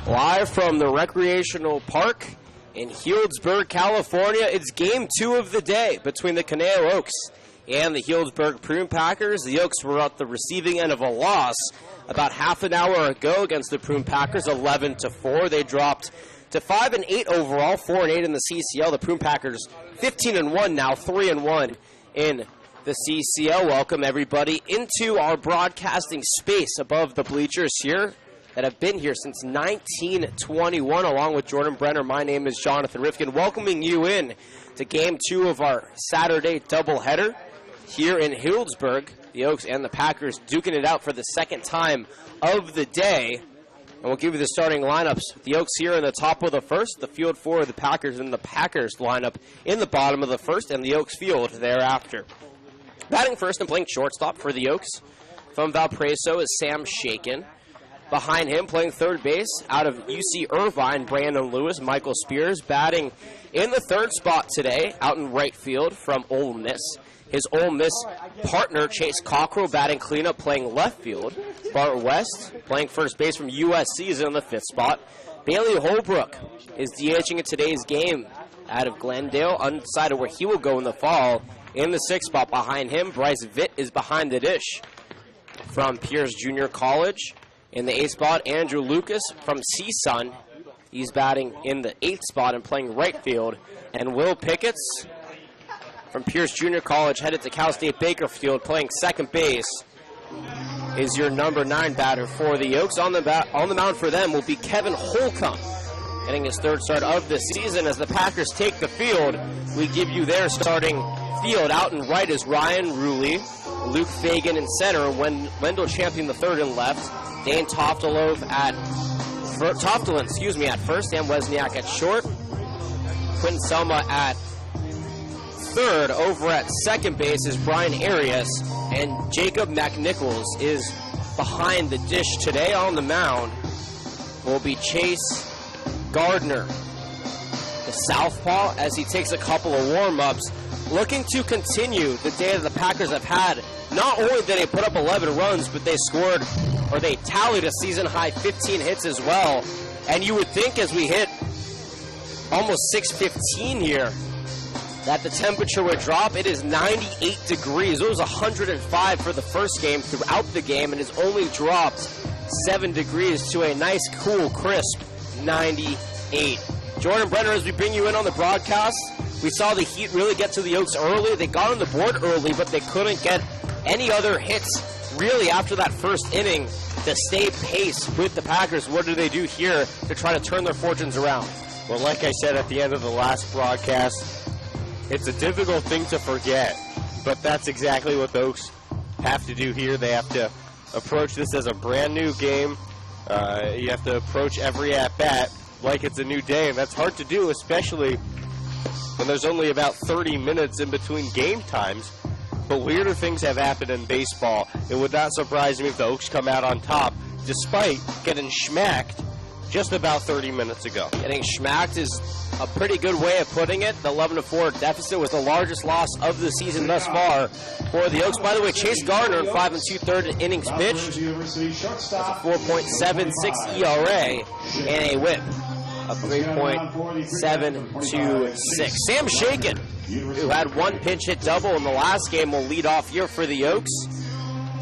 Live from the recreational park in Healdsburg, California, it's game 2 of the day between the Conejo Oaks and the Healdsburg Prune Packers. The Oaks were at the receiving end of a loss about half an hour ago against the Prune Packers, 11-4. They dropped to 5-8 overall, 4-8 in the CCL. The Prune Packers 15-1 now, 3-1 in the CCL. Welcome everybody into our broadcasting space above the bleachers here that have been here since 1921, along with Jordan Brenner. My name is Jonathan Rifkin, welcoming you in to Game 2 of our Saturday doubleheader here in Healdsburg. The Oaks and the Packers duking it out for the second time of the day. And we'll give you the starting lineups. The Oaks here in the top of the first, the field for the Packers, and the Packers lineup in the bottom of the first, and the Oaks field thereafter. Batting first and playing shortstop for the Oaks from Valparaiso is Sam Shaken. Behind him, playing third base out of UC Irvine, Brandon Lewis. Michael Spears batting in the third spot today, out in right field from Ole Miss. His Ole Miss partner, Chase Cockrell, batting cleanup, playing left field. Bart West, playing first base from USC, is in the fifth spot. Bailey Holbrook is DHing in today's game out of Glendale, undecided where he will go in the fall. In the sixth spot behind him, Bryce Vitt is behind the dish from Pierce Junior College. In the eighth spot, Andrew Lucas from CSUN. He's batting in the eighth spot and playing right field. And Will Picketts from Pierce Junior College, headed to Cal State Bakerfield, playing second base, is your number 9 batter for the Oaks. On the mound for them will be Kevin Holcomb, getting his third start of the season. As the Packers take the field, we give you their starting field. Out in right is Ryan Ruley, Luke Fagan in center, Wendell Champion the third and left, Dane Toftelin at first, Sam Wesniak at short, Quinn Selma at third. Over at second base is Brian Arias, and Jacob McNichols is behind the dish today. On the mound will be Chase Gardner, the southpaw, as he takes a couple of warm-ups, looking to continue the day that the Packers have had. Not only did they put up 11 runs, but they tallied a season-high 15 hits as well. And you would think as we hit almost 6:15 here that the temperature would drop. It is 98 degrees. It was 105 for the first game throughout the game, and has only dropped 7 degrees to a nice, cool, crisp 98. Jordan Brenner, as we bring you in on the broadcast, we saw the Heat really get to the Oaks early. They got on the board early, but they couldn't get any other hits really after that first inning to stay pace with the Packers. What do they do here to try to turn their fortunes around? Well, like I said at the end of the last broadcast, it's a difficult thing to forget, but that's exactly what the Oaks have to do here. They have to approach this as a brand new game. You have to approach every at-bat like it's a new day, and that's hard to do, especially when there's only about 30 minutes in between game times. But weirder things have happened in baseball. It would not surprise me if the Oaks come out on top, despite getting schmacked just about 30 minutes ago. Getting schmacked is a pretty good way of putting it. The 11-4 deficit was the largest loss of the season thus far for the Oaks. By the way, Chase Gardner in 5 2/3 innings pitched. That's a 4.76 ERA and a whip of 3.726. Sam Shaken, who had one pinch hit double in the last game, will lead off here for the Oaks,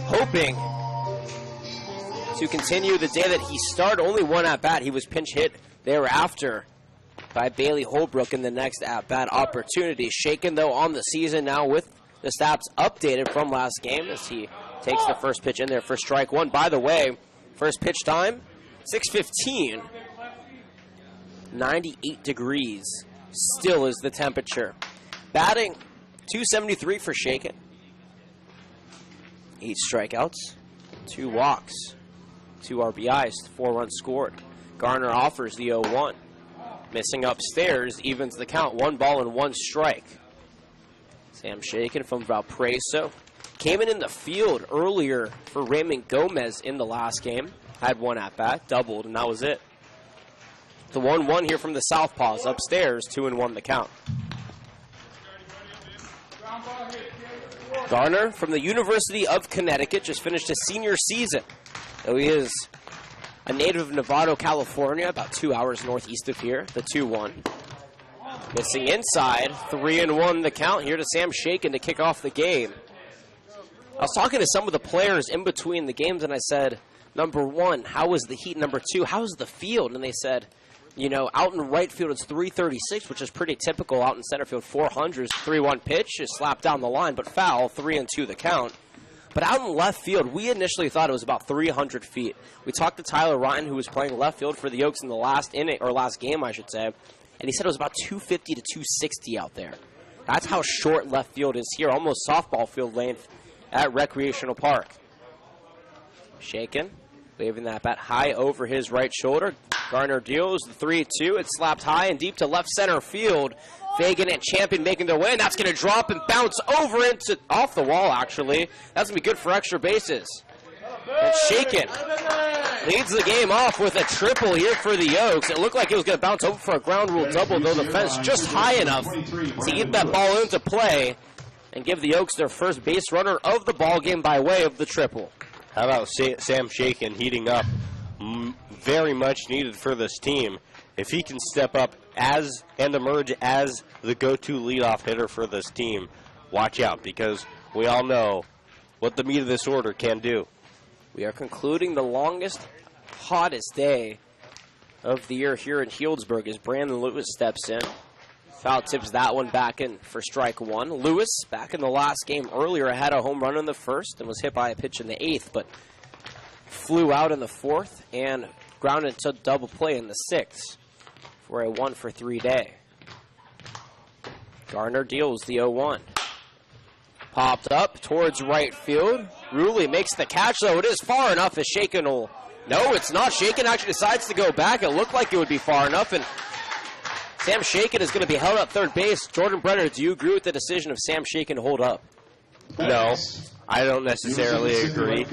hoping to continue the day that he started. Only one at-bat. He was pinch hit thereafter by Bailey Holbrook in the next at-bat opportunity. Shaken, though, on the season now with the stats updated from last game as he takes the first pitch in there for strike one. By the way, first pitch time, 6:15. 98 degrees still is the temperature. Batting, .273 for Shaken. 8 strikeouts, 2 walks, 2 RBIs, 4 runs scored. Garner offers the 0-1. Missing upstairs, evens the count. 1 ball and 1 strike. Sam Shaken from Valparaiso came in the field earlier for Raymond Gomez in the last game. Had 1 at-bat, doubled, and that was it. The 1-1 here from the Southpaws upstairs, 2-1 the count. Garner from the University of Connecticut just finished his senior season. Though he is a native of Novato, California, about 2 hours northeast of here, the 2-1. Missing inside, 3-1 the count here to Sam Shakin to kick off the game. I was talking to some of the players in between the games, and I said, number one, how was the heat? Number two, how was the field? And they said, you know, out in right field it's 336, which is pretty typical. Out in center field, 400s, 3-1 pitch is slapped down the line, but foul, 3-2 the count. But out in left field, we initially thought it was about 300 feet. We talked to Tyler Ryan, who was playing left field for the Oaks in the last inning, or last game, I should say, and he said it was about 250 to 260 out there. That's how short left field is here, almost softball field length at Recreational Park. Shakin, waving that bat high over his right shoulder. Garner deals the 3-2. It's slapped high and deep to left center field. Fagan and Champion making their way, and that's going to drop and bounce over into off the wall, actually. That's going to be good for extra bases. And Shakin leads the game off with a triple here for the Oaks. It looked like it was going to bounce over for a ground rule double, though the fence just high enough to get that ball into play and give the Oaks their first base runner of the ball game by way of the triple. How about Sam Shakin heating up? Very much needed for this team. If he can step up and emerge as the go-to leadoff hitter for this team, watch out, because we all know what the meat of this order can do. We are concluding the longest, hottest day of the year here in Healdsburg as Brandon Lewis steps in. Foul tips that one back in for strike one. Lewis, back in the last game earlier, had a home run in the first and was hit by a pitch in the eighth, but flew out in the fourth and grounded to double play in the sixth for a 1-for-3 day. Garner deals the 0-1. Popped up towards right field. Ruley makes the catch, though. It is far enough as Shakin will... No, it's not. Shakin actually decides to go back. It looked like it would be far enough, and Sam Shakin is going to be held at third base. Jordan Brenner, do you agree with the decision of Sam Shakin to hold up? No, I don't necessarily agree,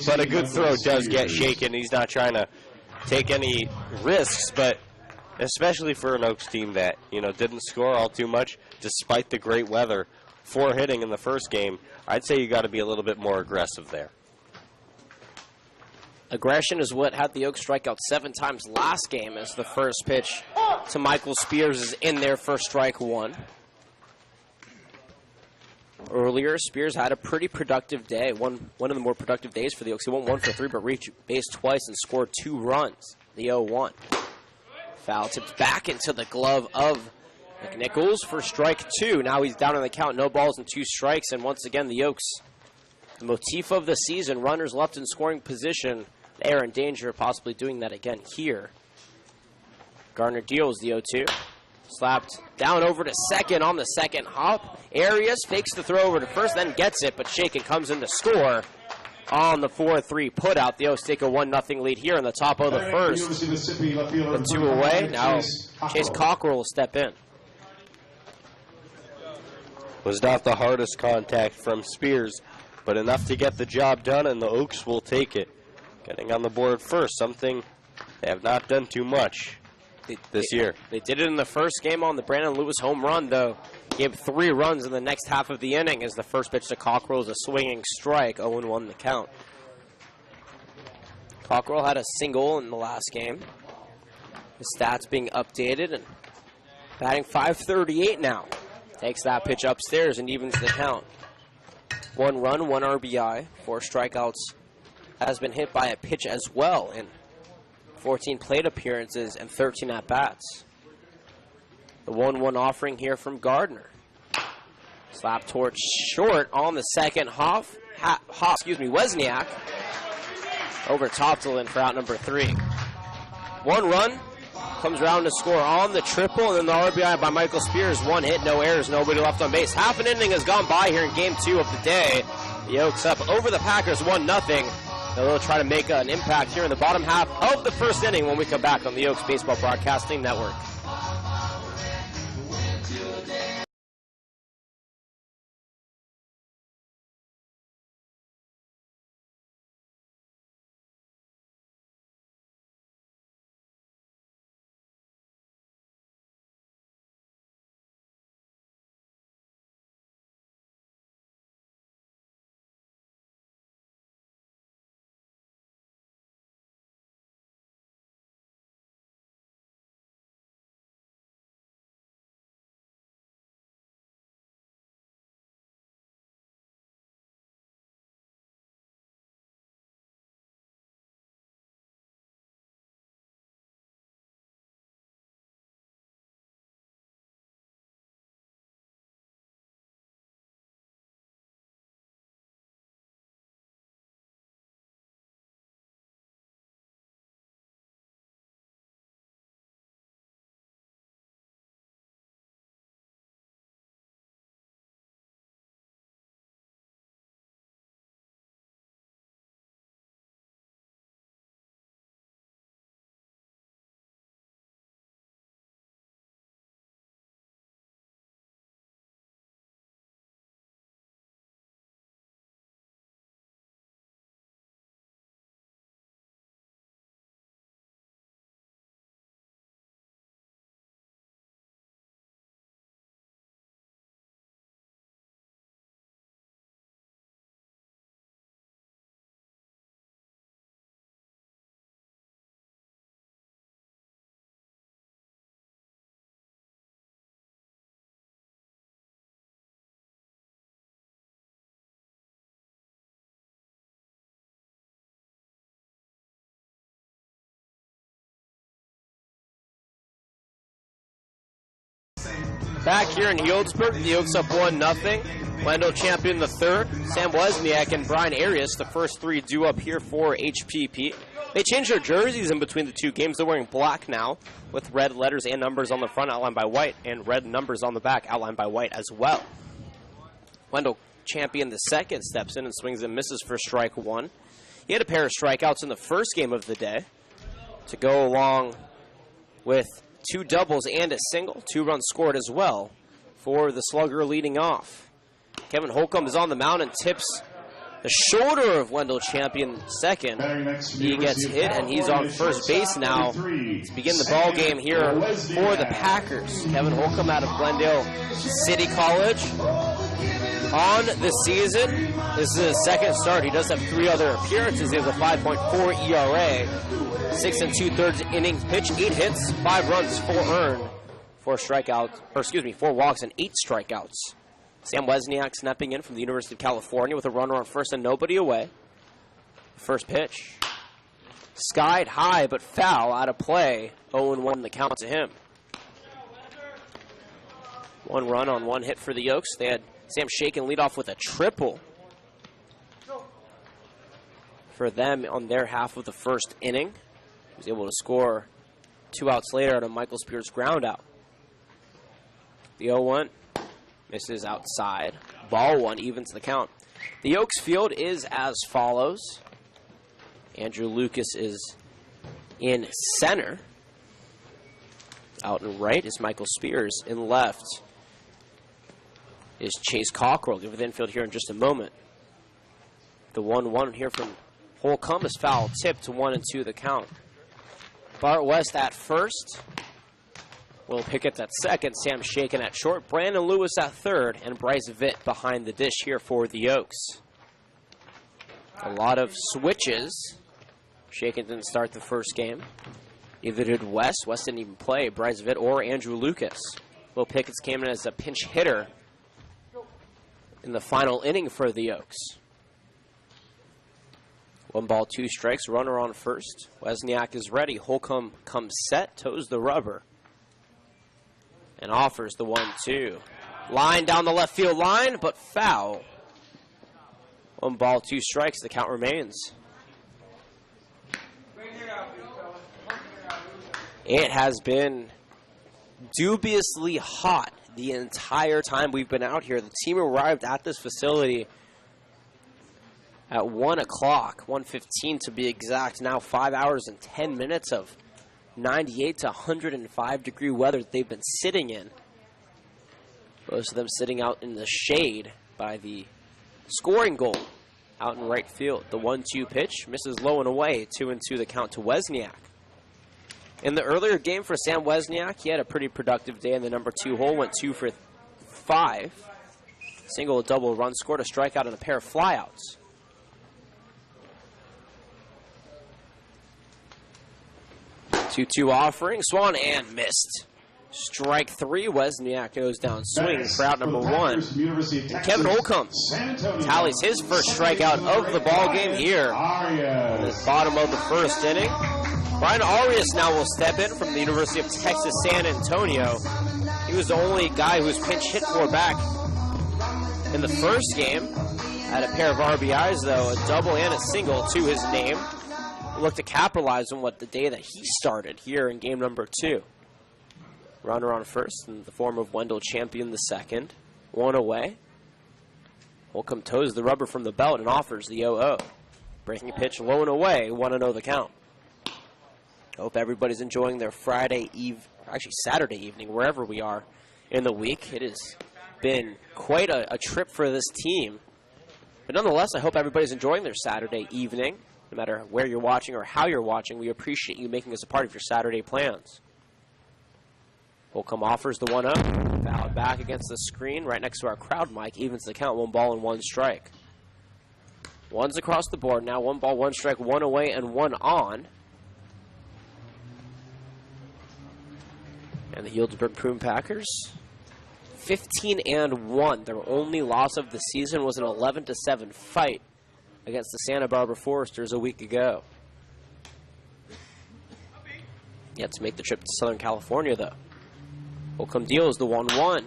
but a good throw does get Shakin. He's not trying to take any risks, but especially for an Oaks team that, you know, didn't score all too much despite the great weather for hitting in the first game, I'd say you got to be a little bit more aggressive there. Aggression is what had the Oaks strike out 7 times last game, as the first pitch to Michael Spears is in there for strike one. Earlier, Spears had a pretty productive day, one of the more productive days for the Oaks. He went 1-for-3, but reached base twice and scored 2 runs, the 0-1. Foul tipped back into the glove of McNichols for strike 2. Now he's down on the count, no balls and 2 strikes, and once again the Oaks, the motif of the season, runners left in scoring position. They are in danger of possibly doing that again here. Garner deals the 0-2. Slapped down over to second on the second hop. Arias fakes the throw over to first, then gets it, but Shakin comes in to score on the 4-3 putout. The Oaks take a 1-0 lead here in the top of the first. The 2 away. Now Chase Cockrell will step in. Was not the hardest contact from Spears, but enough to get the job done, and the Oaks will take it. Getting on the board first, something they have not done too much this year. They did it in the first game on the Brandon Lewis home run, though. Gave 3 runs in the next half of the inning as the first pitch to Cockrell is a swinging strike, 0-1 the count. Cockrell had a single in the last game. His stats being updated and batting .538 now. Takes that pitch upstairs and evens the count. 1 run, 1 RBI, 4 strikeouts. Has been hit by a pitch as well in 14 plate appearances and 13 at-bats. The 1-1 offering here from Gardner. Slap towards short on the second Wesniak. Over Toptelin for out number 3. 1 run, comes around to score on the triple, and then the RBI by Michael Spears. 1 hit, no errors, nobody left on base. Half an inning has gone by here in game 2 of the day. The Oaks up over the Packers 1-0. They'll try to make an impact here in the bottom half of the first inning when we come back on the Oaks Baseball Broadcasting Network. Back here in Healdsburg, the Oaks up 1-0. Wendell champion the third. Sam Wozniak and Brian Arias, the first three due up here for HPP. They changed their jerseys in between the two games. They're wearing black now with red letters and numbers on the front outlined by white and red numbers on the back outlined by white as well. Wendell champion the second steps in and swings and misses for strike one. He had a pair of strikeouts in the first game of the day to go along with two doubles and a single. 2 runs scored as well for the slugger leading off. Kevin Holcomb is on the mound and tips the shoulder of Wendell champion second. He gets hit and he's on first base now to begin the ball game here for the Packers. Kevin Holcomb out of Glendale City College on the season. This is his second start. He does have 3 other appearances. He has a 5.4 ERA, 6 2/3 innings pitched, 8 hits, 5 runs, 4 earned, 4 walks and 8 strikeouts. Sam Wozniak snapping in from the University of California with a runner on first and nobody away. First pitch. Skied high but foul, out of play. 0-1 the count to him. 1 run on 1 hit for the Oaks. They had Sam Shaken lead off with a triple for them on their half of the first inning. He was able to score 2 outs later on a Michael Spears ground out. The 0-1. Misses outside. Ball 1 evens the count. The Oaks field is as follows. Andrew Lucas is in center. Out and right is Michael Spears. In left is Chase Cockrell. Give the infield here in just a moment. The 1-1 here from Holcomb is foul tipped to 1-2 the count. Bart West at first. Will Pickett at second, Sam Shaken at short, Brandon Lewis at third, and Bryce Vitt behind the dish here for the Oaks. A lot of switches. Shaken didn't start the first game. Neither did West. West didn't even play Bryce Vitt or Andrew Lucas. Will Pickett came in as a pinch hitter in the final inning for the Oaks. 1 ball, 2 strikes, runner on first. Wozniak is ready. Holcomb comes set, toes the rubber, and offers the 1-2. Line down the left field line, but foul. 1 ball, 2 strikes. The count remains. It has been dubiously hot the entire time we've been out here. The team arrived at this facility at 1 o'clock, 1:15 to be exact. Now 5 hours and 10 minutes of 98 to 105 degree weather that they've been sitting in. Most of them sitting out in the shade by the scoring goal out in right field. The 1-2 pitch misses low and away. 2-2 the count to Wozniak. In the earlier game for Sam Wozniak, he had a pretty productive day in the number 2 hole. Went 2 for 5. Single, double, run scored, a strikeout, and a pair of flyouts. Two offering, swung and missed. Strike 3. Wozniak goes down swinging for out number 1. And Kevin Holcomb tallies his first strikeout of the ball game here at the bottom of the first inning. Brian Arias now will step in from the University of Texas San Antonio. He was the only guy who was pinch hit for back in the first game. Had a pair of RBIs though, a double and a single to his name. Look to capitalize on what the day that he started here in game number 2. Runner on first in the form of Wendell champion the second. 1 away. Holcomb toes the rubber from the belt and offers the 0-0. Breaking pitch low and away, 1-0 the count. Hope everybody's enjoying their Saturday evening, wherever we are in the week. It has been quite a trip for this team. But nonetheless, I hope everybody's enjoying their Saturday evening. No matter where you're watching or how you're watching, we appreciate you making us a part of your Saturday plans. Holcomb offers the 1-0. Fouled back against the screen right next to our crowd mic. Evens the count, 1 ball and 1 strike. One's across the board now. 1 ball, 1 strike, 1 away and 1 on. And the Healdsburg Prune Packers, 15-1. Their only loss of the season was an 11-7 fight against the Santa Barbara Foresters a week ago. Yet to make the trip to Southern California, though. Holcomb deals the 1-1.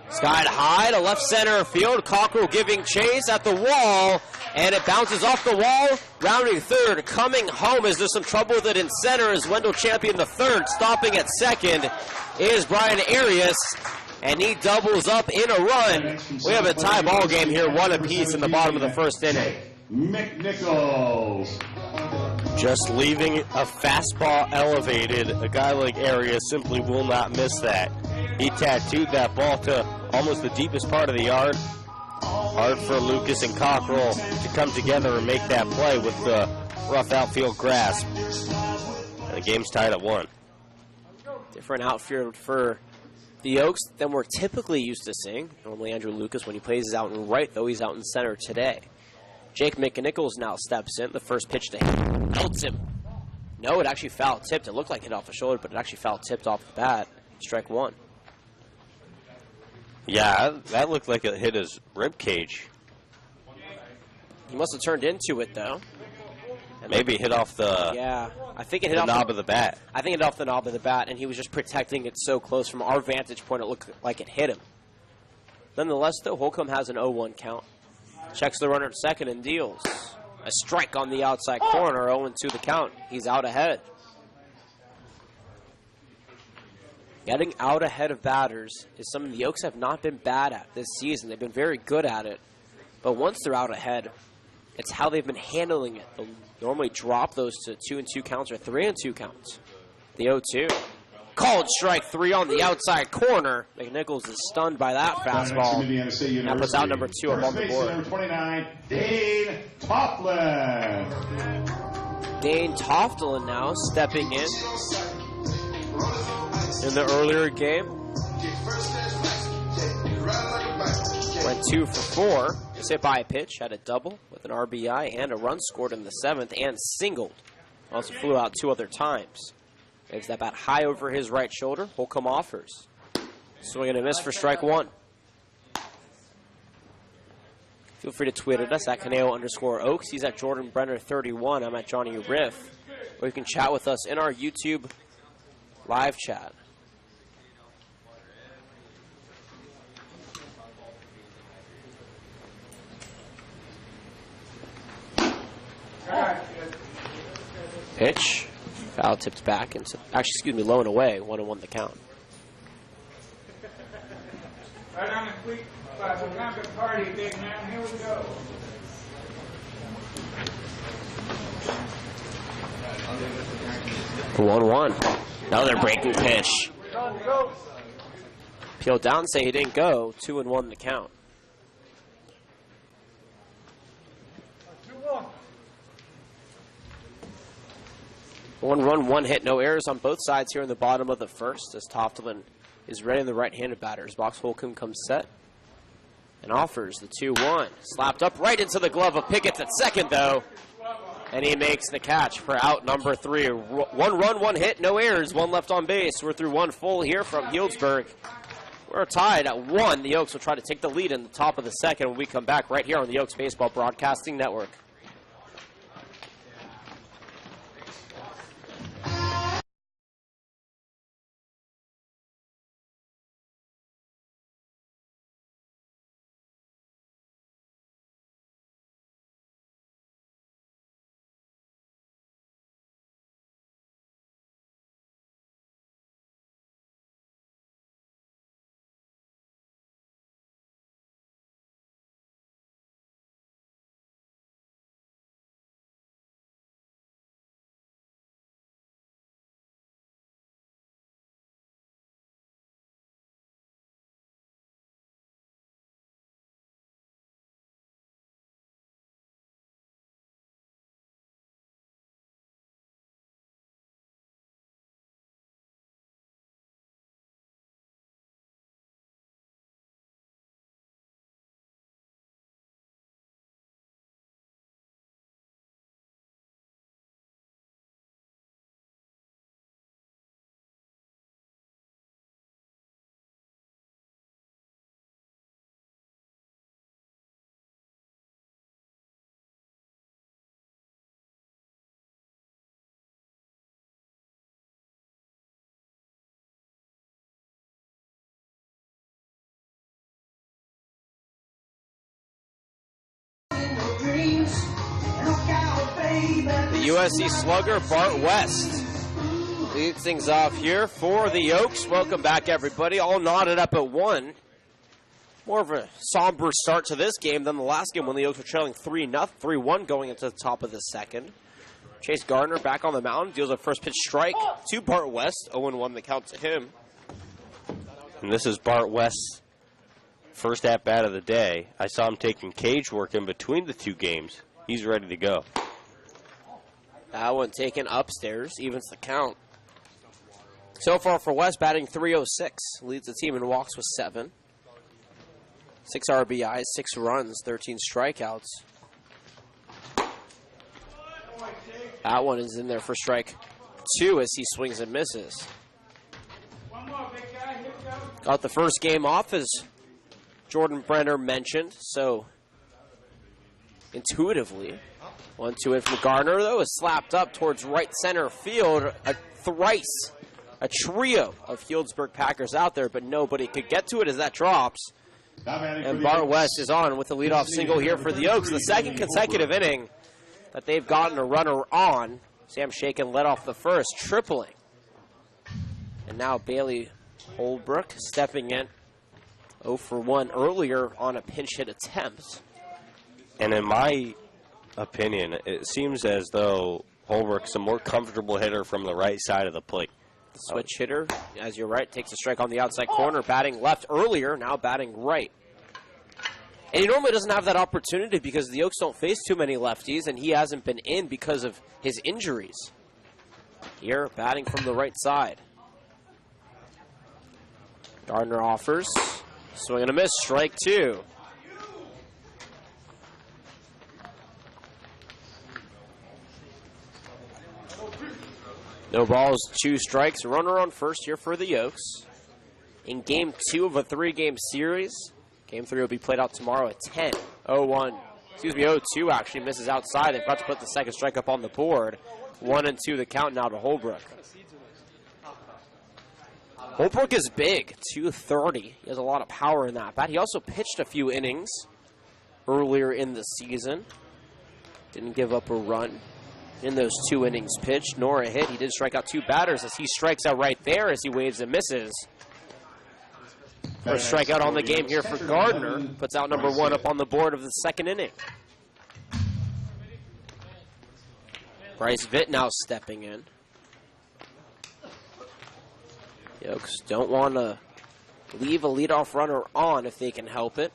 Skied high to left center field. Cockrell giving chase at the wall, and it bounces off the wall. Rounding third, coming home as there's some trouble with it in center as Wendell Champion the third. Stopping at second is Brian Arias, and he doubles up in a run. We have a tie ball game here, one apiece in the bottom of the first inning. McNichols. Just leaving a fastball elevated, a guy like Arias simply will not miss that. He tattooed that ball to almost the deepest part of the yard. Hard for Lucas and Cockrell to come together and make that play with the rough outfield grasp. And the game's tied at 1. Different outfield for the Oaks than we're typically used to seeing. Normally Andrew Lucas, when he plays, is out in right, though he's out in center today. Jake McNichols now steps in. The first pitch to him belts him. No, it actually foul tipped. It looked like it hit off the shoulder, but it actually foul tipped off the bat. Strike 1. Yeah, that looked like it hit his rib cage. He must have turned into it, though. And maybe hit off the, yeah, I think it hit the off knob of the bat. I think it hit off the knob of the bat, and he was just protecting it so close. From our vantage point, it looked like it hit him. Nonetheless, though, Holcomb has an 0-1 count. Checks the runner at second and deals. A strike on the outside corner, 0-2 the count. He's out ahead. Getting out ahead of batters is something the Oaks have not been bad at this season. They've been very good at it. But once they're out ahead, it's how they've been handling it. They'll normally drop those to 2-2 counts or 3-2 counts. The 0-2. Called strike 3 on the outside corner. McNichols is stunned by that fastball. That puts out number 2 up on the board. Number 29, Dane Tofflin. Dane Tofflin now stepping in the earlier game. Went 2 for 4. Just hit by a pitch, had a double with an RBI and a run scored in the 7th and singled. Also flew out 2 other times. Waves that bat high over his right shoulder. Holcomb offers. Swing and a miss for strike 1. Feel free to tweet at us at Caneo_Oaks. He's at Jordan Brenner 31. I'm at Johnny Riff. Or you can chat with us in our YouTube live chat. Pitch. Foul tipped back. And low and away. 1-1 the count. Right on the quick party, big man. Here we go. The 1-1. Another breaking pitch. Peeled down, say he didn't go. 2-1 the count. 1 run, 1 hit, no errors on both sides here in the bottom of the first as Tofflin is ready in the right-handed batter's box. Holcomb comes set and offers the 2-1. Slapped up right into the glove of Pickett at second, though. And he makes the catch for out number 3. 1 run, 1 hit, no errors, 1 left on base. We're through 1 full here from Healdsburg. We're tied at 1. The Oaks will try to take the lead in the top of the second when we come back right here on the Oaks Baseball Broadcasting Network. USC slugger Bart West leads things off here for the Oaks. Welcome back, everybody. All knotted up at 1. More of a somber start to this game than the last game when the Oaks were trailing 3-1 going into the top of the second. Chase Gardner back on the mound, deals a first pitch strike to Bart West. 0-1 the count to him. And this is Bart West's first at-bat of the day. I saw him taking cage work in between the two games. He's ready to go. That one taken upstairs, evens the count. So far for West, batting .306. Leads the team in walks with 7. 6 RBIs, 6 runs, 13 strikeouts. That one is in there for strike 2 as he swings and misses. One more, big guy. Here we go. Got the first game off, as Jordan Brenner mentioned, so intuitively. 1-2 in from Gardner, though, is slapped up towards right center field. A trio of Healdsburg Packers out there, but nobody could get to it as that drops. And Bart West is on with the leadoff single here for the Oaks. The second consecutive inning that they've gotten a runner on. Sam Shakin led off the first, tripling. And now Bailey Holbrook stepping in 0 for 1 earlier on a pinch hit attempt. And in my opinion, it seems as though Holbrook's a more comfortable hitter from the right side of the plate. The switch hitter, as you're right, takes a strike on the outside corner, batting left earlier, now batting right. And he normally doesn't have that opportunity because the Oaks don't face too many lefties, and he hasn't been in because of his injuries. Here, batting from the right side. Gardner offers, swing and a miss, strike 2. No balls, 2 strikes, runner on first here for the Oaks. In game 2 of a 3-game series. Game 3 will be played out tomorrow at 10. 0-2 actually misses outside. They've got to put the second strike up on the board. 1-2 the count now to Holbrook. Holbrook is big, 230. He has a lot of power in that bat. He also pitched a few innings earlier in the season. Didn't give up a run in those 2 innings pitched, nor a hit. He did strike out 2 batters as he strikes out right there as he waves and misses. First strikeout on the game here for Gardner. Puts out number 1 up on the board of the second inning. Bryce Vitt now stepping in. The Oaks don't want to leave a leadoff runner on if they can help it.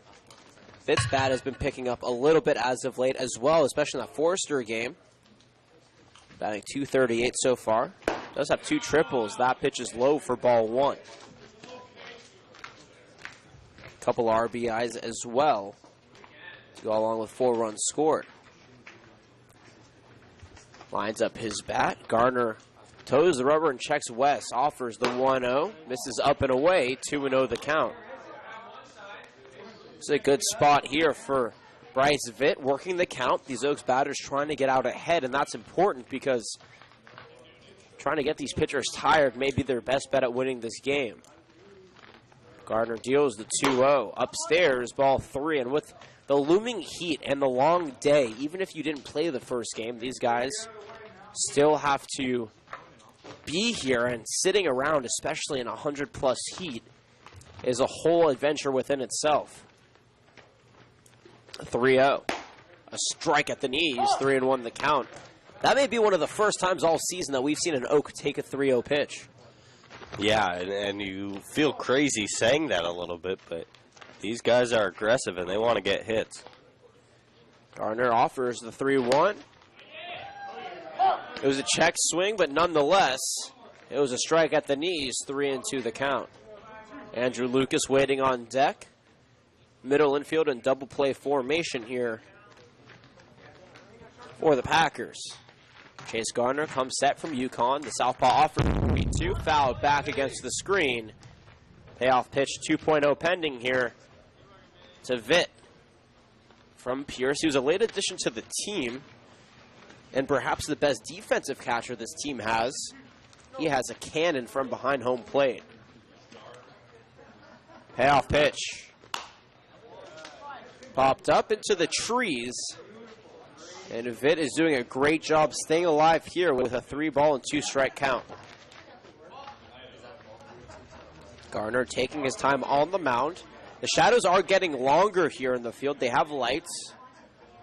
Vitt's bat has been picking up a little bit as of late as well, especially in that Forrester game. Batting .238 so far. Does have 2 triples. That pitch is low for ball 1. Couple RBIs as well to go along with 4 runs scored. Lines up his bat. Gardner toes the rubber and checks West. Offers the 1-0. Misses up and away. 2-0 the count. It's a good spot here for Bryce Vitt working the count. These Oaks batters trying to get out ahead, and that's important because trying to get these pitchers tired may be their best bet at winning this game. Gardner deals the 2-0. Upstairs, ball 3. And with the looming heat and the long day, even if you didn't play the first game, these guys still have to be here. And sitting around, especially in 100-plus heat, is a whole adventure within itself. 3-0. A strike at the knees, 3-1 the count. That may be one of the first times all season that we've seen an Oak take a 3-0 pitch. Yeah, and you feel crazy saying that a little bit, but these guys are aggressive and they want to get hits. Gardner offers the 3-1. It was a check swing, but nonetheless, it was a strike at the knees, 3-2 the count. Andrew Lucas waiting on deck. Middle infield and double play formation here for the Packers. Chase Gardner comes set from UConn. The southpaw offer 3-2, fouled back against the screen. Payoff pitch 2.0 pending here to Vitt from Pierce, who's a late addition to the team and perhaps the best defensive catcher this team has. He has a cannon from behind home plate. Payoff pitch. Popped up into the trees. And Vitt is doing a great job staying alive here with a 3-ball and 2-strike count. Garner taking his time on the mound. The shadows are getting longer here in the field. They have lights,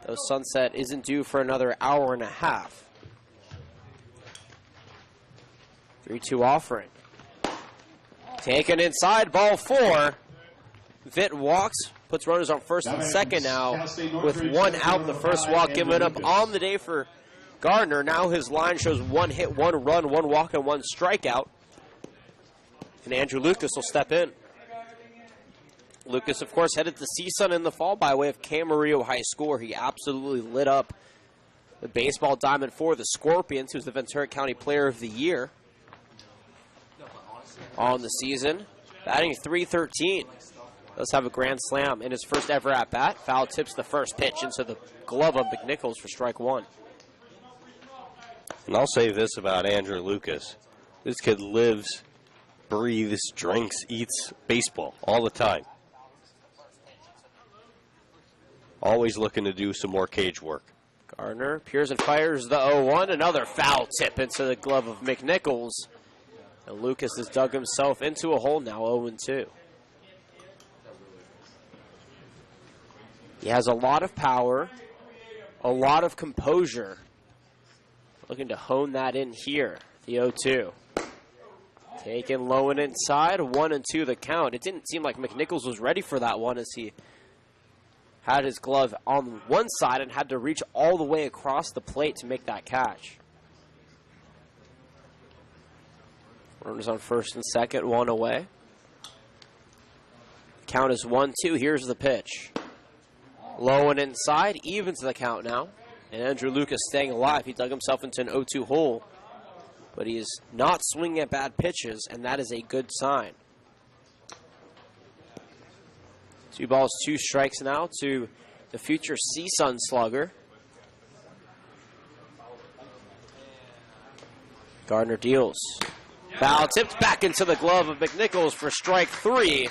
though sunset isn't due for another hour and a half. 3-2 offering. Taken inside, ball 4. Vitt walks, puts runners on first and second now with 1 out. The first walk given up on the day for Gardner. Now his line shows 1 hit, 1 run, 1 walk, and 1 strikeout. And Andrew Lucas will step in. Lucas, of course, headed to CSUN in the fall by way of Camarillo High School, where he absolutely lit up the baseball diamond for the Scorpions, who's the Ventura County Player of the Year on the season. Batting .313. Does have a grand slam in his first ever at-bat. Foul tips the first pitch into the glove of McNichols for strike 1. And I'll say this about Andrew Lucas. This kid lives, breathes, drinks, eats baseball all the time. Always looking to do some more cage work. Gardner peers and fires the 0-1. Another foul tip into the glove of McNichols. And Lucas has dug himself into a hole now, 0-2. He has a lot of power, a lot of composure. Looking to hone that in here, the 0-2. Taken low and inside, 1-2 the count. It didn't seem like McNichols was ready for that one, as he had his glove on one side and had to reach all the way across the plate to make that catch. Runners on first and second, 1 away. Count is 1-2. Here's the pitch. Low and inside, even to the count now. And Andrew Lucas staying alive. He dug himself into an 0-2 hole. But he is not swinging at bad pitches, and that is a good sign. 2 balls, 2 strikes now to the future CSUN slugger. Gardner deals. Foul tipped back into the glove of McNichols for strike 3.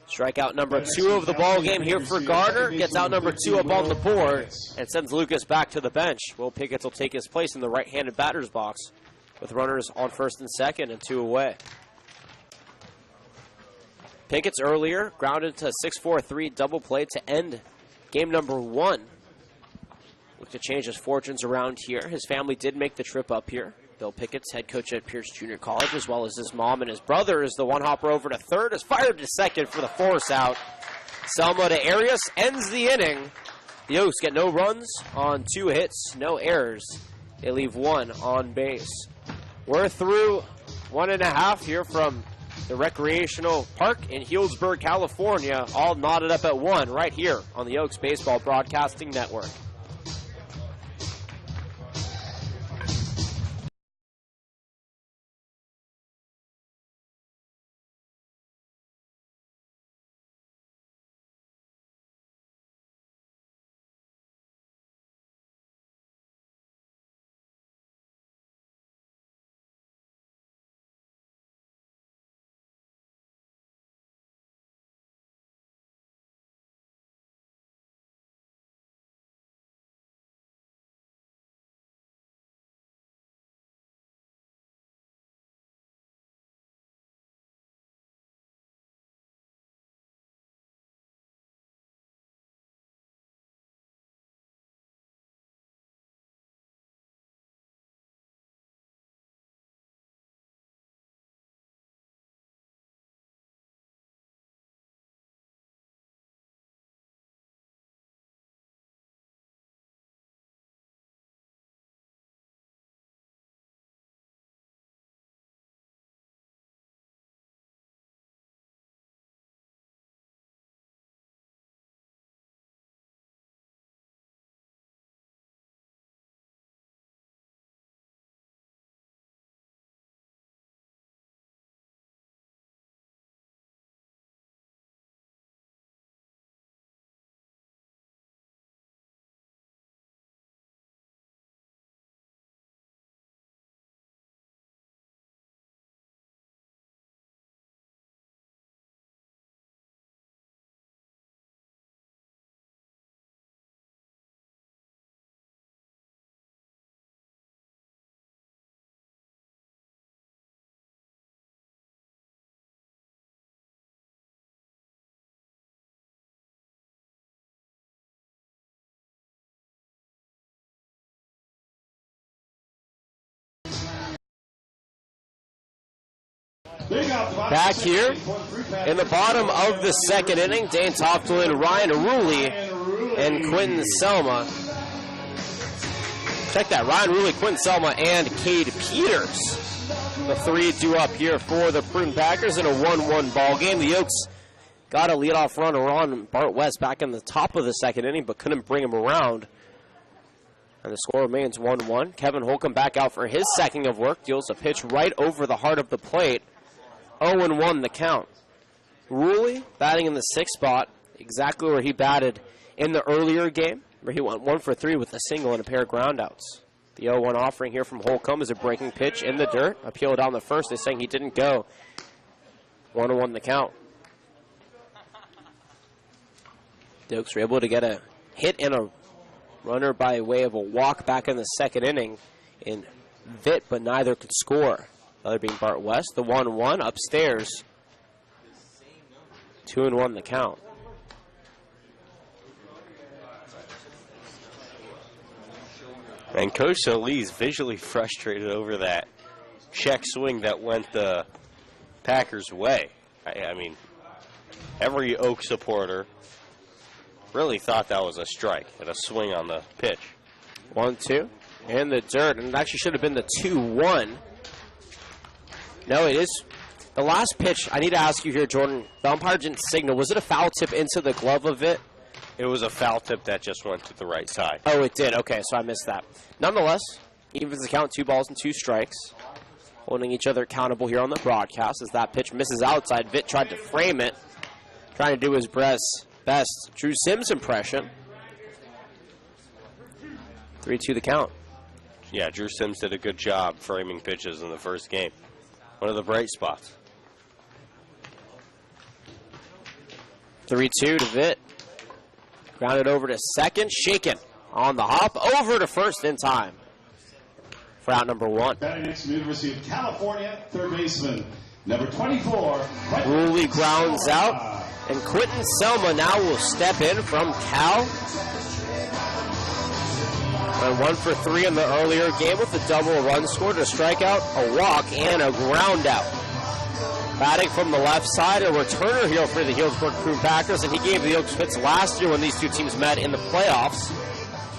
Strikeout number 2 of the ball game here for Gardner. Gets out number 2 up on the board and sends Lucas back to the bench. Will Pickett will take his place in the right-handed batter's box with runners on first and second and 2 away. Pickett's earlier grounded to 6-4-3 double play to end game number 1. Look to change his fortunes around here. His family did make the trip up here. Bill Pickett's head coach at Pierce Junior College, as well as his mom and his brother, is the one hopper over to third, is fired to second for the force out. Selma to Arias ends the inning. The Oaks get no runs on 2 hits, no errors. They leave 1 on base. We're through 1.5 here from the recreational park in Healdsburg, California, all knotted up at 1 right here on the Oaks Baseball Broadcasting Network. Back here in the bottom of the second inning, Dane Toftland, Ryan Ruley, and Quentin Selma. Check that, Ryan Ruley, Quentin Selma, and Cade Peters. The three due up here for the Prune Packers in a 1-1 ball game. The Oaks got a leadoff runner on Bart West back in the top of the second inning, but couldn't bring him around. And the score remains 1-1. Kevin Holcomb back out for his second of work. Deals a pitch right over the heart of the plate. 0-1 the count. Ruley batting in the sixth spot, exactly where he batted in the earlier game, where he went 1 for 3 with a single and a pair of groundouts. The 0-1 offering here from Holcomb is a breaking pitch in the dirt. Appeal down the first. They're saying he didn't go. 1-1 the count. The Oaks were able to get a hit and a runner by way of a walk back in the second inning in Vitt, but neither could score. The other being Bart West. The 1-1 upstairs. 2-1 the count. And Coach Solis visually frustrated over that check swing that went the Packers' way. I mean, every Oak supporter really thought that was a strike and a swing on the pitch. 1-2 in the dirt, and it actually should have been the 2-1. No, it is. The last pitch, I need to ask you here, Jordan. The umpire didn't signal. Was it a foul tip into the glove of it? It was a foul tip that just went to the right side. Oh, it did. Okay, so I missed that. Nonetheless, evens the count, 2 balls and 2 strikes. Holding each other accountable here on the broadcast as that pitch misses outside. Vitt tried to frame it, trying to do his best Drew Sims impression. 3-2 the count. Yeah, Drew Sims did a good job framing pitches in the first game. One of the bright spots. 3-2 to Vitt. Grounded over to second. Shaken on the hop. Over to first in time for out number 1. Batting next to the University of California, third baseman, number 24. Ruley grounds out. And Quentin Selma now will step in from Cal. And 1 for 3 in the earlier game with a double run scored, a strikeout, a walk, and a ground out. Batting from the left side, a returner here for the Healdsburg Prune Packers, and he gave the Oaks fits last year when these two teams met in the playoffs.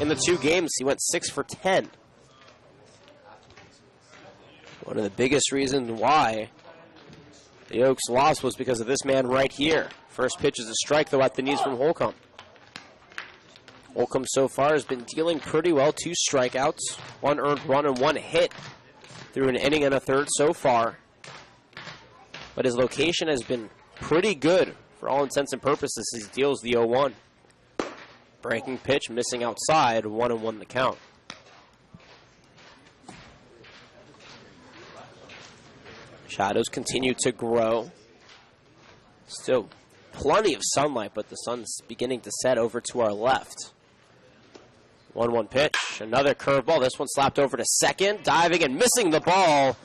In the 2 games, he went 6 for 10. One of the biggest reasons why the Oaks lost was because of this man right here. First pitch is a strike, though, at the knees from Holcomb. Holcomb so far has been dealing pretty well. 2 strikeouts, 1 earned run, and 1 hit through an inning and a third so far. But his location has been pretty good for all intents and purposes. He deals the 0-1. Breaking pitch, missing outside, 1-1 the count. Shadows continue to grow. Still plenty of sunlight, but the sun's beginning to set over to our left. 1-1 pitch, another curveball. This one slapped over to second, diving and missing the ball.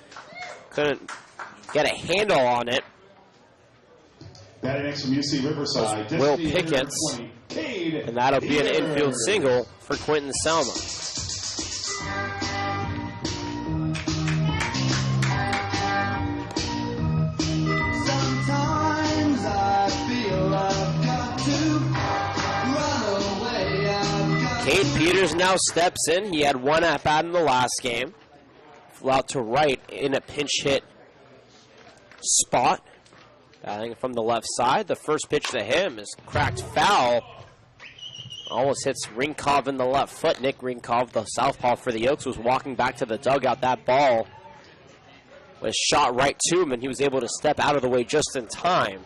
Couldn't get a handle on it. Batting next from UC Riverside, Will Pickett's, and that'll be an infield single for Quentin Selma. Sometimes I feel I've got to run away. Cade Peters now steps in. He had 1 at-bat in the last game. Flew out to right in a pinch hit spot. Batting from the left side. The first pitch to him is cracked foul. Almost hits Rinkov in the left foot. Nick Rinkov, the southpaw for the Oaks, was walking back to the dugout. That ball was shot right to him, and he was able to step out of the way just in time.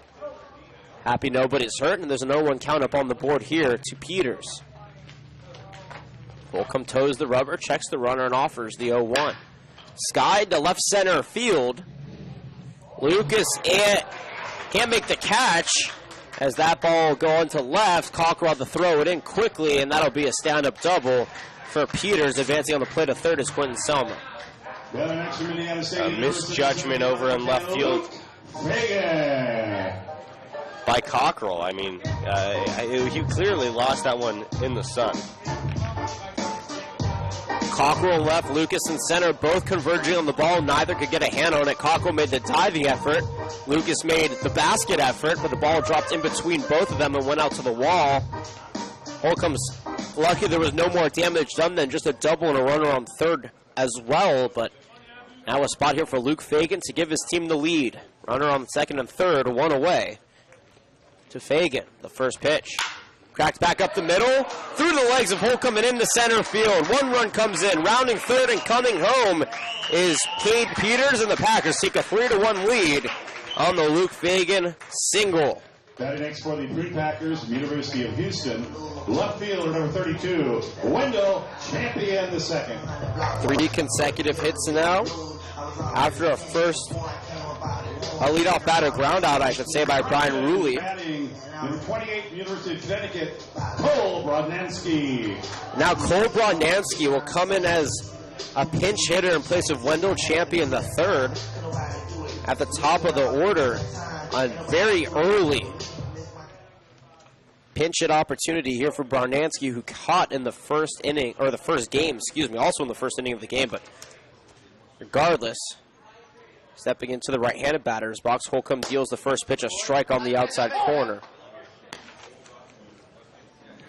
Happy nobody's hurt, and there's an 0-1 count up on the board here to Peters. Holcomb toes the rubber, checks the runner, and offers the 0-1. Skied to left center field. Lucas can't make the catch as that ball will go into left. Cockrell to throw it in quickly, and that'll be a stand-up double for Peters. Advancing on the plate of third is Quentin Selma. A misjudgment over in left field by Cockrell. I mean, he clearly lost that one in the sun. Cockrell left, Lucas in center, both converging on the ball. Neither could get a hand on it. Cockrell made the diving effort. Lucas made the basket effort, but the ball dropped in between both of them and went out to the wall. Holcomb's lucky there was no more damage done than just a double and a runner on third as well, but now a spot here for Luke Fagan to give his team the lead. Runner on second and third, one away to Fagan. The first pitch. Cracked back up the middle, through the legs of Holcomb and into center field. One run comes in, rounding third and coming home is Cade Peters, and the Packers take a 3-1 lead on the Luke Fagan single. Batting next for the Prune Packers, University of Houston. Left fielder number 32, Wendell Champion the second. 3 consecutive hits now after a leadoff batter ground out, I should say, by Brian Ruley. Batting number 28, University of Connecticut, Cole Brodnansky. Now Cole Brodnansky will come in as a pinch hitter in place of Wendell Champion the third at the top of the order. A very early pinch hit opportunity here for Brodnansky, who caught in the first inning, or the first game, also in the first inning of the game, but regardless, stepping into the right-handed batter's box, Holcomb deals the first pitch, a strike on the outside corner.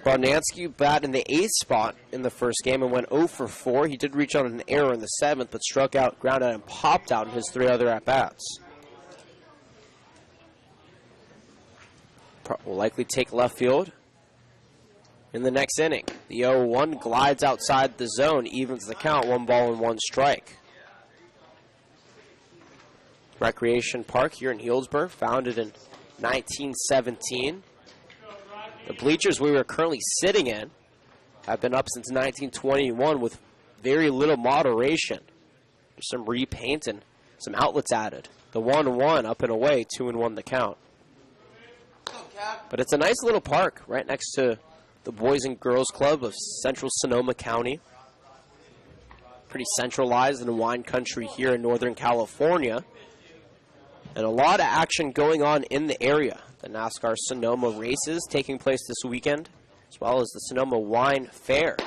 Brodnansky bat in the 8th spot in the first game and went 0 for 4. He did reach on an error in the 7th, but struck out, grounded out, and popped out in his 3 other at-bats. Will likely take left field in the next inning. The 0-1 glides outside the zone, evens the count, 1 ball and 1 strike. Recreation Park here in Healdsburg, founded in 1917. The bleachers we were currently sitting in have been up since 1921 with very little moderation. There's some repaint and some outlets added. The 1-1 up and away, 2-1 the count. But it's a nice little park right next to the Boys and Girls Club of Central Sonoma County. Pretty centralized in wine country here in Northern California. And a lot of action going on in the area. The NASCAR Sonoma races taking place this weekend, as well as the Sonoma Wine Fair.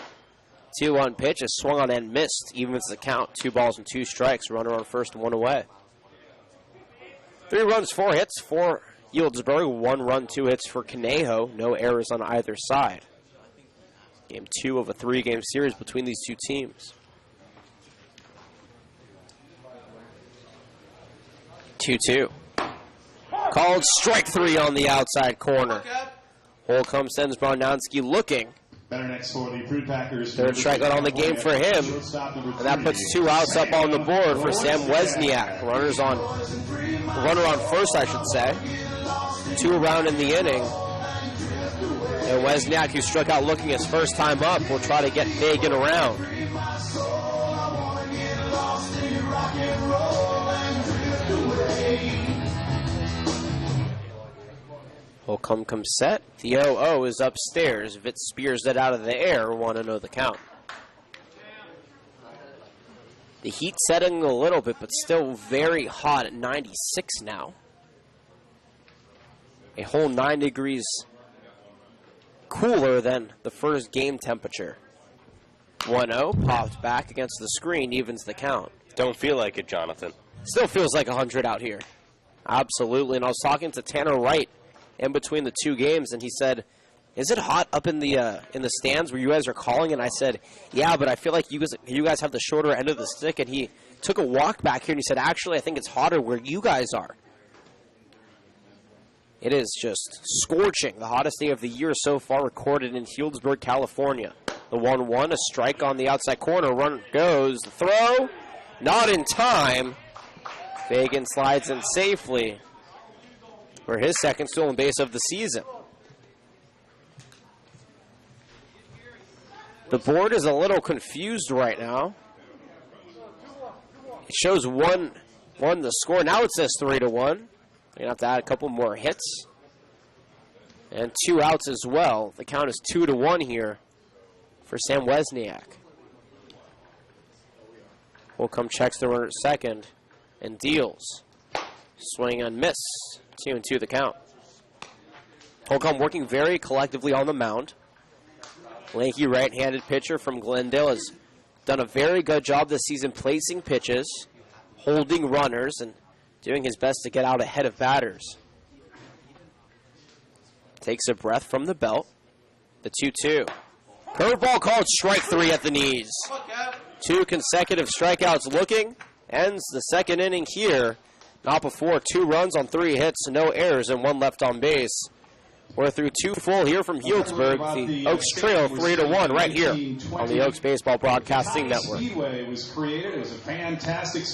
2-1 pitch is swung on and missed, evens the count, 2 balls and 2 strikes, runner on first and 1 away. 3 runs, 4 hits for Healdsburg, 1 run, 2 hits for Conejo, no errors on either side. Game 2 of a 3-game series between these two teams. 2-2. Called strike 3 on the outside corner. Holcomb sends Brodnansky looking. Better next for the Prune Packers. Third strikeout on the game for him. And that puts 2 outs up on the board for Sam Wesniak. Runner on first, I should say. 2 around in the inning. And Wesniak, who struck out looking his first time up, will try to get Fagan around. Holcomb comes set. The 0-0 is upstairs. Vitz spears it out of the air. 1-0 the count. The heat setting a little bit, but still very hot at 96 now. A whole 9 degrees cooler than the first game temperature. 1-0, popped back against the screen, evens the count. Don't feel like it, Jonathan. Still feels like 100 out here. Absolutely, and I was talking to Tanner Wright in between the 2 games, and he said, "Is it hot up in the stands where you guys are calling?" And I said, "Yeah, but I feel like you guys have the shorter end of the stick." And he took a walk back here, and he said, "Actually, I think it's hotter where you guys are." It is just scorching, the hottest day of the year so far recorded in Healdsburg, California. The 1-1, a strike on the outside corner, run goes, the throw, not in time. Fagan slides in safely for his second stolen base of the season. The board is a little confused right now. It shows 1-1 the score. Now it says 3-1. You're going to have to add a couple more hits. And 2 outs as well. The count is 2-1 here for Sam Wesniak. Holcomb checks the runner at second and deals. Swing and miss. 2-2 the count. Holcomb working very collectively on the mound. Lanky right-handed pitcher from Glendale has done a very good job this season placing pitches, holding runners, and doing his best to get out ahead of batters. Takes a breath from the belt. The 2-2. Curveball called strike 3 at the knees. 2 consecutive strikeouts looking. Ends the second inning here. Not before 2 runs on 3 hits, no errors, and 1 left on base. We're through 2 full here from Healdsburg. The Oaks trail 3-1 right here on the Oaks Baseball Broadcasting Network. Speedway was created. It was a fantastic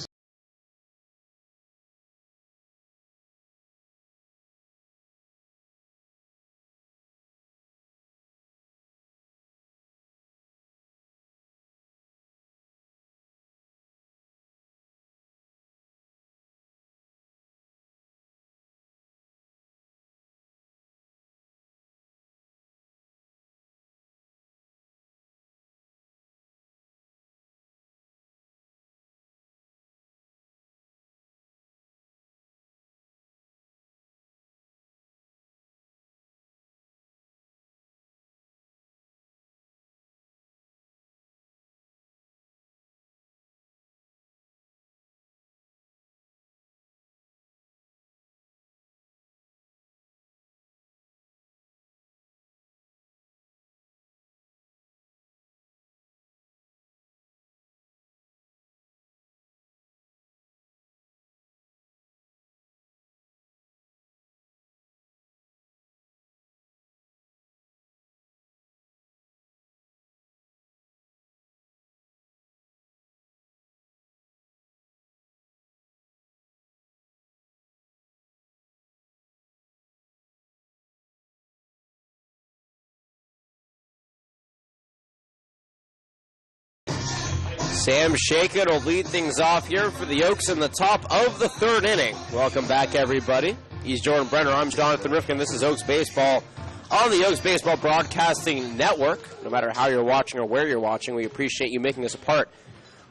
Sam Shakin will lead things off here for the Oaks in the top of the 3rd inning. Welcome back, everybody. He's Jordan Brenner. I'm Jonathan Rifkin. This is Oaks Baseball on the Oaks Baseball Broadcasting Network. No matter how you're watching or where you're watching, we appreciate you making us a part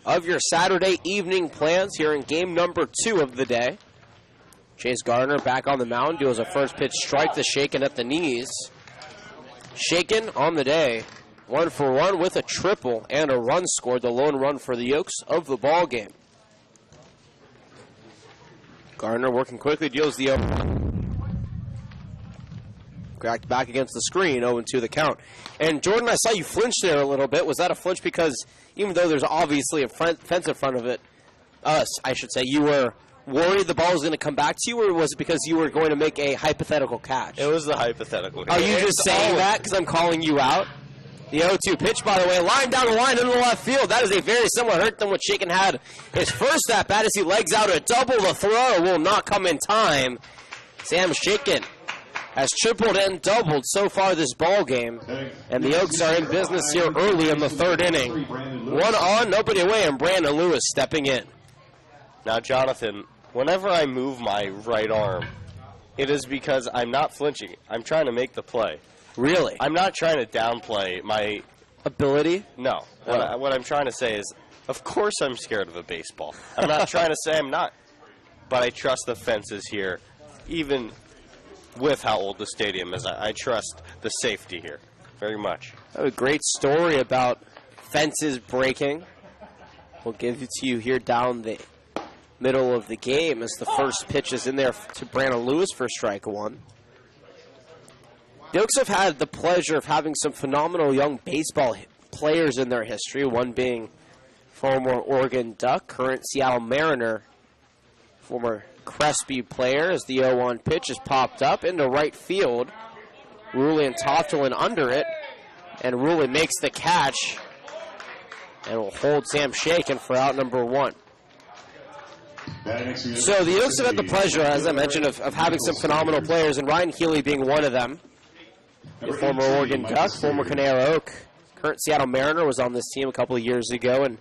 of your Saturday evening plans here in game number 2 of the day. Chase Gardner back on the mound, deals a first pitch strike to Shakin at the knees. Shakin on the day. 1 for 1 with a triple and a run scored, the lone run for the Oaks of the ball game. Gardner working quickly, deals the 0-1. Cracked back against the screen, 0-2 the count. And Jordan, I saw you flinch there a little bit. Was that a flinch because even though there's obviously a fence in front of it, I should say, you were worried the ball was going to come back to you, or was it because you were going to make a hypothetical catch? It was the hypothetical. Are you just saying that because I'm calling you out? The 0-2 pitch, by the way, line down the line into the left field. That is a very similar hurt than what Shakin had his first at-bat as he legs out a double. The throw will not come in time. Sam Shakin has tripled and doubled so far this ball game. And the Oaks are in business here early in the 3rd inning. 1 on, nobody away, and Brandon Lewis stepping in. Now, Jonathan, whenever I move my right arm, it is because I'm not flinching. I'm trying to make the play. Really? I'm not trying to downplay my ability. No. What I'm trying to say is, of course I'm scared of a baseball. I'm not trying to say I'm not. But I trust the fences here, even with how old the stadium is. I trust the safety here very much. A great story about fences breaking. We'll give it to you here down the middle of the game as the first pitch is in there to Brandon Lewis for strike 1. The Oaks have had the pleasure of having some phenomenal young baseball players in their history, one being former Oregon Duck, current Seattle Mariner, former Crespi player, as the 0-1 pitch is popped up into right field. Rulli and Toftelin under it, and Rulli makes the catch and will hold Sam Shakin for out number 1. So the Oaks have had the pleasure, as I mentioned, of having some phenomenal players, and Ryan Healy being one of them. The former Oregon Duck, former Canara Oak, current Seattle Mariner, was on this team a couple of years ago. And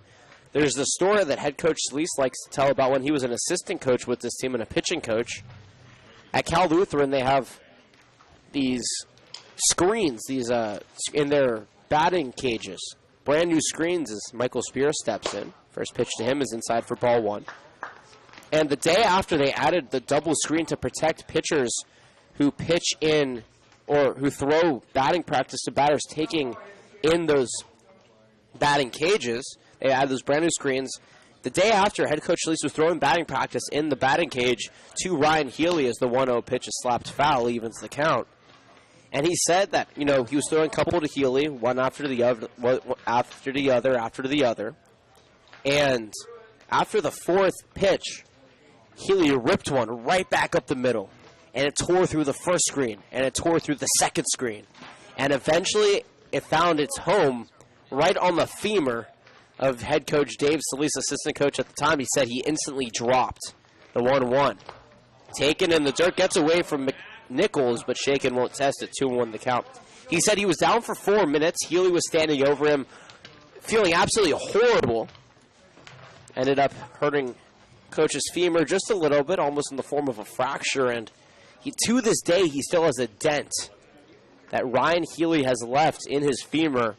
there's the story that head coach Sleece likes to tell about when he was an assistant coach with this team and a pitching coach. At Cal Lutheran, they have these screens, in their batting cages. Brand new screens as Michael Spear steps in. First pitch to him is inside for ball 1. And the day after, they added the double screen to protect pitchers who pitch in or who throw batting practice to batters taking in those batting cages. They had those brand new screens. The day after, head coach Schlese was throwing batting practice in the batting cage to Ryan Healy as the 1-0 pitch is slapped foul, evens the count. And he said that, he was throwing a couple to Healy, one after the other. And after the fourth pitch, Healy ripped one right back up the middle. And it tore through the first screen, and it tore through the second screen. And eventually, it found its home right on the femur of head coach Dave Solis, assistant coach at the time. He said he instantly dropped the 1-1. Taken in the dirt, gets away from Nichols, but Shaken won't test it. 2-1 the count. He said he was down for 4 minutes. Healy was standing over him, feeling absolutely horrible. Ended up hurting coach's femur just a little bit, almost in the form of a fracture. And to this day, he still has a dent that Ryan Healy has left in his femur.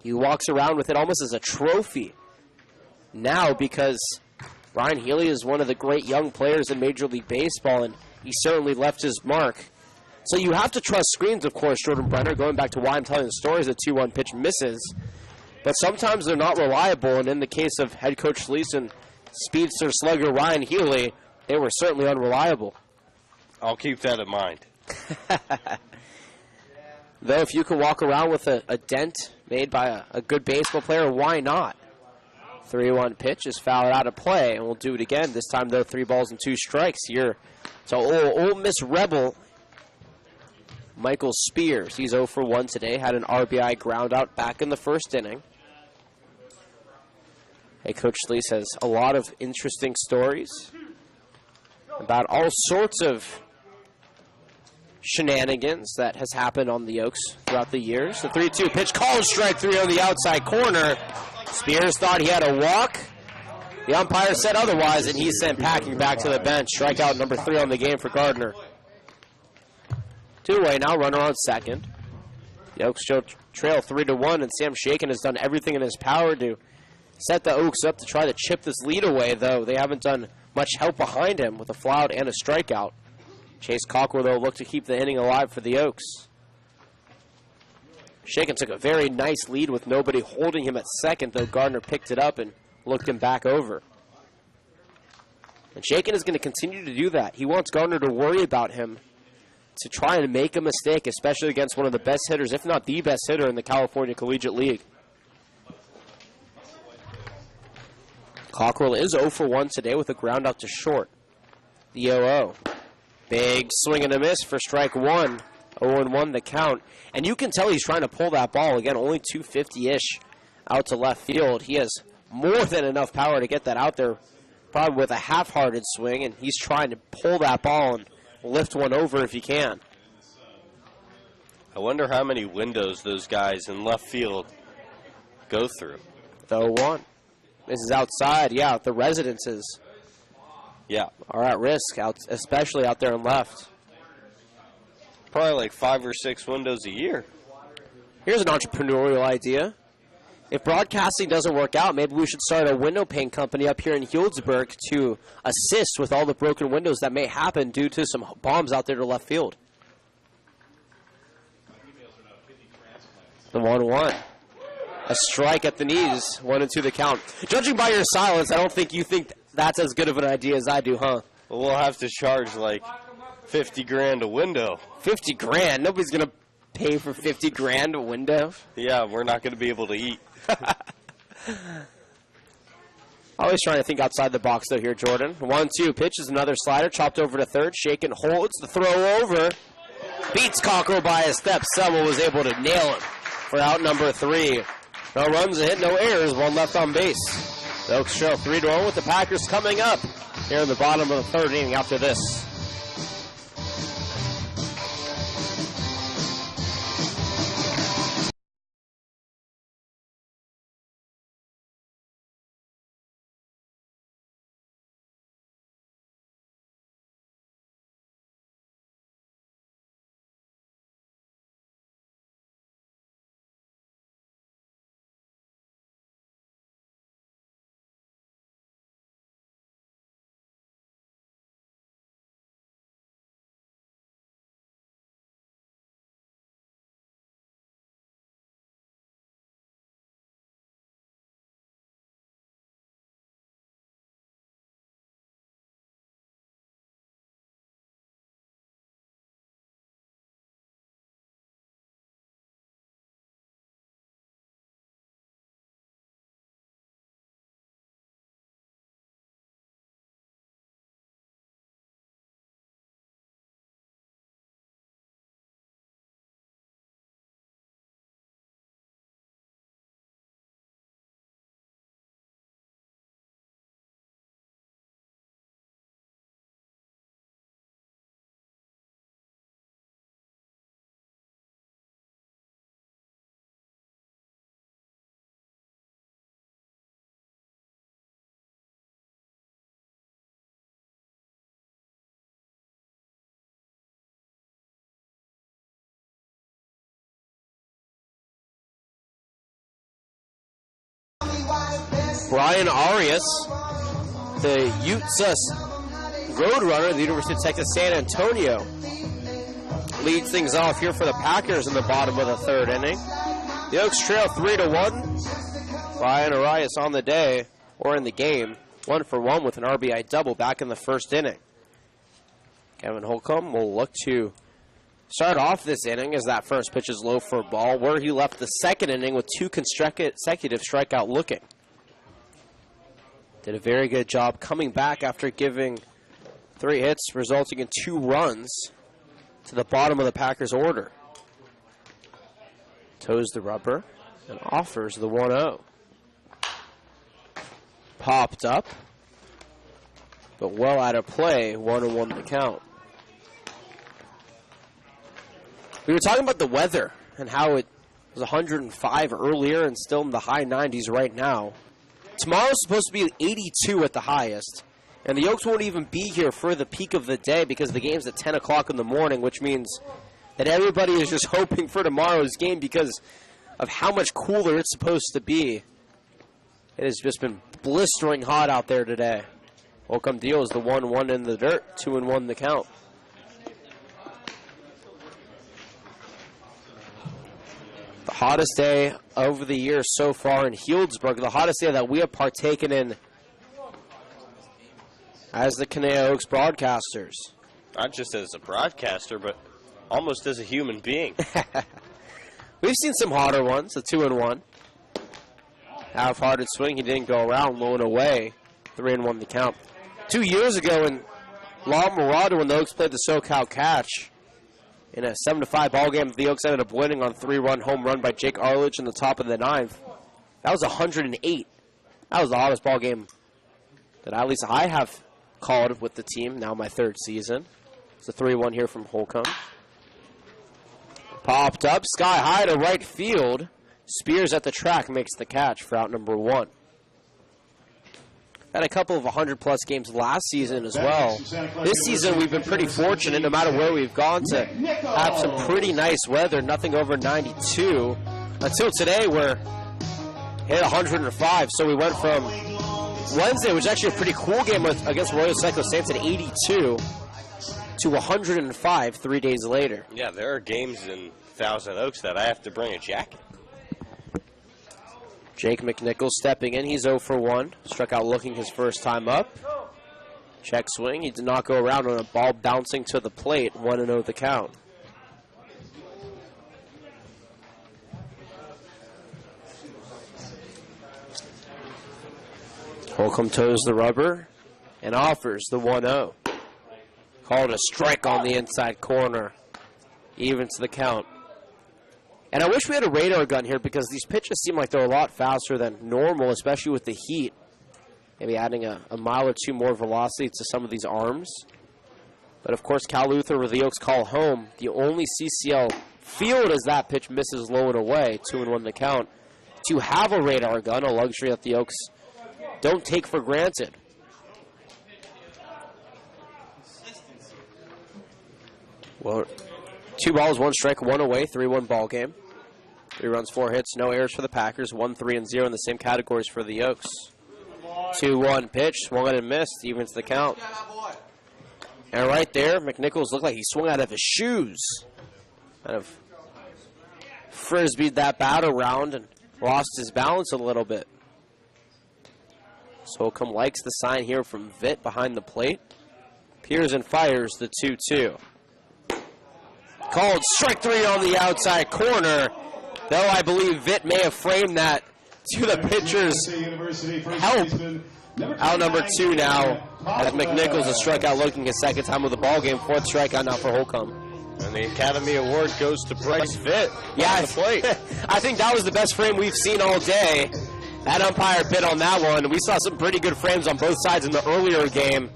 He walks around with it almost as a trophy now, because Ryan Healy is one of the great young players in Major League Baseball, and he certainly left his mark. So you have to trust screens, of course, Jordan Brenner, going back to why I'm telling the stories, the 2-1 pitch misses. But sometimes they're not reliable, and in the case of head coach Schlese and speedster slugger Ryan Healy, they were certainly unreliable. I'll keep that in mind. Though if you can walk around with a dent made by a good baseball player, why not? 3-1 pitch is fouled out of play, and we'll do it again. This time, though, 3 balls and 2 strikes here. So Ole Miss Rebel Michael Spears, he's 0 for 1 today, had an RBI ground out back in the first inning. Hey, Coach Schlese has a lot of interesting stories about all sorts of shenanigans that has happened on the Oaks throughout the years. The 3-2 pitch, called strike 3 on the outside corner. Spears thought he had a walk. The umpire said otherwise, and he's sent packing back to the bench. Strikeout number 3 on the game for Gardner. 2-away now, runner on second. The Oaks trail 3-1, and Sam Shaken has done everything in his power to set the Oaks up to try to chip this lead away, though they haven't done much help behind him with a fly-out and a strikeout. Chase Cockrell, though, looked to keep the inning alive for the Oaks. Shaken took a very nice lead with nobody holding him at second, though Gardner picked it up and looked him back over. And Shaken is going to continue to do that. He wants Gardner to worry about him, to try and make a mistake, especially against one of the best hitters, if not the best hitter in the California Collegiate League. Cockrell is 0 for 1 today with a ground out to short. The 0-0. Big swing and a miss for strike 1. 0-1 the count. And you can tell he's trying to pull that ball. Again, only 250-ish out to left field. He has more than enough power to get that out there, probably with a half-hearted swing, and he's trying to pull that ball and lift one over if he can. I wonder how many windows those guys in left field go through. The 0-1. This is outside, yeah, the residences. Yeah. Are at risk, especially out there in left. Probably like 5 or 6 windows a year. Here's an entrepreneurial idea. If broadcasting doesn't work out, maybe we should start a window pane company up here in Healdsburg to assist with all the broken windows that may happen due to some bombs out there to left field. The 1-1. A strike at the knees, 1-2 the count. Judging by your silence, I don't think you think that's as good of an idea as I do, huh? Well, we'll have to charge like $50,000 a window. 50 grand? Nobody's going to pay for 50 grand a window? Yeah, we're not going to be able to eat. Always trying to think outside the box, though, here, Jordan. 1-2 pitch is another slider, chopped over to third. Shaken holds the throw over. Beats Cockrell by a step. Sewell was able to nail him for out number 3. No runs, a hit, no errors, 1 left on base. The Oaks trail 3-0 with the Packers coming up here in the bottom of the 3rd inning after this. Brian Arias, the UTSA Roadrunner, the University of Texas San Antonio, leads things off here for the Packers in the bottom of the third inning. The Oaks trail 3-1. Brian Arias on the day, or in the game, 1-for-1 with an RBI double back in the first inning. Kevin Holcomb will look to start off this inning as that first pitch is low for a ball, where he left the second inning with 2 consecutive strikeout looking. Did a very good job coming back after giving 3 hits, resulting in 2 runs to the bottom of the Packers' order. Toes the rubber and offers the 1-0. Popped up, but well out of play, 1-1 the count. We were talking about the weather and how it was 105 earlier and still in the high 90s right now. Tomorrow's supposed to be 82 at the highest, and the Oaks won't even be here for the peak of the day because the game's at 10 o'clock in the morning, which means that everybody is just hoping for tomorrow's game because of how much cooler it's supposed to be. It has just been blistering hot out there today. Holcomb deals the 1-1 in the dirt, 2-1 the count. The hottest day of the year so far in Healdsburg, the hottest day that we have partaken in as the Caneo Oaks broadcasters. Not just as a broadcaster, but almost as a human being. We've seen some hotter ones, the 2-1. Half-hearted swing, he didn't go around, low and away, 3-1 the count. 2 years ago in La Mirada when the Oaks played the SoCal Catch, in a 7-5 ball game, the Oaks ended up winning on 3-run home run by Jake Arledge in the top of the 9th. That was 108. That was the hottest ball game that at least I have called with the team, now my 3rd season. It's a 3-1 here from Holcomb. Popped up, sky high to right field. Spears at the track makes the catch for out number 1. Had a couple of 100-plus games last season as well. This season we've been pretty fortunate, no matter where we've gone, to have some pretty nice weather, nothing over 92. Until today, we're hit 105, so we went from Wednesday, which is actually a pretty cool game against Royal Seco Saints at 82, to 105 3 days later. Yeah, there are games in Thousand Oaks that I have to bring a jacket. Jake McNichols stepping in. He's 0-for-1. Struck out looking his first time up. Check swing. He did not go around on a ball bouncing to the plate. 1-0 the count. Holcomb toes the rubber and offers the 1-0. Called a strike on the inside corner. Evens the count. And I wish we had a radar gun here because these pitches seem like they're a lot faster than normal, especially with the heat. Maybe adding a mile or 2 more velocity to some of these arms. But, of course, Cal Luther, where the Oaks call home, the only CCL field as that pitch misses low and away, 2-1 the count. To have a radar gun, a luxury that the Oaks don't take for granted. Well, 2 balls, 1 strike, 1 away, 3-1 ball game. 3 runs, 4 hits, no errors for the Packers. 1-3-0 in the same categories for the Oaks. 2-1 pitch, swung and missed, evens the count. And right there, McNichols looked like he swung out of his shoes. Kind of frisbeed that bat around and lost his balance a little bit. Holcomb likes the sign here from Vitt behind the plate. Peers and fires the 2-2. Called strike 3 on the outside corner, though I believe Vitt may have framed that to the pitcher's help. Out number 2 now, as McNichols has struck out looking his second time of the ball game. 4th strikeout now for Holcomb. And the Academy Award goes to Bryce Vitt on the plate. I think that was the best frame we've seen all day. That umpire bit on that one. We saw some pretty good frames on both sides in the earlier game.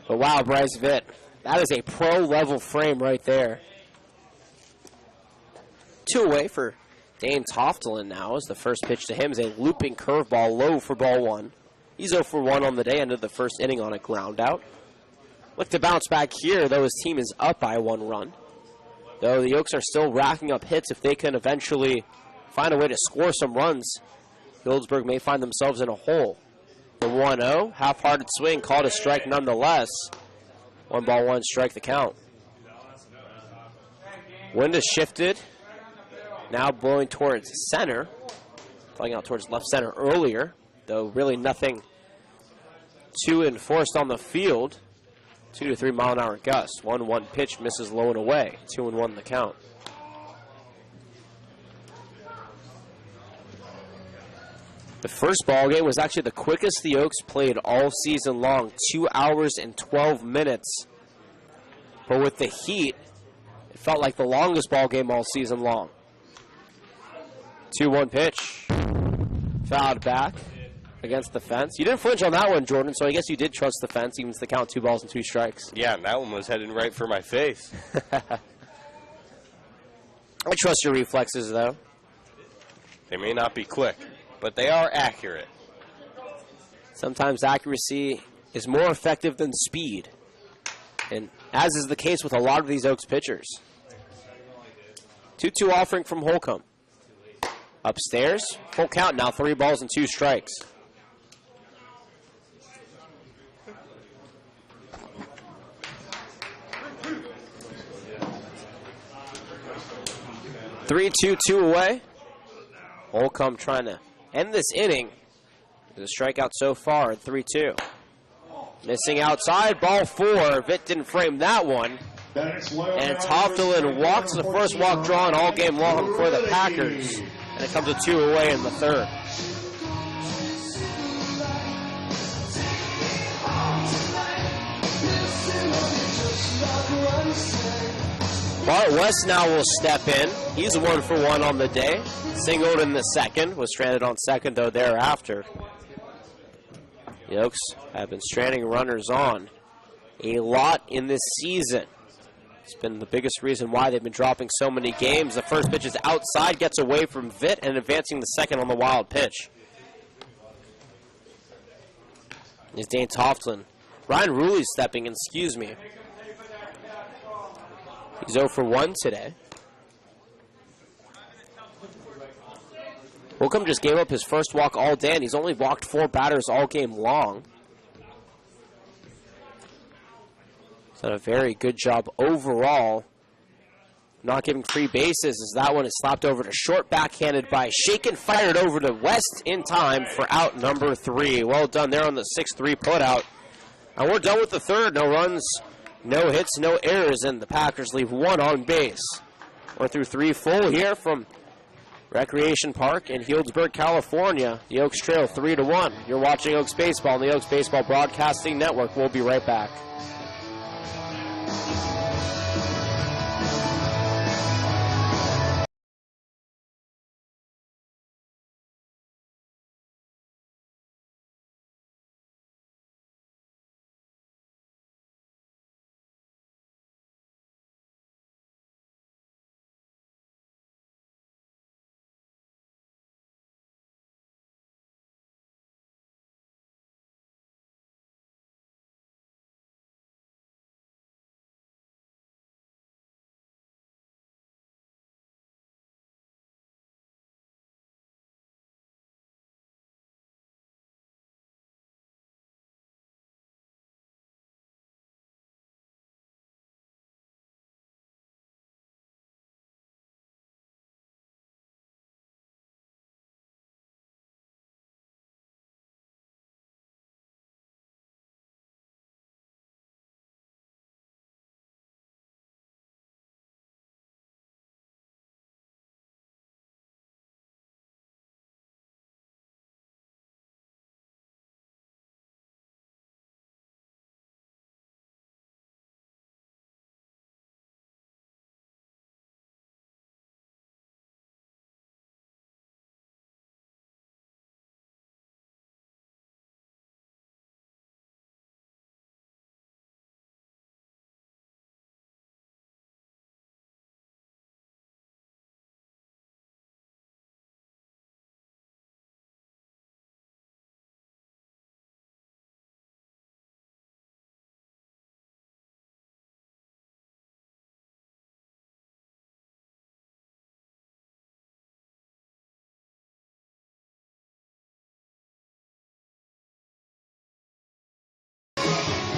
But wow, Bryce Vitt. That is a pro-level frame right there. 2 away for Dane Toftelin now as the first pitch to him is a looping curveball low for ball 1. He's 0-for-1 on the day, ended the first inning on a ground out. Look to bounce back here, though his team is up by 1 run. Though the Oaks are still racking up hits, if they can eventually find a way to score some runs, Healdsburg may find themselves in a hole. The 1-0, half-hearted swing, called a strike nonetheless. 1-1 strike the count. Wind has shifted, now blowing towards center. Flying out towards left center earlier, though really nothing too enforced on the field. 2 to 3 mile an hour gust. 1-1 pitch misses low and away. 2-1 the count. The first ball game was actually the quickest the Oaks played all season long, 2 hours and 12 minutes. But with the heat, it felt like the longest ball game all season long. 2-1 pitch. Fouled back against the fence. You didn't flinch on that one, Jordan, so I guess you did trust the fence, even to the count 2 balls and 2 strikes. Yeah, and that one was heading right for my face. I trust your reflexes, though. They may not be quick, but they are accurate. Sometimes accuracy is more effective than speed, and as is the case with a lot of these Oaks pitchers. 2-2 offering from Holcomb. Upstairs, full count now, 3 balls and 2 strikes. Three, 2 away. Holcomb trying to end this inning. The strikeout so far at 3-2. Missing outside, ball 4. Vitt didn't frame that one. And Toftelin walks the first walk drawn all game long for the Packers. And it comes to 2 away in the third. Bart West now will step in. He's 1 for 1 on the day. Singled in the second. Was stranded on second, though, thereafter. The Oaks have been stranding runners on a lot in this season. It's been the biggest reason why they've been dropping so many games. The first pitch is outside, gets away from Vitt, and advancing the second on the wild pitch. Is Dane Toftlin. Ryan Ruley's stepping in, excuse me. He's 0 for 1 today. Holcomb just gave up his first walk all day, and he's only walked 4 batters all game long. He's done a very good job overall, not giving free bases, as that one is slapped over to short, backhanded by Shaken, fired over to West in time for out number 3. Well done there on the 6-3 putout. And we're done with the third. No runs, no hits, no errors, and the Packers leave 1 on base. We're through 3 full here from Recreation Park in Healdsburg, California. The Oaks trail 3-1. You're watching Oaks Baseball on the Oaks Baseball Broadcasting Network. We'll be right back.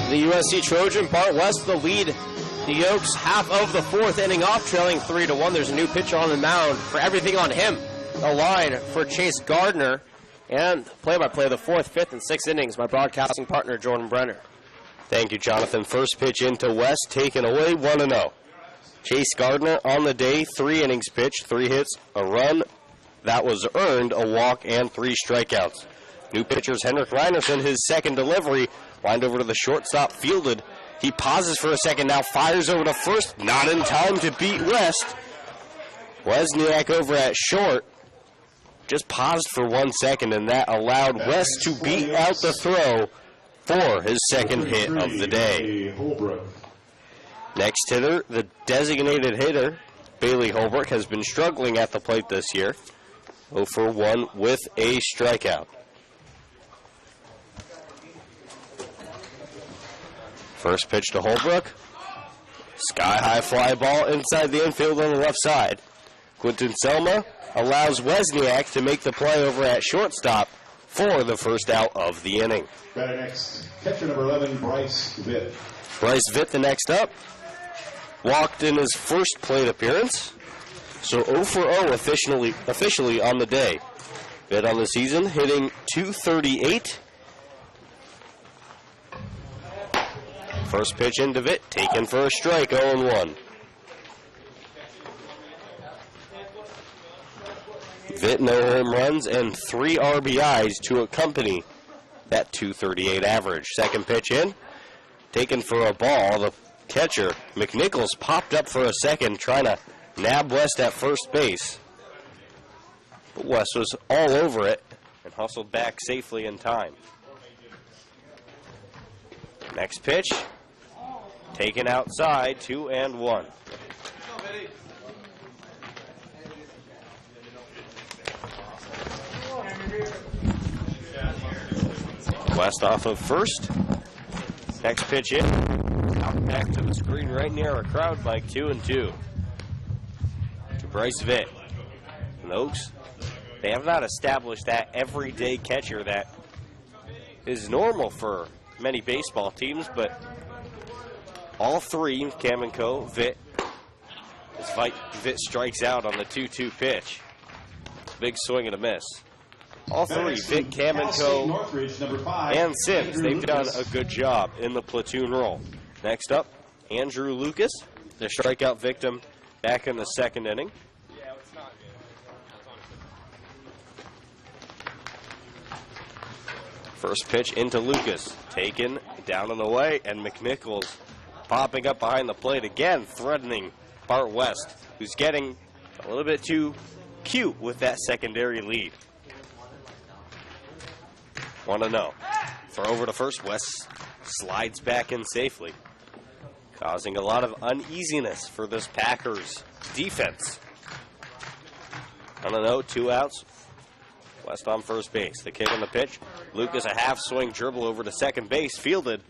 The USC Trojan, Bart West, the lead. The Yokes, half of the fourth inning off, trailing 3-1. There's a new pitcher on the mound for everything on him. A line for Chase Gardner. And play-by-play of the fourth, fifth, and sixth innings, my broadcasting partner, Jordan Brenner. Thank you, Jonathan. First pitch into West, taken away, 1-0. Chase Gardner on the day, 3 innings pitched, 3 hits, a run that was earned, a walk, and 3 strikeouts. New pitcher's Henrik Reinerson, his second delivery, lined over to the shortstop, fielded. He pauses for a second, now fires over to first, not in time to beat West. Wozniak over at short, just paused for 1 second, and that allowed West to beat out the throw for his second hit of the day. Next hitter, the designated hitter, Bailey Holbrook, has been struggling at the plate this year. 0 for 1 with a strikeout. First pitch to Holbrook. Sky-high fly ball inside the infield on the left side. Quinton Selma allows Wozniak to make the play over at shortstop for the first out of the inning. Batter next, catcher number 11, Bryce Vitt. Bryce Vitt the next up. Walked in his first plate appearance. So 0 for 0 officially on the day. Vitt on the season hitting .238. First pitch into Vitt, taken for a strike, 0-1. Vitt no home runs and 3 RBIs to accompany that .238 average. Second pitch in, taken for a ball. The catcher, McNichols, popped up for a second trying to nab West at first base. But West was all over it and hustled back safely in time. Next pitch, taken outside, 2-1. West off of first. Next pitch in. Out back to the screen right near our crowd mic, 2-2. To Bryce Vitt. And the Oaks, they have not established that everyday catcher that is normal for many baseball teams, but all three, Cam and Co., Vitt strikes out on the 2-2 pitch. Big swing and a miss. All three, Vitt, Cam and Co., and Sims, they've done a good job in the platoon role. Next up, Andrew Lucas, the strikeout victim back in the second inning. First pitch into Lucas, taken down and away, and McNichols popping up behind the plate again, threatening Bart West, who's getting a little bit too cute with that secondary lead. 1-0. Throw over to first. West slides back in safely, causing a lot of uneasiness for this Packers defense. 1-0, 2 outs. West on first base. The kick on the pitch. Lucas a half swing dribble over to second base. Fielded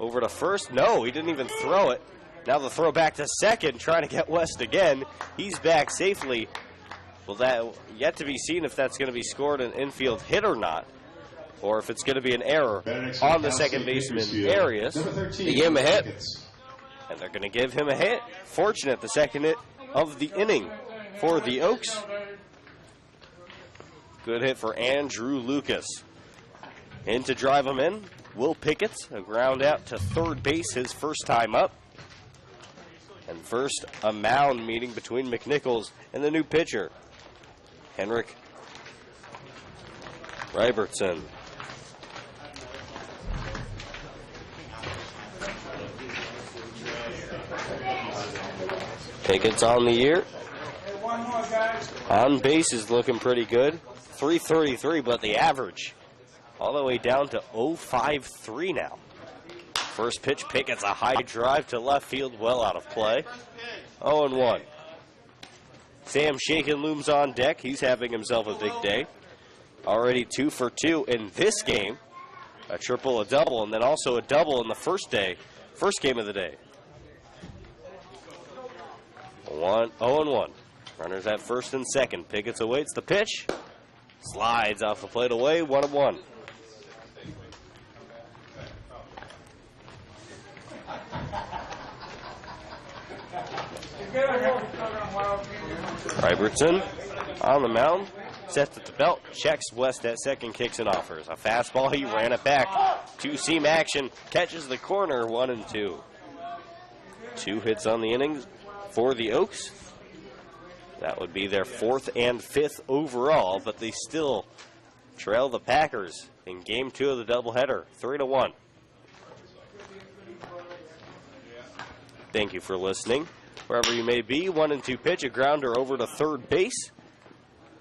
over to first. No, he didn't even throw it. Now the throw back to second, trying to get West again. He's back safely. Well, that yet to be seen if that's going to be scored an infield hit or not, or if it's going to be an error on the second baseman, Arias. They give him a hit. And they're going to give him a hit. Fortunate, the second hit of the inning for the Oaks. Good hit for Andrew Lucas. In to drive him in, Will Pickett, a ground out to third base, his first time up. And first, a mound meeting between McNichols and the new pitcher, Henrik Reibertson. Pickett's on the year. On base is looking pretty good. 333, but the average all the way down to 053 now. First pitch, Pickett's a high drive to left field, well out of play. 0-1. Sam Shakin looms on deck. He's having himself a big day. Already 2 for 2 in this game. A triple, a double, and then also a double in the first game of the day. 0-1. Runners at first and second. Pickett awaits the pitch. Slides off the plate away, 1-1. good. I got the cover on wild finger. Robertson on the mound, sets at the belt, checks West at second, kicks and offers. A fastball, he ran it back. Two-seam action, catches the corner, 1-2. 2 hits on the innings for the Oaks. That would be their 4th and 5th overall, but they still trail the Packers in game 2 of the doubleheader, 3-1. Thank you for listening. Wherever you may be, 1-2 pitch, a grounder over to third base.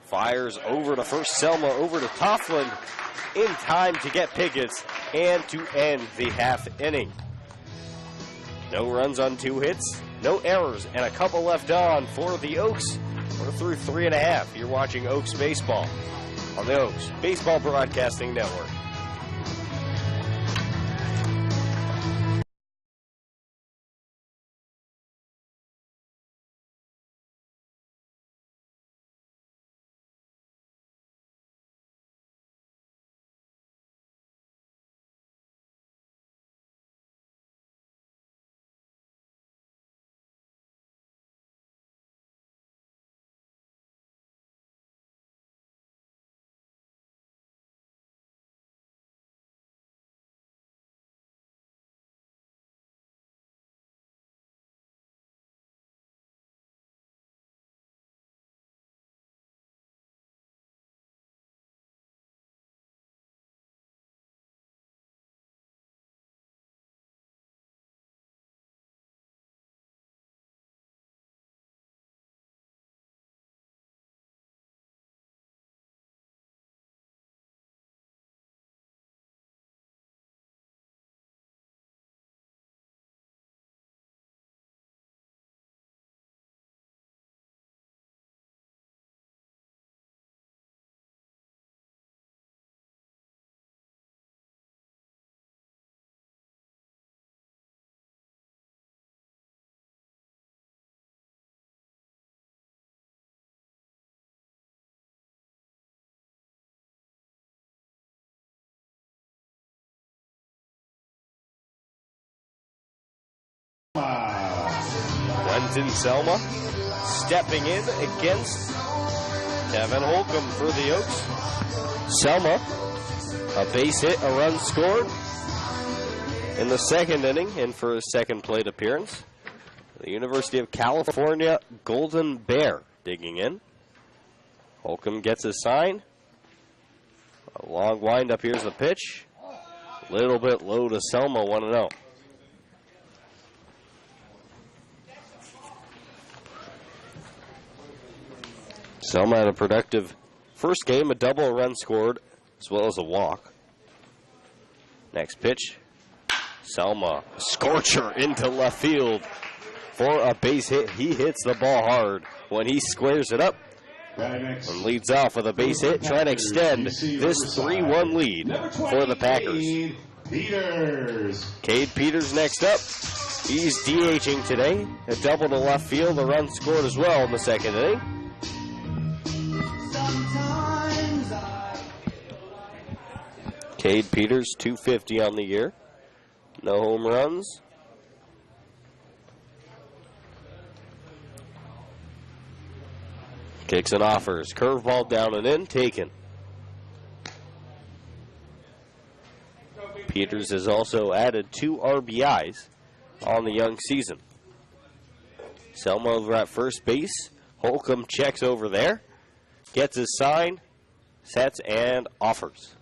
Fires over to first, Selma over to Toughlin in time to get Pickett's and to end the half inning. No runs on 2 hits, no errors, and a couple left on for the Oaks. We're through 3.5. You're watching Oaks Baseball on the Oaks Baseball Broadcasting Network. Quentin Selma stepping in against Kevin Holcomb for the Oaks. Selma, a base hit, a run scored in the second inning, and for his second plate appearance. The University of California Golden Bear digging in. Holcomb gets his sign. A long windup, here's the pitch. A little bit low to Selma, 1-0. Selma had a productive first game, a double, a run scored, as well as a walk. Next pitch, Selma, scorcher into left field for a base hit. He hits the ball hard when he squares it up and leads off with a base hit, trying to extend this 3-1 lead for the Packers. Cade Peters next up. He's DHing today. A double to left field, a run scored as well in the second inning. Cade Peters, 250 on the year. No home runs. Kicks and offers. Curveball down and in, taken. Peters has also added 2 RBIs on the young season. Selma over at first base. Holcomb checks over there. Gets his sign. Sets and offers.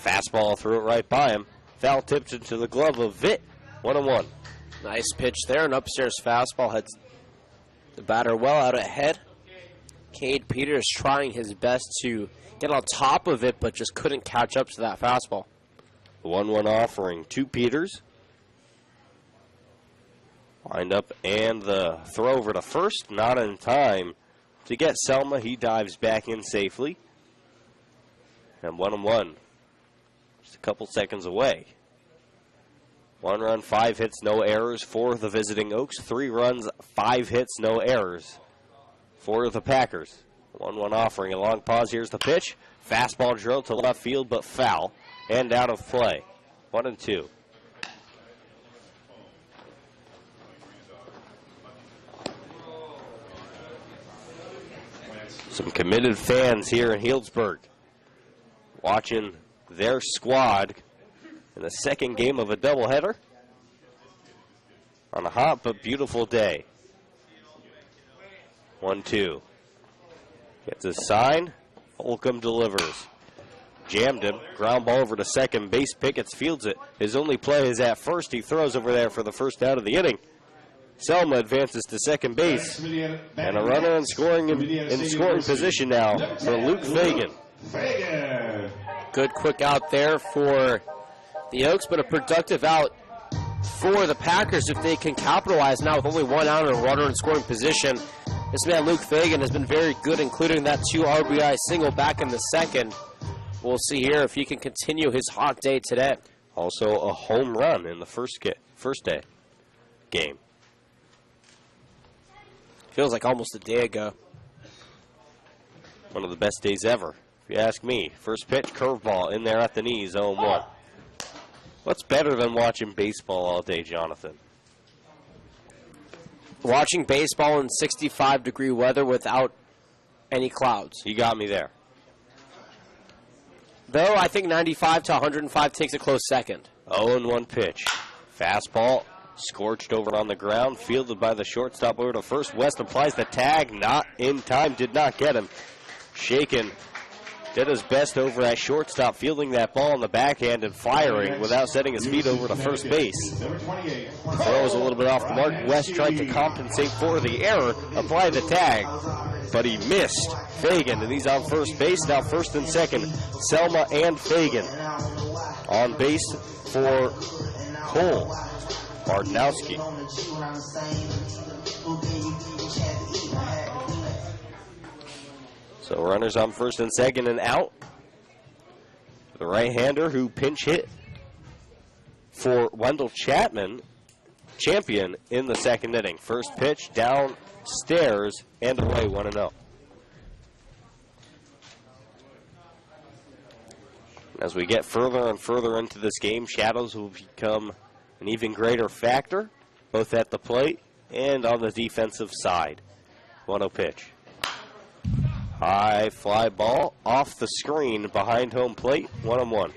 Fastball, threw it right by him. Foul tipped into the glove of Vitt. 1-1. Nice pitch there. An upstairs fastball had the batter well out ahead. Cade Peters trying his best to get on top of it, but just couldn't catch up to that fastball. 1-1 offering to Peters. Wind up and the throw over to first. Not in time to get Selma. He dives back in safely. And 1-1. Just a couple seconds away. 1 run, 5 hits, no errors for the visiting Oaks. 3 runs, 5 hits, no errors for the Packers. 1-1 offering. A long pause. Here's the pitch. Fastball drilled to left field, but foul and out of play. 1-2. Some committed fans here in Healdsburg watching their squad in the second game of a doubleheader on a hot but beautiful day. 1-2. Gets his sign. Holcomb delivers. Jammed him. Ground ball over to second base. Pickett fields it. His only play is at first. He throws over there for the first out of the inning. Selma advances to second base. And a runner in scoring position now for Luke Fagan. Good quick out there for the Oaks, but a productive out for the Packers if they can capitalize now with only 1 out and a runner in scoring position. This man, Luke Fagan, has been very good, including that 2 RBI single back in the second. We'll see here if he can continue his hot day today. Also a home run in the first day game. Feels like almost a day ago. One of the best days ever, if you ask me. First pitch, curveball in there at the knees, 0-1. What's better than watching baseball all day, Jonathan? Watching baseball in 65-degree weather without any clouds. You got me there. Though I think 95 to 105 takes a close second. 0-1 pitch. Fastball. Scorched over on the ground, fielded by the shortstop over to first. West applies the tag, not in time, did not get him. Shaken did his best over at shortstop, fielding that ball in the backhand and firing without setting his feet over to first base. Throw was a little bit off the mark. West tried to compensate for the error, apply the tag, but he missed Fagan, and he's on first base. Now first and second, Selma and Fagan. On base for Cole. Bartnowski. So runners on first and second and out. The right-hander who pinch hit for Wendell Chapman, champion in the second inning. First pitch downstairs and away, 1-0. As we get further and further into this game, shadows will become an even greater factor, both at the plate and on the defensive side. 1-0 pitch. High fly ball off the screen behind home plate, 1-1.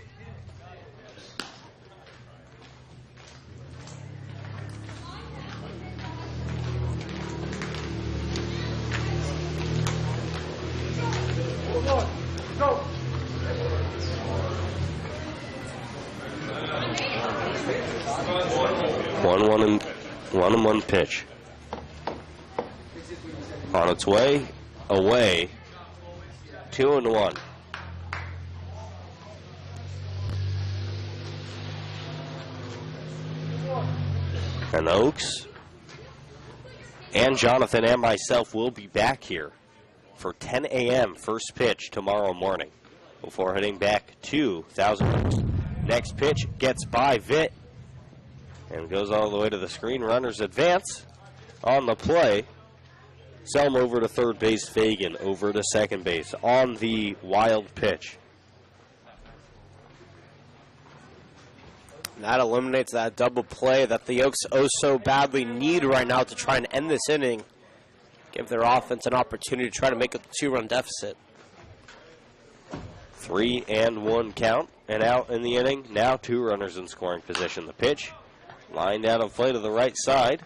Go. 1-1 pitch. On its way, away, 2-1. And Oaks and Jonathan and myself will be back here for 10 a.m. first pitch tomorrow morning before heading back to Thousand Oaks. Next pitch gets by Vitt and goes all the way to the screen. Runners advance on the play. Selma over to third base. Fagan over to second base on the wild pitch. That eliminates that double play that the Oaks so badly need right now to try and end this inning. Give their offense an opportunity to try to make a 2-run deficit. 3-1 count and out in the inning. Now 2 runners in scoring position. The pitch lined out of play to the right side.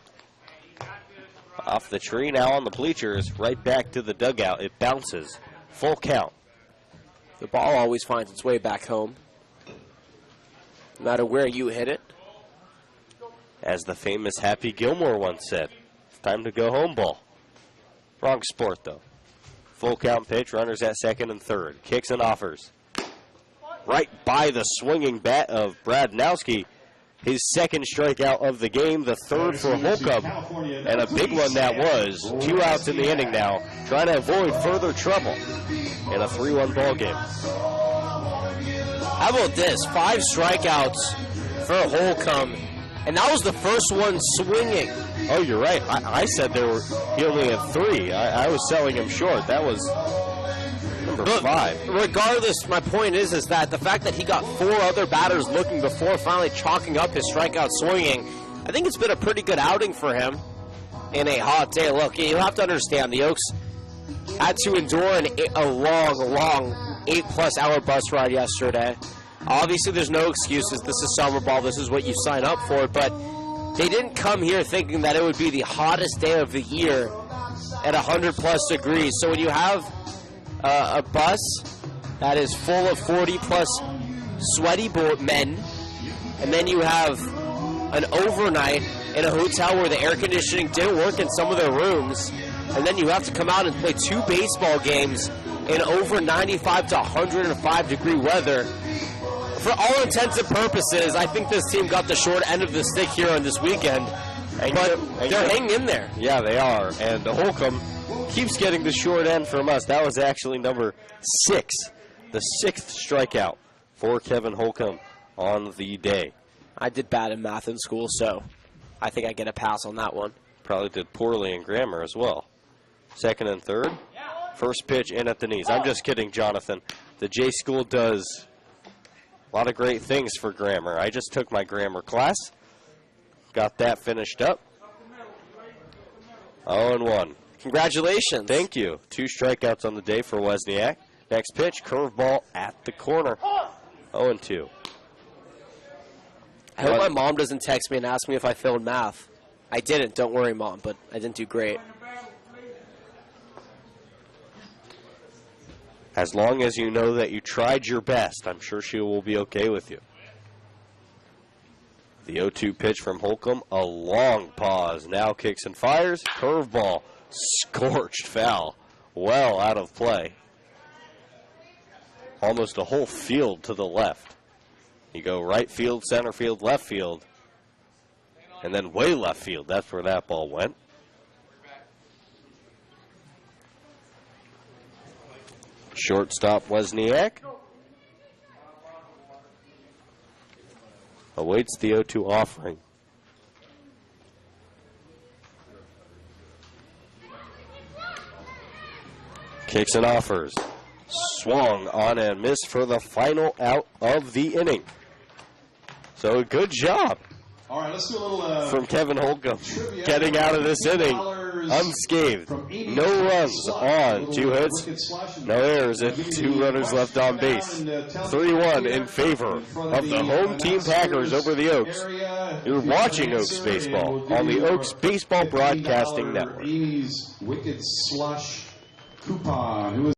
Off the tree, now on the bleachers, right back to the dugout. It bounces. Full count. The ball always finds its way back home, no matter where you hit it. As the famous Happy Gilmore once said, it's time to go home, ball. Wrong sport, though. Full count pitch, runners at second and third. Kicks and offers. Right by the swinging bat of Bradnowski. His second strikeout of the game, the third for Holcomb, and a big one that was. 2 outs in the inning now, trying to avoid further trouble in a 3-1 ball game. How about this? 5 strikeouts for Holcomb, and that was the first one swinging. Oh, you're right. I said he only had 3. I was selling him short. That was number 5. Regardless, my point is that the fact that he got 4 other batters looking before finally chalking up his strikeout swinging, I think it's been a pretty good outing for him in a hot day. Look, you have to understand, the Oaks had to endure a long 8+ hour bus ride yesterday. Obviously, there's no excuses. This is summer ball. This is what you sign up for. But they didn't come here thinking that it would be the hottest day of the year at 100+ degrees. So when you have a bus that is full of 40+ sweaty men, and then you have an overnight in a hotel where the air conditioning didn't work in some of their rooms, and then you have to come out and play 2 baseball games in over 95 to 105 degree weather. For all intents and purposes, I think this team got the short end of the stick here on this weekend, but they're hanging in there. Yeah, they are. And Holcomb keeps getting the short end from us. That was actually number 6, the 6th strikeout for Kevin Holcomb on the day. I did bad in math in school, so I think I get a pass on that one. Probably did poorly in grammar as well. 2nd and 3rd. First pitch in at the knees. I'm just kidding, Jonathan. The J School does a lot of great things for grammar. I just took my grammar class. Got that finished up. 0-1. Congratulations. Thank you. 2 strikeouts on the day for Wozniak. Next pitch, curveball at the corner. 0-2. I hope my mom doesn't text me and ask me if I failed math. I didn't. Don't worry, Mom, but I didn't do great. As long as you know that you tried your best, I'm sure she will be okay with you. The 0-2 pitch from Holcomb, a long pause. Now kicks and fires. Curveball, scorched foul. Well out of play. Almost a whole field to the left. You go right field, center field, left field, and then way left field. That's where that ball went. Shortstop Wozniak awaits the 0-2 offering. Kicks and offers. Swung on and missed for the final out of the inning. So good job All right, let's do a little from Kevin Holcomb, getting out of this inning unscathed. No runs on, 2 hits, no errors, and 2 runners left on base. 3-1 in favor of the home team Packers over the Oaks. You're watching Oaks Baseball on the Oaks Baseball Broadcasting Network. Amy's Wicked Slush coupon. Who is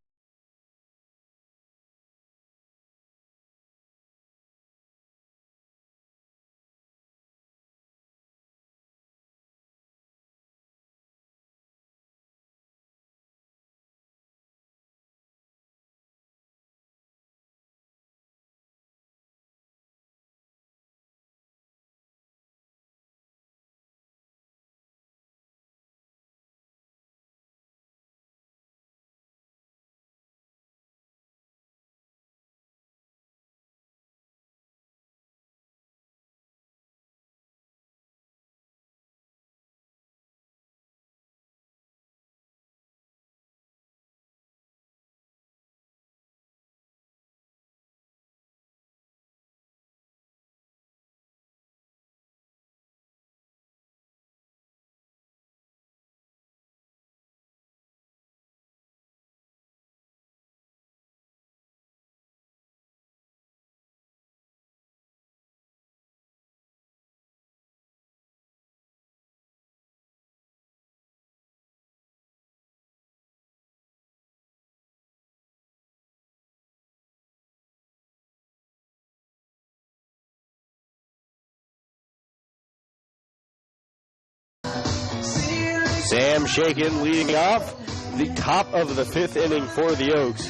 Sam Shakin leading off the top of the 5th inning for the Oaks.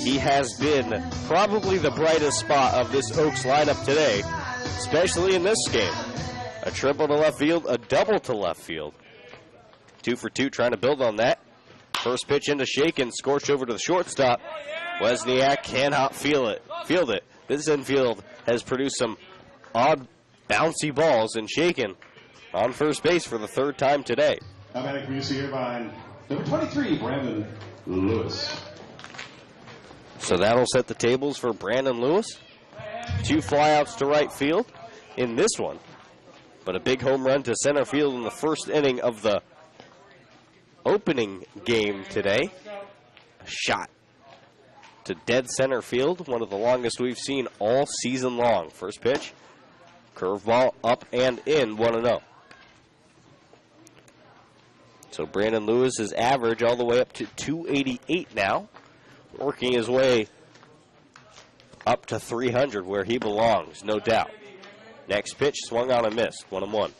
He has been probably the brightest spot of this Oaks lineup today, especially in this game. A triple to left field, a double to left field. 2 for 2 trying to build on that. First pitch into Shakin, scorched over to the shortstop. Wozniak cannot field it. This infield has produced some odd bouncy balls, and Shakin on first base for the 3rd time today. automatic music here behind number 23, Brandon Lewis. So that'll set the tables for Brandon Lewis. 2 flyouts to right field in this one, but a big home run to center field in the 1st inning of the opening game today. A shot to dead center field, one of the longest we've seen all season long. First pitch, curveball up and in, 1-0. So Brandon Lewis is average all the way up to 288 now, working his way up to 300 where he belongs, no doubt. Next pitch, swung on and missed, 1-1.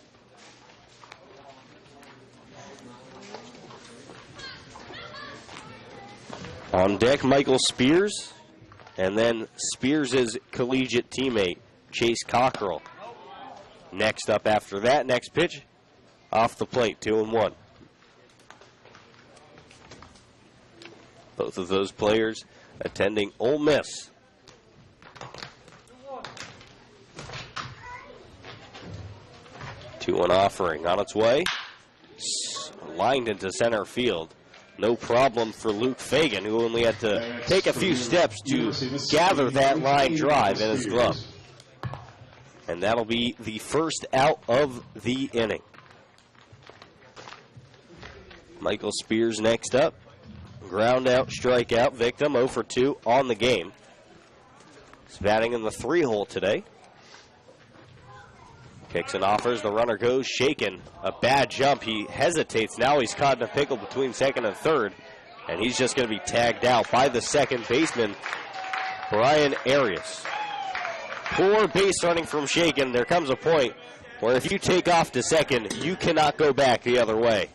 On deck, Michael Spears, and then Spears' collegiate teammate, Chase Cockrell. Next up after that, next pitch, off the plate, 2-1. Both of those players attending Ole Miss. 2-1 offering on its way. Lined into center field. No problem for Luke Fagan, who only had to take a few steps to gather that line drive in his glove. And that'll be the first out of the inning. Michael Spears next up. Ground out, strikeout, victim, 0 for 2 on the game. He's batting in the 3-hole today. Kicks and offers, the runner goes, shaken. A bad jump, he hesitates. Now he's caught in a pickle between second and third. And he's just going to be tagged out by the second baseman, Brian Arias. Poor base running from Shaken. There comes a point where if you take off to second, you cannot go back the other way.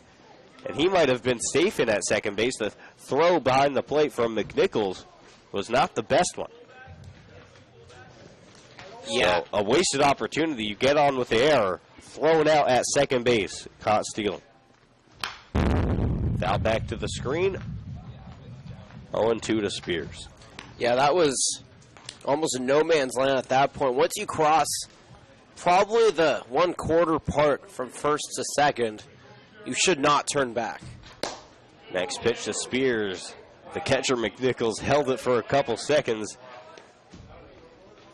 And he might have been safe in at second base. The throw behind the plate from McNichols was not the best one. Yeah. So a wasted opportunity. You get on with the error. Thrown out at second base. Caught stealing. Foul back to the screen. 0-2 to Spears. Yeah, that was almost a no man's land at that point. Once you cross probably the 1/4 part from first to second, you should not turn back. Next pitch to Spears. The catcher, McNichols, held it for a couple seconds,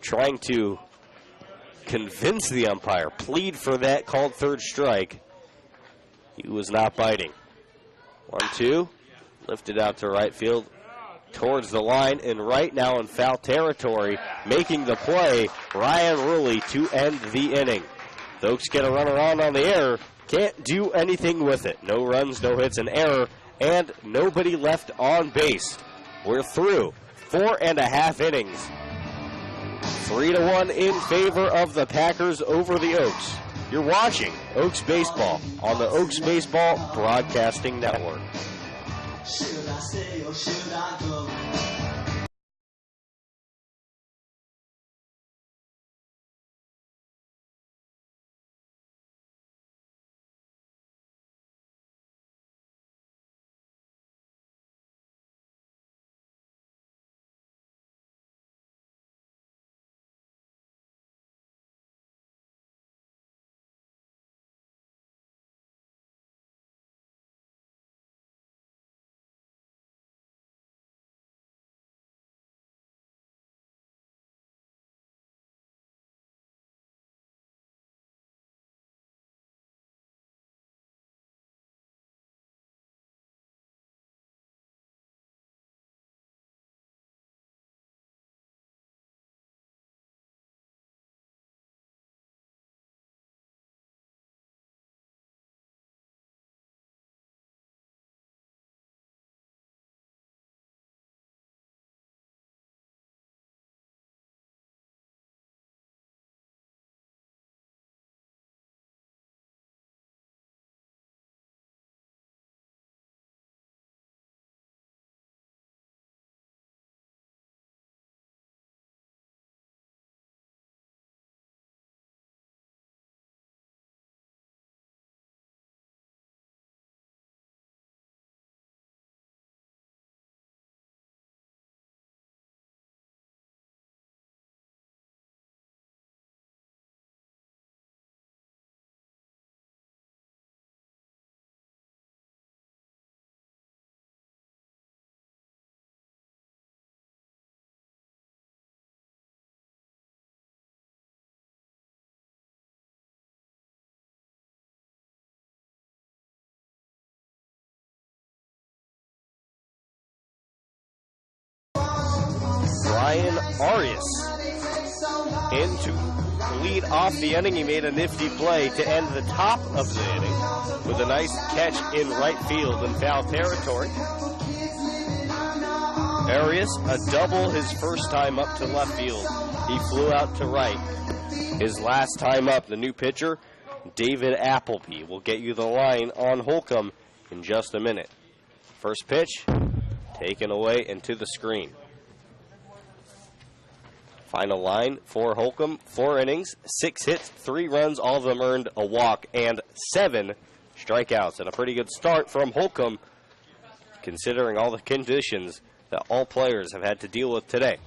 trying to convince the umpire, plead for that called third strike. He was not biting. 1-2, lifted out to right field, towards the line, and right now in foul territory, making the play, Ryan Rulli to end the inning. The Oaks get a runner on the error, can't do anything with it. No runs, no hits, an error, and nobody left on base. We're through 4.5 innings. 3-1 in favor of the Packers over the Oaks. You're watching Oaks Baseball on the Oaks Baseball Broadcasting Network. Should I stay or should I go? Ryan Arias in to lead off the inning. He made a nifty play to end the top of the inning with a nice catch in right field in foul territory. Arias, a double his first time up to left field. He flew out to right. His last time up, the new pitcher, David Appleby, will get you the line on Holcomb in just a minute. First pitch, taken away into the screen. Final line for Holcomb, 4 innings, 6 hits, 3 runs, all of them earned a walk, and 7 strikeouts. And a pretty good start from Holcomb, considering all the conditions that all players have had to deal with today.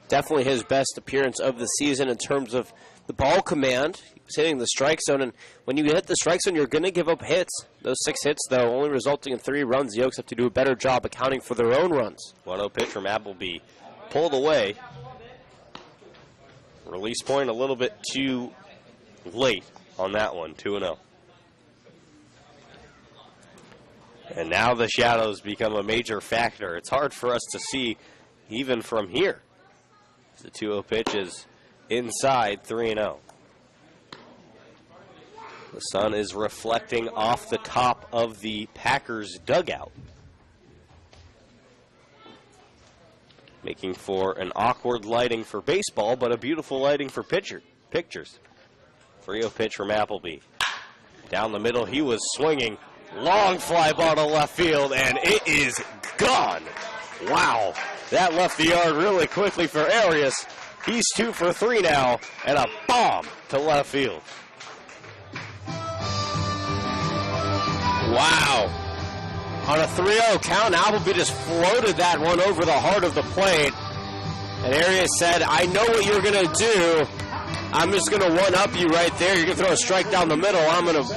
Definitely his best appearance of the season in terms of the ball command. He was hitting the strike zone, and when you hit the strike zone, you're going to give up hits. Those 6 hits, though, only resulting in 3 runs. The Oaks have to do a better job accounting for their own runs. 1-0 pitch from Appleby. Pulled away. Release point a little bit too late on that one, 2-0. And now the shadows become a major factor. It's hard for us to see even from here. The 2-0 pitch is inside, 3-0. The sun is reflecting off the top of the Packers dugout, making for an awkward lighting for baseball, but a beautiful lighting for pictures. 3-0 pitch from Appleby. Down the middle, he was swinging. Long fly ball to left field, and it is gone. Wow, that left the yard really quickly for Arias. He's 2 for 3 now, and a bomb to left field. Wow. On a 3-0 count, Appleby just floated that one over the heart of the plate. And Arias said, I know what you're going to do. I'm just going to one-up you right there. You're going to throw a strike down the middle. I'm going to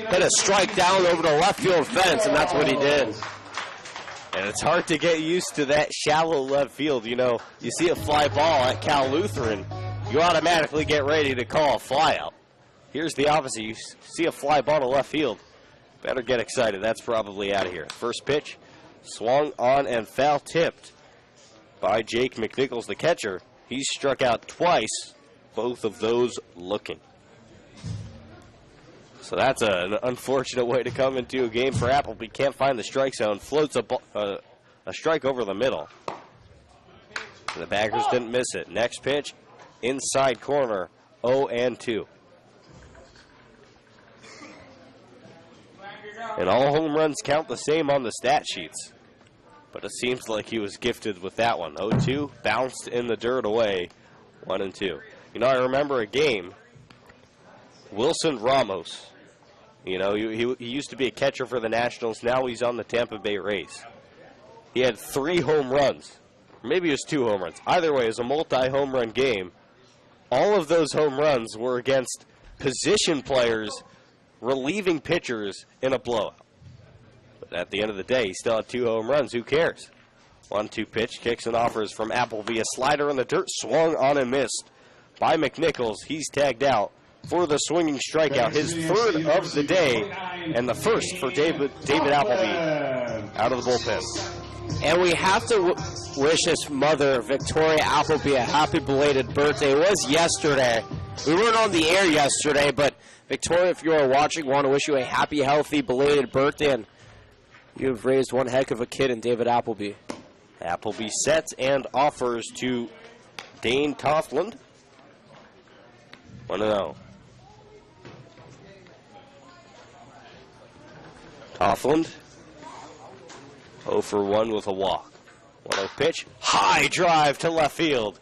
hit a strike down over the left field fence, and that's what he did. And it's hard to get used to that shallow left field. You know, you see a fly ball at Cal Lutheran, you automatically get ready to call a fly out. Here's the opposite. You see a fly ball to left field, better get excited. That's probably out of here. First pitch, swung on and foul tipped by Jake McNichols, the catcher. He's struck out twice, both of those looking. So that's an unfortunate way to come into a game for Appleby. Can't find the strike zone. Floats a strike over the middle. And the Packers didn't miss it. Next pitch, inside corner, 0-2. And all home runs count the same on the stat sheets. But it seems like he was gifted with that one. 0-2, bounced in the dirt away, 1-2. You know, I remember a game, Wilson Ramos. You know, he used to be a catcher for the Nationals. Now he's on the Tampa Bay Rays. He had 3 home runs. Maybe it was 2 home runs. Either way, it was a multi-home run game. All of those home runs were against position players relieving pitchers in a blowout. But at the end of the day, he still had 2 home runs. Who cares? 1-2 pitch, kicks and offers from Appleby. A slider in the dirt, swung on and missed by McNichols. He's tagged out for the swinging strikeout, his 3rd of the day, and the first for David Appleby out of the bullpen. And we have to wish his mother, Victoria Appleby, a happy belated birthday. It was yesterday. We weren't on the air yesterday, but Victoria, if you are watching, want to wish you a happy, healthy, belated birthday, and you have raised one heck of a kid in David Appleby. Appleby sets and offers to Dane Toffland. 1-0. Toffland, 0 for 1 with a walk. 1-0 pitch, high drive to left field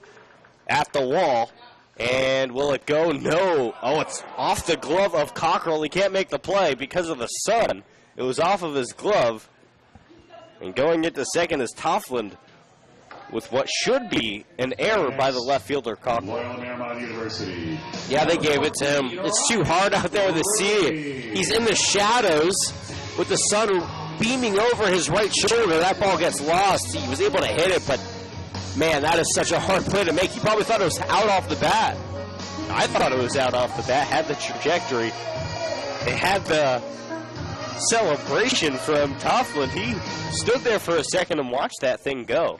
at the wall. And will it go? No. Oh, it's off the glove of Cockrell. He can't make the play because of the sun. It was off of his glove. And going into second is Toffland with what should be an error by the left fielder, Cockrell. Loyola Marymount University. Yeah, they gave it to him. It's too hard out there to see. He's in the shadows with the sun beaming over his right shoulder. That ball gets lost. He was able to hit it, but man, that is such a hard play to make. He probably thought it was out off the bat. I thought it was out off the bat. Had the trajectory. They had the celebration from Toughlin. He stood there for a second and watched that thing go.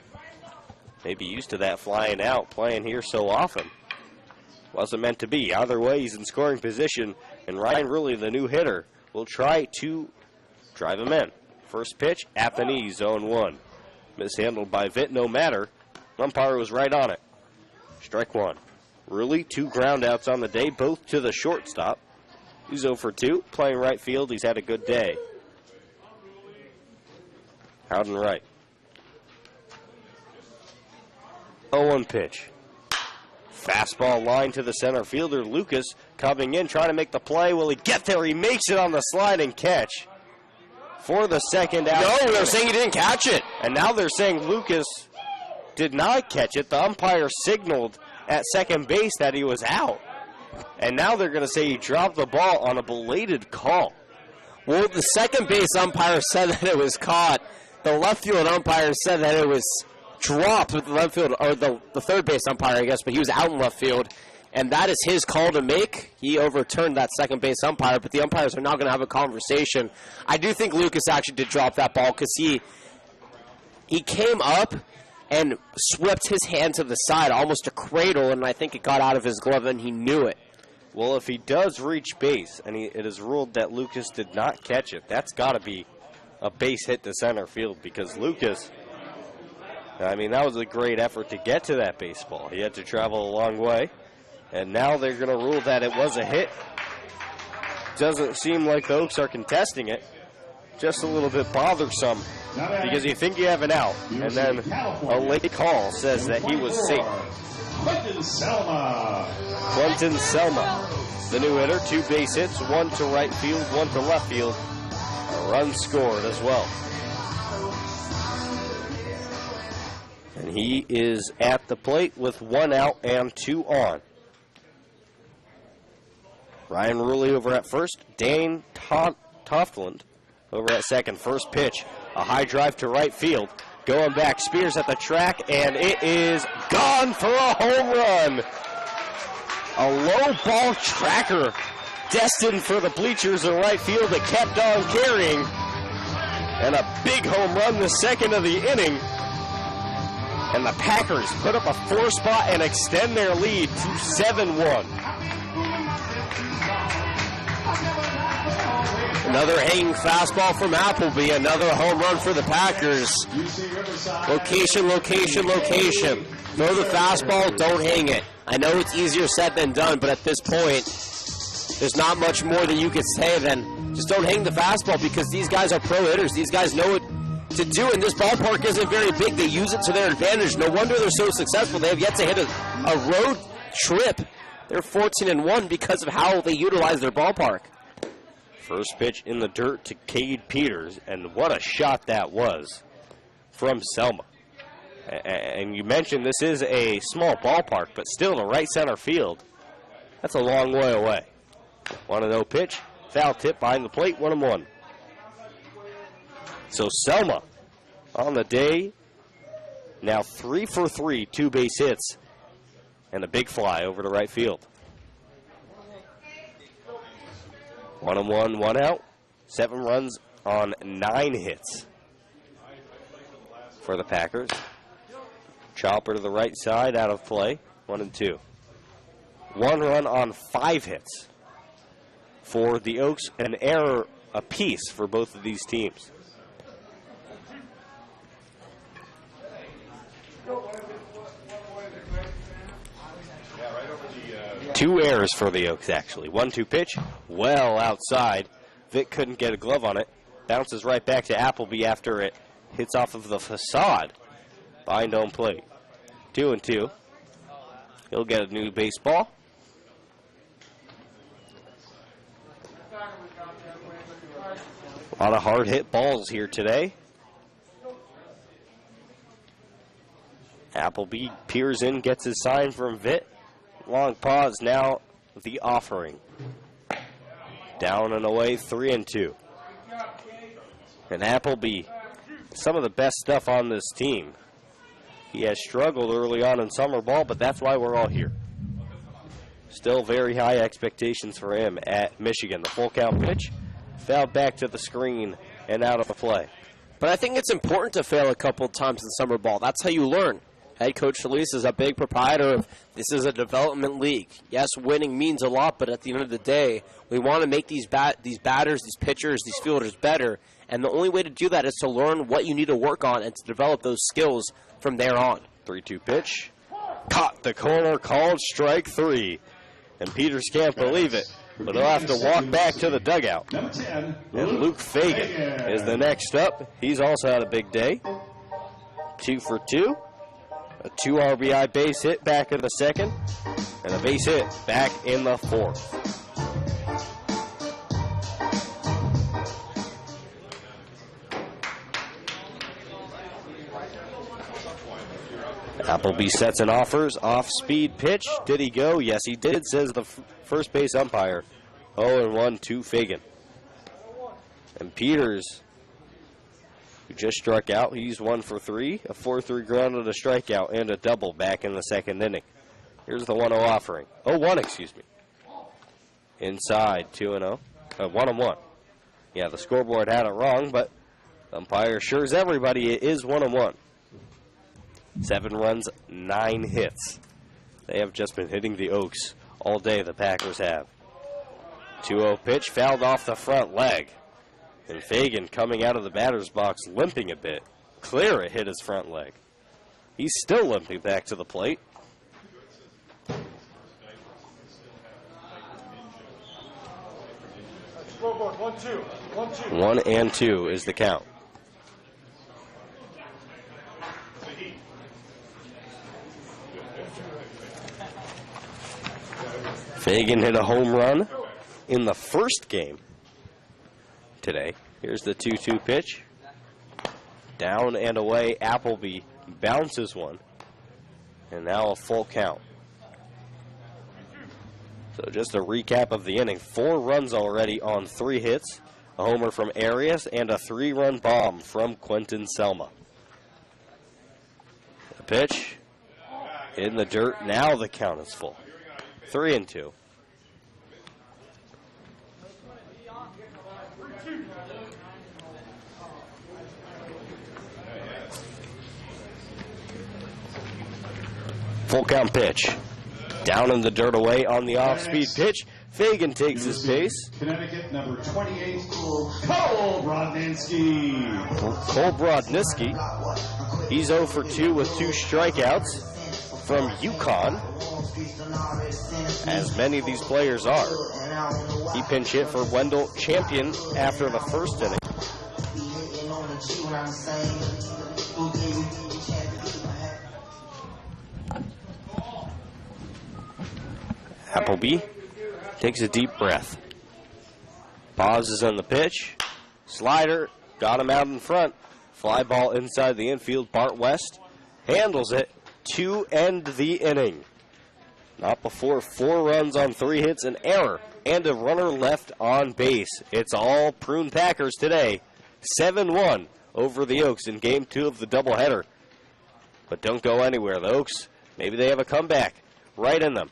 Maybe used to that flying out, playing here so often. Wasn't meant to be. Either way, he's in scoring position, and Ryan Rulli, the new hitter, will try to drive him in. First pitch, at the knee, zone 1. Mishandled by Vitt, no matter. Umpire was right on it. Strike 1. Rulli, 2 groundouts on the day, both to the shortstop. He's 0 for 2, playing right field. He's had a good day. Out and right. 0-1 pitch. Fastball line to the center fielder. Lucas coming in, trying to make the play. Will he get there? He makes it on the slide and catch for the second out. No, they're saying he didn't catch it. And now they're saying Lucas did not catch it. The umpire signaled at second base that he was out. And now they're going to say he dropped the ball on a belated call. Well, the second base umpire said that it was caught. The left field umpire said that it was dropped with the left field, or the third base umpire, I guess, but he was out in left field. And that is his call to make. He overturned that second base umpire, but the umpires are now going to have a conversation. I do think Lucas actually did drop that ball because he came up and swept his hand to the side, almost a cradle, and I think it got out of his glove, and he knew it. Well, if he does reach base, and it is ruled that Lucas did not catch it, that's got to be a base hit to center field, because Lucas, I mean, that was a great effort to get to that baseball. He had to travel a long way, and now they're going to rule that it was a hit. Doesn't seem like the Oaks are contesting it. Just a little bit bothersome, because you think you have an out, and then a late call says that he was safe. Quentin Selma. Quentin Selma, the new hitter, 2 base hits, 1 to right field, 1 to left field. A run scored as well. And he is at the plate with 1 out and 2 on. Ryan Rulli over at first, Dane Toftland over at second. First pitch, a high drive to right field. Going back, Spears at the track, and it is gone for a home run. A low ball tracker destined for the bleachers in right field that kept on carrying. And a big home run, the second of the inning. And the Packers put up a 4 spot and extend their lead to 7-1. Another hanging fastball from Appleby. Another home run for the Packers. Location, location, location. Throw the fastball, don't hang it. I know it's easier said than done, but at this point, there's not much more that you could say than just don't hang the fastball, because these guys are pro hitters. These guys know what to do, and this ballpark isn't very big. They use it to their advantage. No wonder they're so successful. They have yet to hit a road trip. They're 14-1 because of how they utilize their ballpark. First pitch in the dirt to Cade Peters, and what a shot that was from Selma. And you mentioned this is a small ballpark, but still to right center field, that's a long way away. 1-0 pitch, foul tip behind the plate, 1-1. So Selma on the day, now 3 for 3, 2 base hits, and a big fly over to right field. 1-1, 1 out, 7 runs on 9 hits for the Packers. Chopper to the right side, out of play, 1-2. 1 run on 5 hits for the Oaks, an error apiece for both of these teams. Two errors for the Oaks, actually. 1-2 pitch, well outside. Vic couldn't get a glove on it. Bounces right back to Appleby after it hits off of the facade behind home plate. 2-2. He'll get a new baseball. A lot of hard hit balls here today. Appleby peers in, gets his sign from Vitt. Long pause, now the offering. Down and away, 3-2. And Appleby, some of the best stuff on this team. He has struggled early on in summer ball, but that's why we're all here. Still very high expectations for him at Michigan. The full count pitch, fouled back to the screen and out of the play. But I think it's important to fail a couple times in summer ball. That's how you learn. Head coach Felice is a big proprietor of this is a development league. Yes, winning means a lot, but at the end of the day, we want to make these batters, these pitchers, these fielders better. And the only way to do that is to learn what you need to work on and to develop those skills from there on. 3-2 pitch. Caught the corner, called strike 3. And Peters can't believe it, but he'll have to walk back to the dugout. Number 10, And Luke Fagan is the next up. He's also had a big day. 2 for 2. A 2 RBI base hit back in the second. And a base hit back in the fourth. Appleby sets and offers. Off-speed pitch. Did he go? Yes, he did, says the first base umpire. 0-1 to Fagan. And Peters, who just struck out, he's 1 for 3. A 4-3 grounded, a strikeout, and a double back in the second inning. Here's the 1-0 offering. 0-1, excuse me. Inside, 2-0. 1-1. Yeah, the scoreboard had it wrong, but the umpire assures everybody it is 1-1. 7 runs, 9 hits. They have just been hitting the Oaks all day, the Packers have. 2-0 pitch, fouled off the front leg. And Fagan coming out of the batter's box limping a bit. Clear it hit his front leg. He's still limping back to the plate. Scoreboard, 1-2. 1-2. 1-2 is the count. Fagan hit a home run in the first game today. Here's the 2-2 pitch. Down and away, Appleby bounces one. And now a full count. So just a recap of the inning. 4 runs already on 3 hits. A homer from Arias and a 3-run bomb from Quentin Selma. The pitch in the dirt. Now the count is full. 3-2. Full count pitch. Down in the dirt away on the off-speed pitch. Fagan takes his pace. Connecticut, number 28, Cole Brodnitsky. Cole Brodnitsky. He's 0 for 2 with 2 strikeouts from UConn, as many of these players are. He pinch hit for Wendell Champion after the first inning. Appleby takes a deep breath. Pauses on the pitch. Slider got him out in front. Fly ball inside the infield. Bart West handles it to end the inning. Not before 4 runs on 3 hits, an error, and a runner left on base. It's all Prune Packers today. 7-1 over the Oaks in Game 2 of the doubleheader. But don't go anywhere. The Oaks, maybe they have a comeback right in them.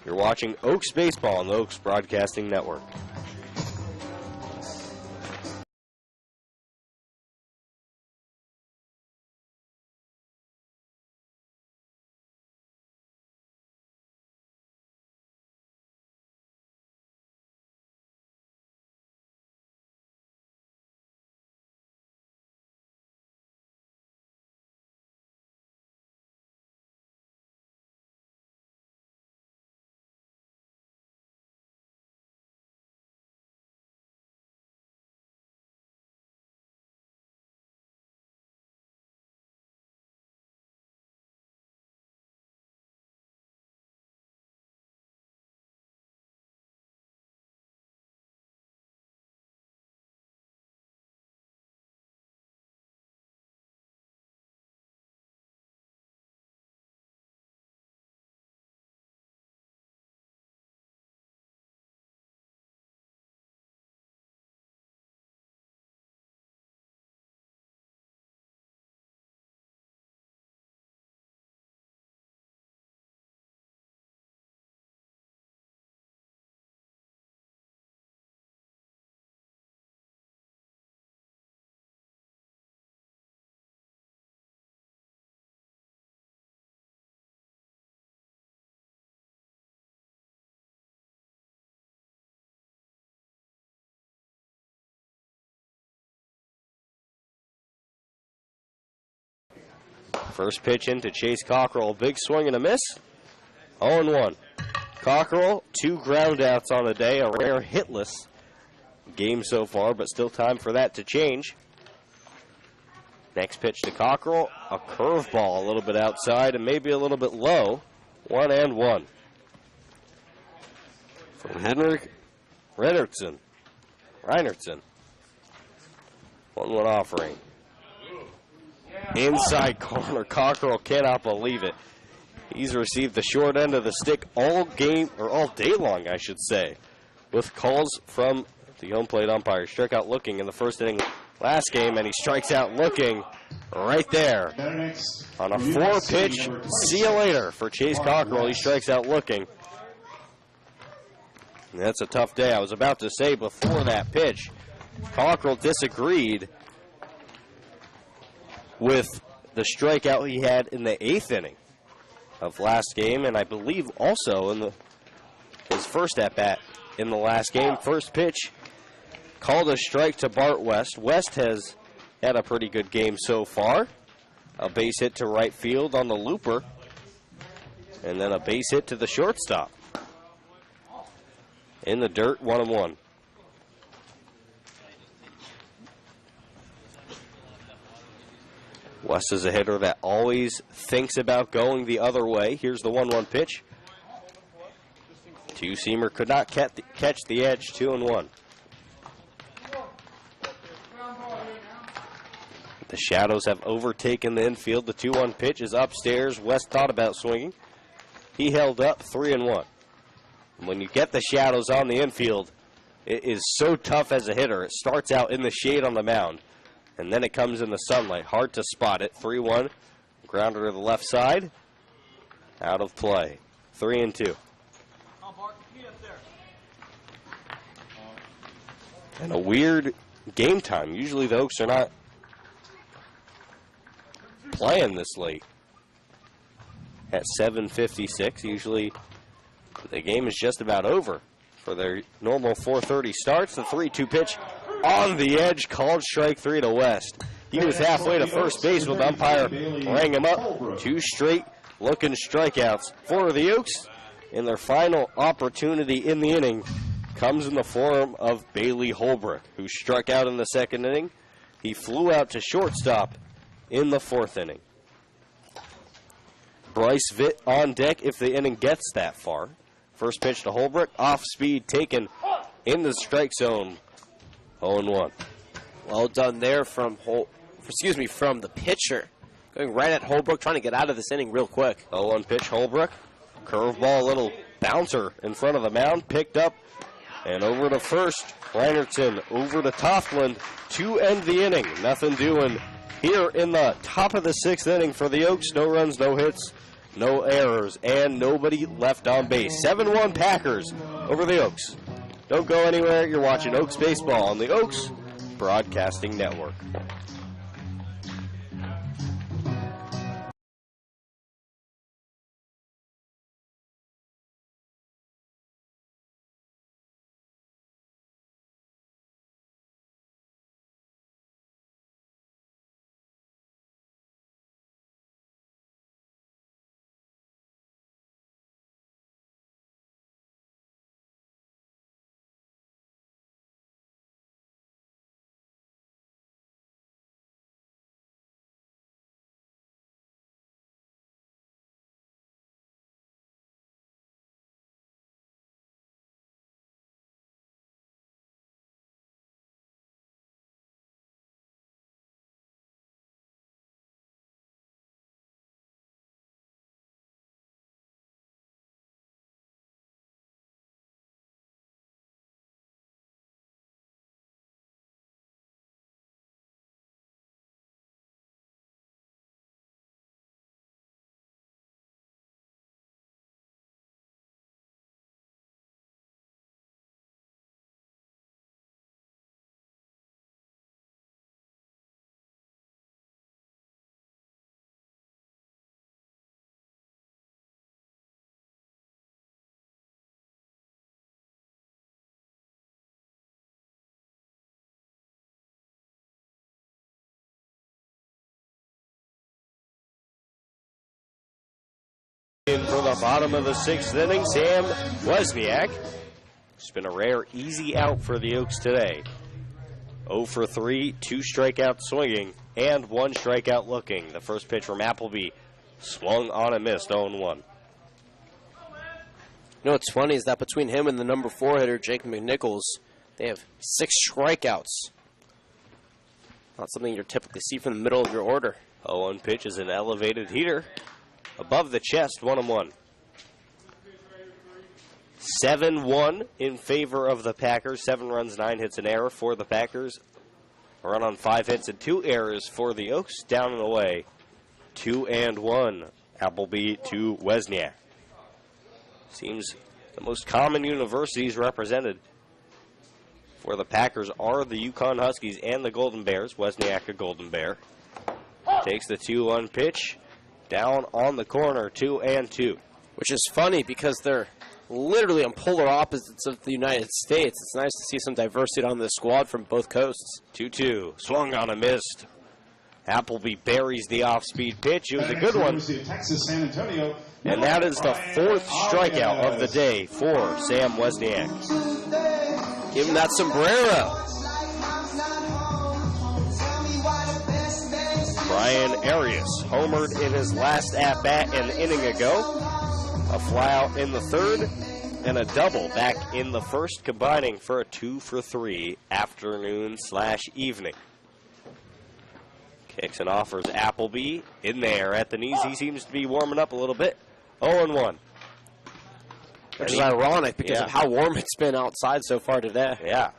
You're watching Oaks Baseball on the Oaks Broadcasting Network. First pitch into Chase Cockrell. Big swing and a miss. 0-1. Cockrell, 2 ground outs on the day. A rare hitless game so far, but still time for that to change. Next pitch to Cockrell. A curveball a little bit outside and maybe a little bit low. 1-1. From Henrik Reinertsen. 1-1 offering. Inside corner. Cockrell cannot believe it. He's received the short end of the stick all game, or all day long, I should say, with calls from the home plate umpire. Struck out looking in the first inning last game, and he strikes out looking right there. On a 4-pitch, see you later for Chase Cockrell. He strikes out looking. And that's a tough day. I was about to say before that pitch, Cockrell disagreed with the strikeout he had in the 8th inning of last game, and I believe also in his first at-bat in the last game. First pitch, called a strike to Bart West. West has had a pretty good game so far. A base hit to right field on the looper, and then a base hit to the shortstop. In the dirt, 1-1. West is a hitter that always thinks about going the other way. Here's the 1-1 pitch. Two-seamer could not catch the edge, 2-1. The Shadows have overtaken the infield. The 2-1 pitch is upstairs. West thought about swinging. He held up, 3-1. When you get the Shadows on the infield, it is so tough as a hitter. It starts out in the shade on the mound, and then it comes in the sunlight. Hard to spot it. 3-1. Grounder to the left side. Out of play. 3-2. And a weird game time. Usually the Oaks are not playing this late. At 7:56, usually the game is just about over for their normal 4:30 starts. The 3-2 pitch on the edge, called strike 3 to West. He was halfway to first base when the umpire rang him up. 2 straight looking strikeouts for the Oaks. And their final opportunity in the inning comes in the form of Bailey Holbrook, who struck out in the 2nd inning. He flew out to shortstop in the 4th inning. Bryce Vitt on deck if the inning gets that far. First pitch to Holbrook, off speed, taken in the strike zone. 0-1. Well done there from the pitcher. Going right at Holbrook, trying to get out of this inning real quick. 0-1 pitch, Holbrook. Curveball, a little bouncer in front of the mound, picked up and over to first. Reinertsen over to Toftland to end the inning. Nothing doing here in the top of the 6th inning for the Oaks. No runs, no hits, no errors, and nobody left on base. 7-1 Packers over the Oaks. Don't go anywhere. You're watching Oaks Baseball on the Oaks Broadcasting Network. in for the bottom of the 6th inning, Sam Wozniak. It's been a rare easy out for the Oaks today. 0 for 3, 2 strikeouts swinging, and 1 strikeout looking. The first pitch from Appleby swung on and missed, 0-1. You know what's funny is that between him and the number 4 hitter, Jake McNichols, they have 6 strikeouts. Not something you typically see from the middle of your order. 0-1 pitch is an elevated heater. Above the chest, 1-1. 7-1 in favor of the Packers. 7 runs, 9 hits, an error for the Packers. A run on 5 hits and 2 errors for the Oaks. Down and away, 2-1. Appleby to Wozniak. Seems the most common universities represented for the Packers are the Yukon Huskies and the Golden Bears. Wozniak, a Golden Bear. Takes the 2-1 pitch. Down on the corner, 2-2. Which is funny because they're literally on polar opposites of the United States. It's nice to see some diversity on the squad from both coasts. 2-2. Swung on and missed. Appleby buries the off-speed pitch. It was a good one. Texas, San Antonio. And that is the 4th strikeout of the day for Sam Wozniak. Give him that sombrero. Brian Arias homered in his last at-bat an inning ago. A flyout in the 3rd and a double back in the 1st, combining for a 2 for 3 afternoon/evening. Kicks and offers Appleby in there at the knees. He seems to be warming up a little bit. 0-1. Which is ironic because of how warm it's been outside so far today. Yeah.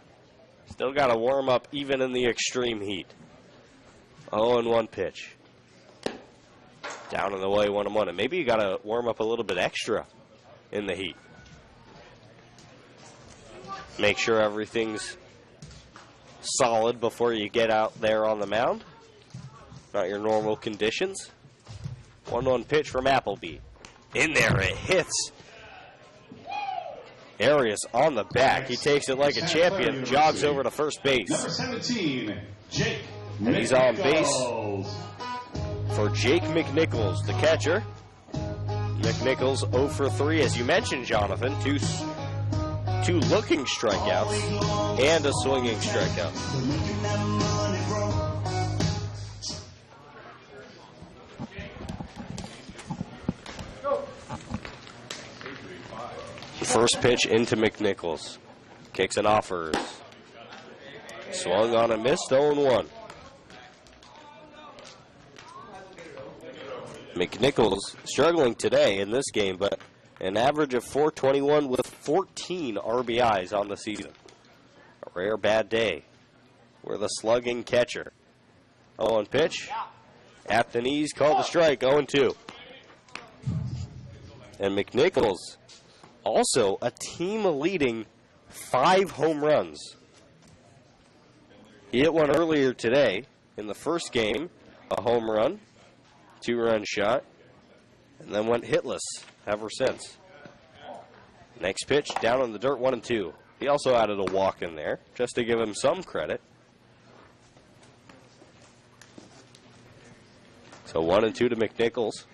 Still got to warm up even in the extreme heat. 0-1 pitch. Down and away, 1-1. And maybe you got to warm up a little bit extra in the heat. Make sure everything's solid before you get out there on the mound. Not your normal conditions. 1-1 pitch from Appleby. In there, it hits. Arias on the back. He takes it like a champion, jogs over to first base. Number 17, Jake And he's on base McNichols. for Jake McNichols, the catcher. McNichols 0 for 3, as you mentioned, Jonathan. Two looking strikeouts and a swinging strikeout. First pitch into McNichols. Kicks and offers. Swung on and missed, 0-1. McNichols struggling today in this game, but an average of .421 with 14 RBIs on the season. A rare bad day. We're the slugging catcher. 0-1 pitch. At the knees, called the strike, 0-2. And McNichols also a team-leading 5 home runs. He hit one earlier today in the first game, a home run, 2-run shot, and then went hitless ever since. Next pitch, down on the dirt, 1-2. He also added a walk in there, just to give him some credit. So 1-2 to McNichols,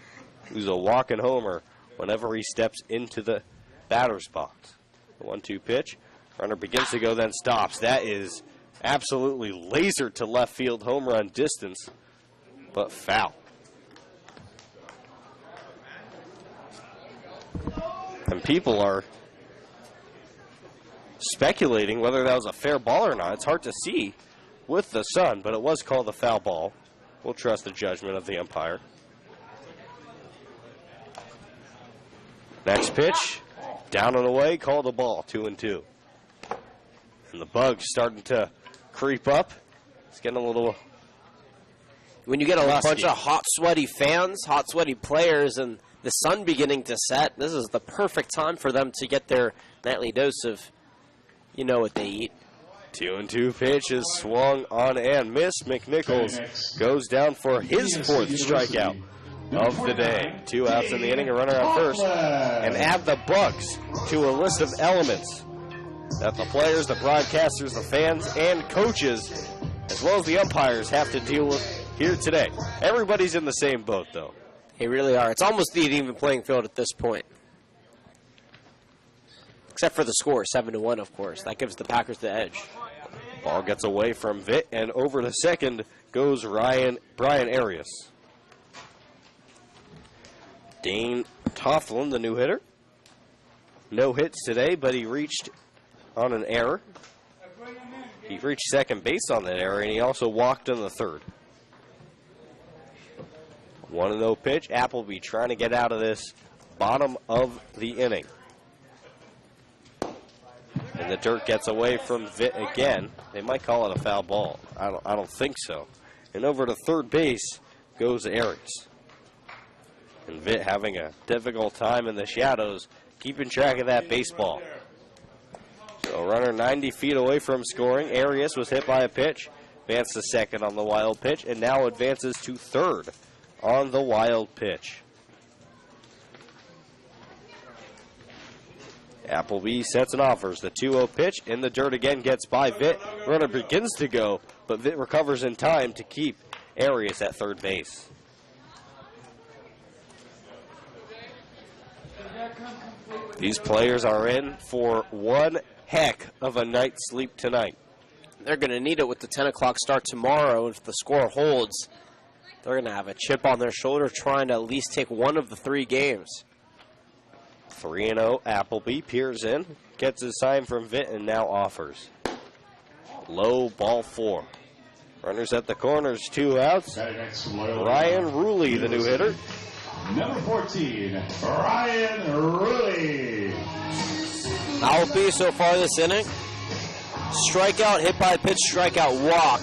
who's a walking homer whenever he steps into the batter's box. The 1-2 pitch. Runner begins to go, then stops. That is absolutely lasered to left field, home run distance, but foul. And people are speculating whether that was a fair ball or not. It's hard to see with the sun, but it was called a foul ball. We'll trust the judgment of the umpire. Next pitch, down and away, called a ball, 2-2. And the bug's starting to creep up. It's getting a little. When you get a bunch of hot, sweaty fans, hot, sweaty players, and the sun beginning to set, this is the perfect time for them to get their nightly dose of, you know what they eat. 2-2 pitch is swung on and missed. McNichols goes down for his 4th strikeout of the day. 2 outs in the inning, a runner on first. And add the bugs to a list of elements that the players, the broadcasters, the fans, and coaches, as well as the umpires, have to deal with here today. Everybody's in the same boat, though. They really are. It's almost the even playing field at this point. Except for the score, 7-1, of course. That gives the Packers the edge. Ball gets away from Vitt, and over to second goes Brian Arias. Dane Tofflin, the new hitter. No hits today, but he reached on an error. He reached second base on that error, and he also walked in the third. 1-0 pitch. Appleby trying to get out of this bottom of the inning. And the dirt gets away from Vitt again. They might call it a foul ball. I don't think so. And over to third base goes Arias. And Vitt having a difficult time in the shadows, keeping track of that baseball. So runner 90 feet away from scoring. Arias was hit by a pitch, advanced to second on the wild pitch, and now advances to third on the wild pitch. Appleby sets and offers the 2-0 pitch. In the dirt again, gets by Vitt. Runner begins to go, but Vitt recovers in time to keep Arias at third base. These players are in for one heck of a night's sleep tonight. They're going to need it with the 10 o'clock start tomorrow. If the score holds, they're going to have a chip on their shoulder trying to at least take one of the 3 games. 3-0 Appleby peers in, gets his sign from Vitt, and now offers. Low ball 4. Runners at the corners, 2 outs. Ryan Ruley, the new hitter. Number 14, Ryan Ruley. Appleby so far this inning, strikeout, hit by pitch, strikeout, walk.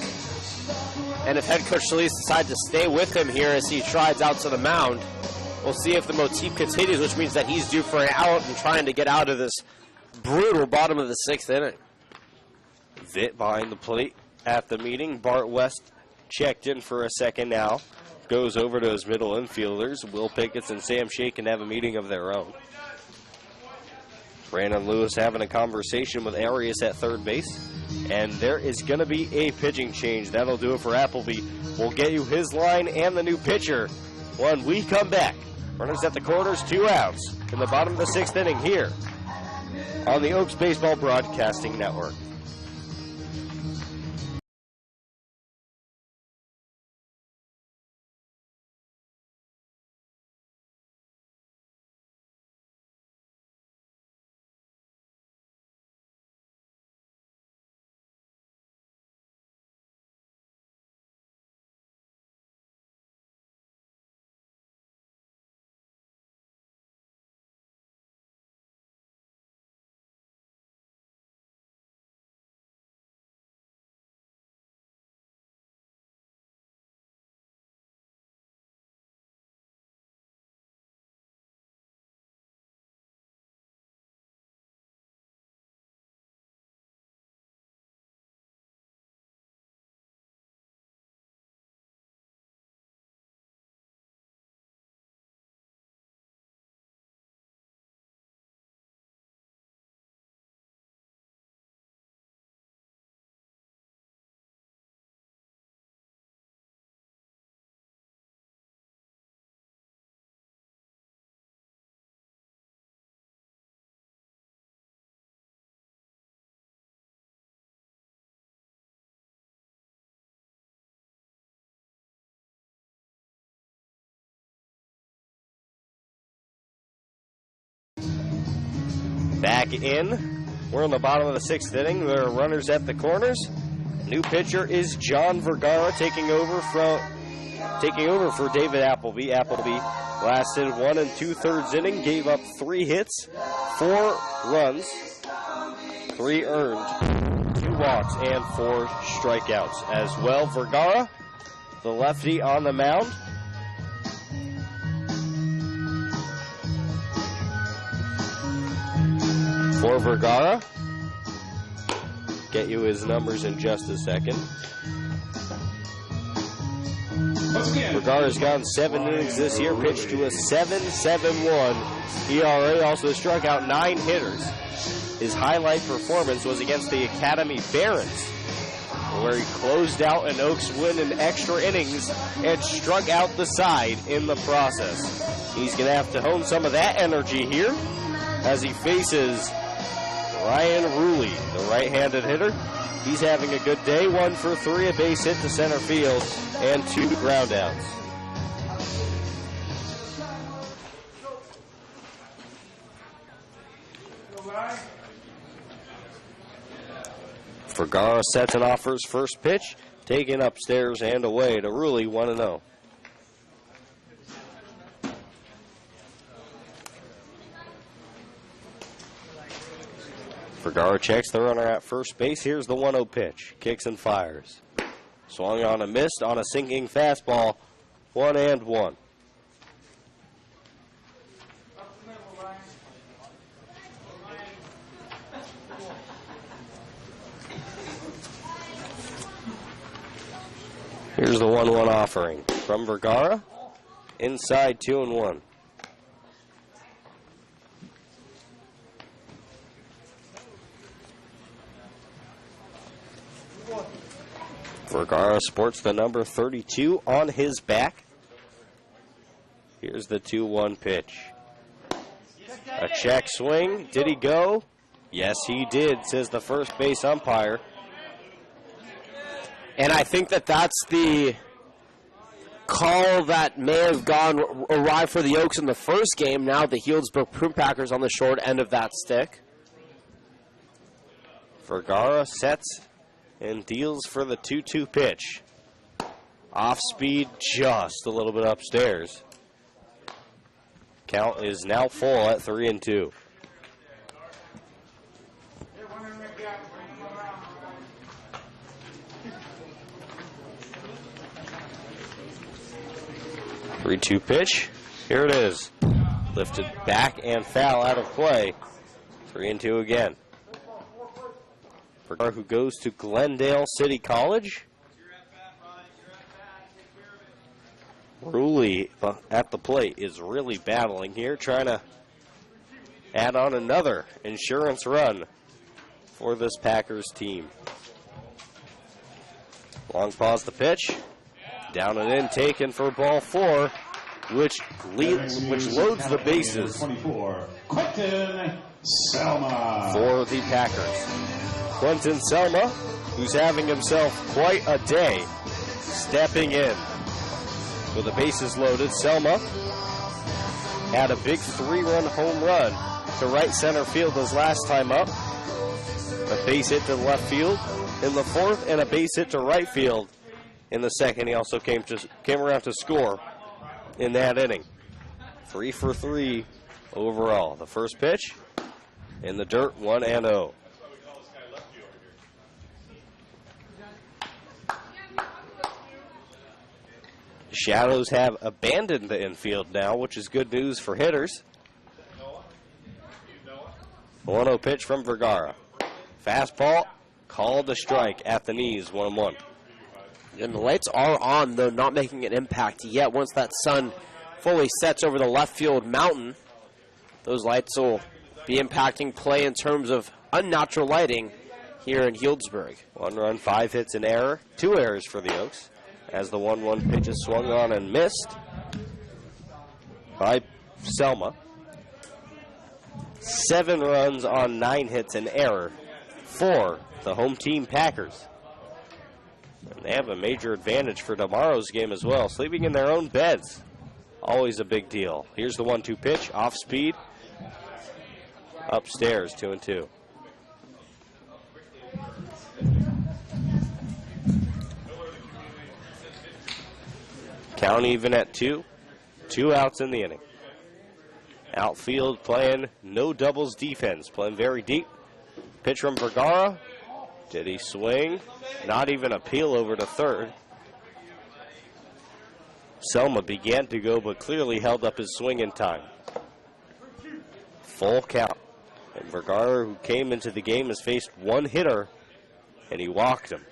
And if head coach Solis decides to stay with him here as he strides out to the mound, we'll see if the motif continues, which means that he's due for an out and trying to get out of this brutal bottom of the 6th inning. Vitt behind the plate at the meeting. Bart West checked in for a second now. Goes over to his middle infielders. Will Pickett and Sam Shea can have a meeting of their own. Brandon Lewis having a conversation with Arias at third base. And there is going to be a pitching change. That'll do it for Appleby. We'll get you his line and the new pitcher when we come back. Runners at the corners, 2 outs in the bottom of the 6th inning here on the Oaks Baseball Broadcasting Network. Back in. We're in the bottom of the 6th inning. There are runners at the corners. New pitcher is John Vergara taking over for David Appleby. Appleby lasted 1 2/3 inning, gave up 3 hits, 4 runs, 3 earned, 2 walks, and 4 strikeouts as well. Vergara, the lefty on the mound. For Vergara, get you his numbers in just a second. Vergara's gone 7 innings this year, pitched to a 7.71 ERA, also struck out 9 hitters. His highlight performance was against the Academy Barons where he closed out an Oaks win in extra innings and struck out the side in the process. He's going to have to hone some of that energy here as he faces Ryan Ruley, the right-handed hitter. He's having a good day, 1 for 3, a base hit to center field, and 2 ground outs. Vergara sets and offers first pitch, taken upstairs and away to Ruley, 1-0. Vergara checks the runner at first base. Here's the 1-0 pitch. Kicks and fires. Swung on and missed on a sinking fastball. 1-1. Here's the 1-1 offering from Vergara. Inside 2-1. Vergara sports the number 32 on his back. Here's the 2-1 pitch. A check swing. Did he go? Yes, he did, says the first base umpire. And I think that that's the call that may have gone awry for the Oaks in the first game. Now the Healdsburg Prune Packers on the short end of that stick. Vergara sets and deals for the 2-2 pitch. Off speed, just a little bit upstairs. Count is now full at 3-2. Three-two pitch. Here it is. Lifted back and foul out of play. 3-2 again. Vergara, who goes to Glendale City College. Ruley at the plate is really battling here, trying to add on another insurance run for this Packers team. Long pause the pitch. Down and in, taken for ball 4, which loads the bases 24, Quentin Selma for the Packers. Quentin Selma, who's having himself quite a day, stepping in. With the bases loaded, Selma had a big 3-run home run to right center field his last time up. A base hit to left field in the 4th and a base hit to right field in the 2nd. He also came around to score in that inning. 3 for 3 overall. The first pitch in the dirt, 1-0. The Shadows have abandoned the infield now, which is good news for hitters. 1-0 pitch from Vergara. Fastball, called a strike at the knees, 1-1. And the lights are on, though not making an impact yet. Once that sun fully sets over the left field mountain, those lights will be impacting play in terms of unnatural lighting here in Healdsburg. 1 run, 5 hits, an error. 2 errors for the Oaks as the 1-1 pitch is swung on and missed by Selma. 7 runs on 9 hits, an error for the home team Packers. And they have a major advantage for tomorrow's game as well. Sleeping in their own beds, always a big deal. Here's the 1-2 pitch, off speed, upstairs, 2-2. Count even at 2. 2 outs in the inning. Outfield playing no doubles defense, playing very deep. Pitch from Vergara. Did he swing? Not even a peel over to third. Selma began to go, but clearly held up his swing in time. Full count. And Vergara, who came into the game, has faced one hitter, and he walked him.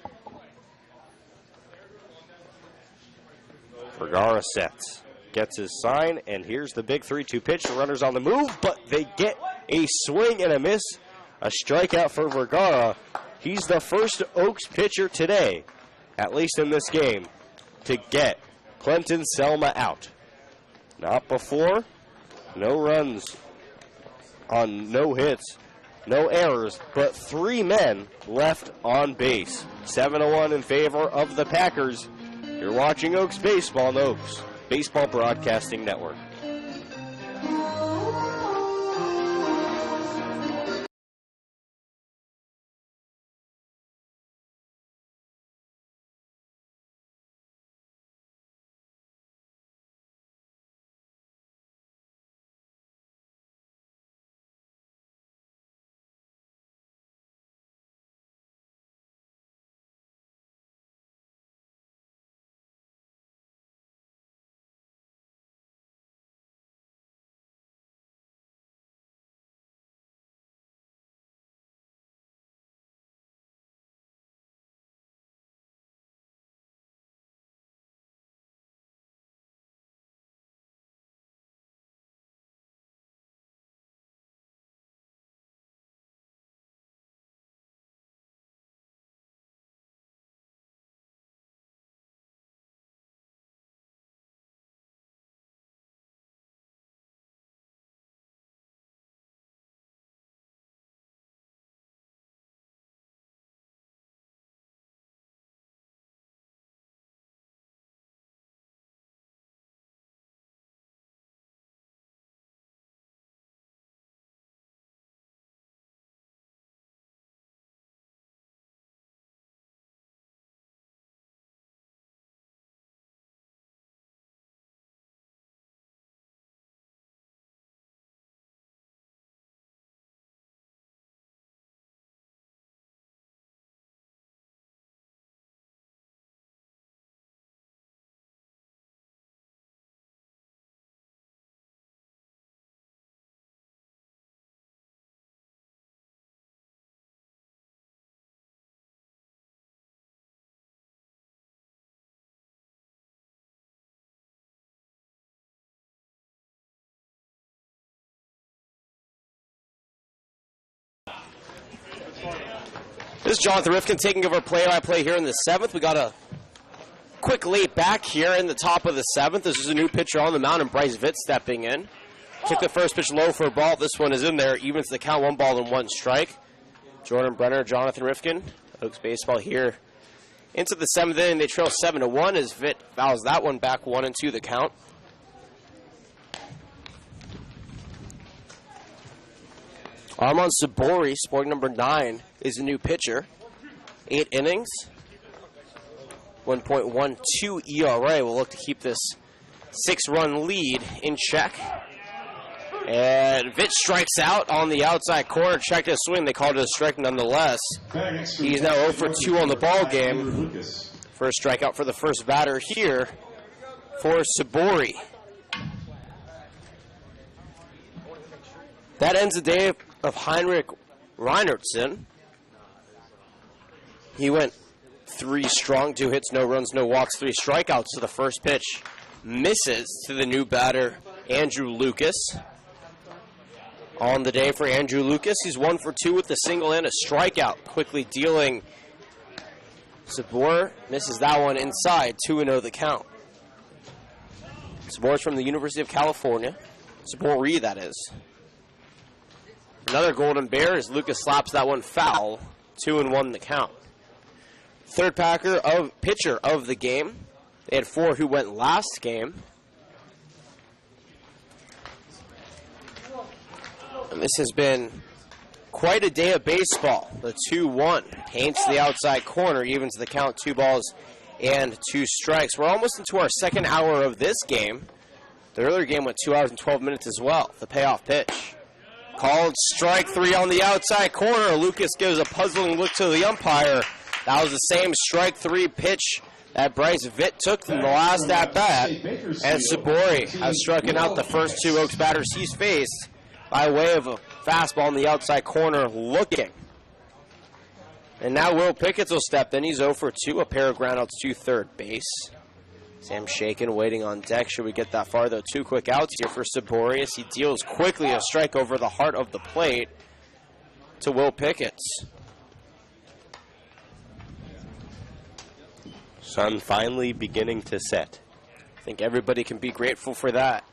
Vergara sets. Gets his sign, and here's the big 3-2 pitch. The runner's on the move, but they get a swing and a miss. A strikeout for Vergara, He's the first Oaks pitcher today, at least in this game, to get Clinton Selma out. Not before. No runs on no hits, no errors, but 3 men left on base. 7-1 in favor of the Packers. You're watching Oaks Baseball on Oaks Baseball Broadcasting Network. This is Jonathan Rifkin taking over play-by-play here in the 7th. We got a quick late back here in the top of the 7th. This is a new pitcher on the mound, and Bryce Vitt stepping in. Took the first pitch low for a ball. This one is in there, even to the count, 1 ball and 1 strike. Jordan Brenner, Jonathan Rifkin, Oaks Baseball here. Into the 7th inning, they trail 7-1 as Vitt fouls that one back, 1-2 the count. Armand Sabori, sporting number 9, is a new pitcher. 8 innings, 1.12 ERA. Will look to keep this 6-run lead in check. And Vitt strikes out on the outside corner. Checked his swing. They called it a strike nonetheless. He's now 0 for 2 on the ball game. First strikeout for the first batter here for Sabori. That ends the day of Heinrich Reinertsen. He went 3 strong, 2 hits, no runs, no walks, 3 strikeouts to the first pitch. Misses to the new batter, Andrew Lucas. On the day for Andrew Lucas, he's 1 for 2 with a single and a strikeout. Quickly dealing. Sabor misses that one inside, 2-0 the count. Sabor's from the University of California. Sabori, that is. Another Golden Bear as Lucas slaps that one foul. 2-1 the count. Third pitcher of the game. They had 4 who went last game. And this has been quite a day of baseball. The 2-1 paints the outside corner, evens the count, 2 balls and 2 strikes. We're almost into our second hour of this game. The earlier game went 2 hours and 12 minutes as well. The payoff pitch. Called strike 3 on the outside corner. Lucas gives a puzzling look to the umpire. That was the same strike 3 pitch that Bryce Vitt took from the last at-bat. And Sabori has struck out the first 2 Oaks batters he's faced by way of a fastball on the outside corner looking. And now Will Pickett will step in. He's 0 for 2, a pair of groundouts to third base. Sam Shaken waiting on deck. Should we get that far, though? 2 quick outs here for Sabori as he deals quickly a strike over the heart of the plate to Will Pickett. Sun finally beginning to set. I think everybody can be grateful for that.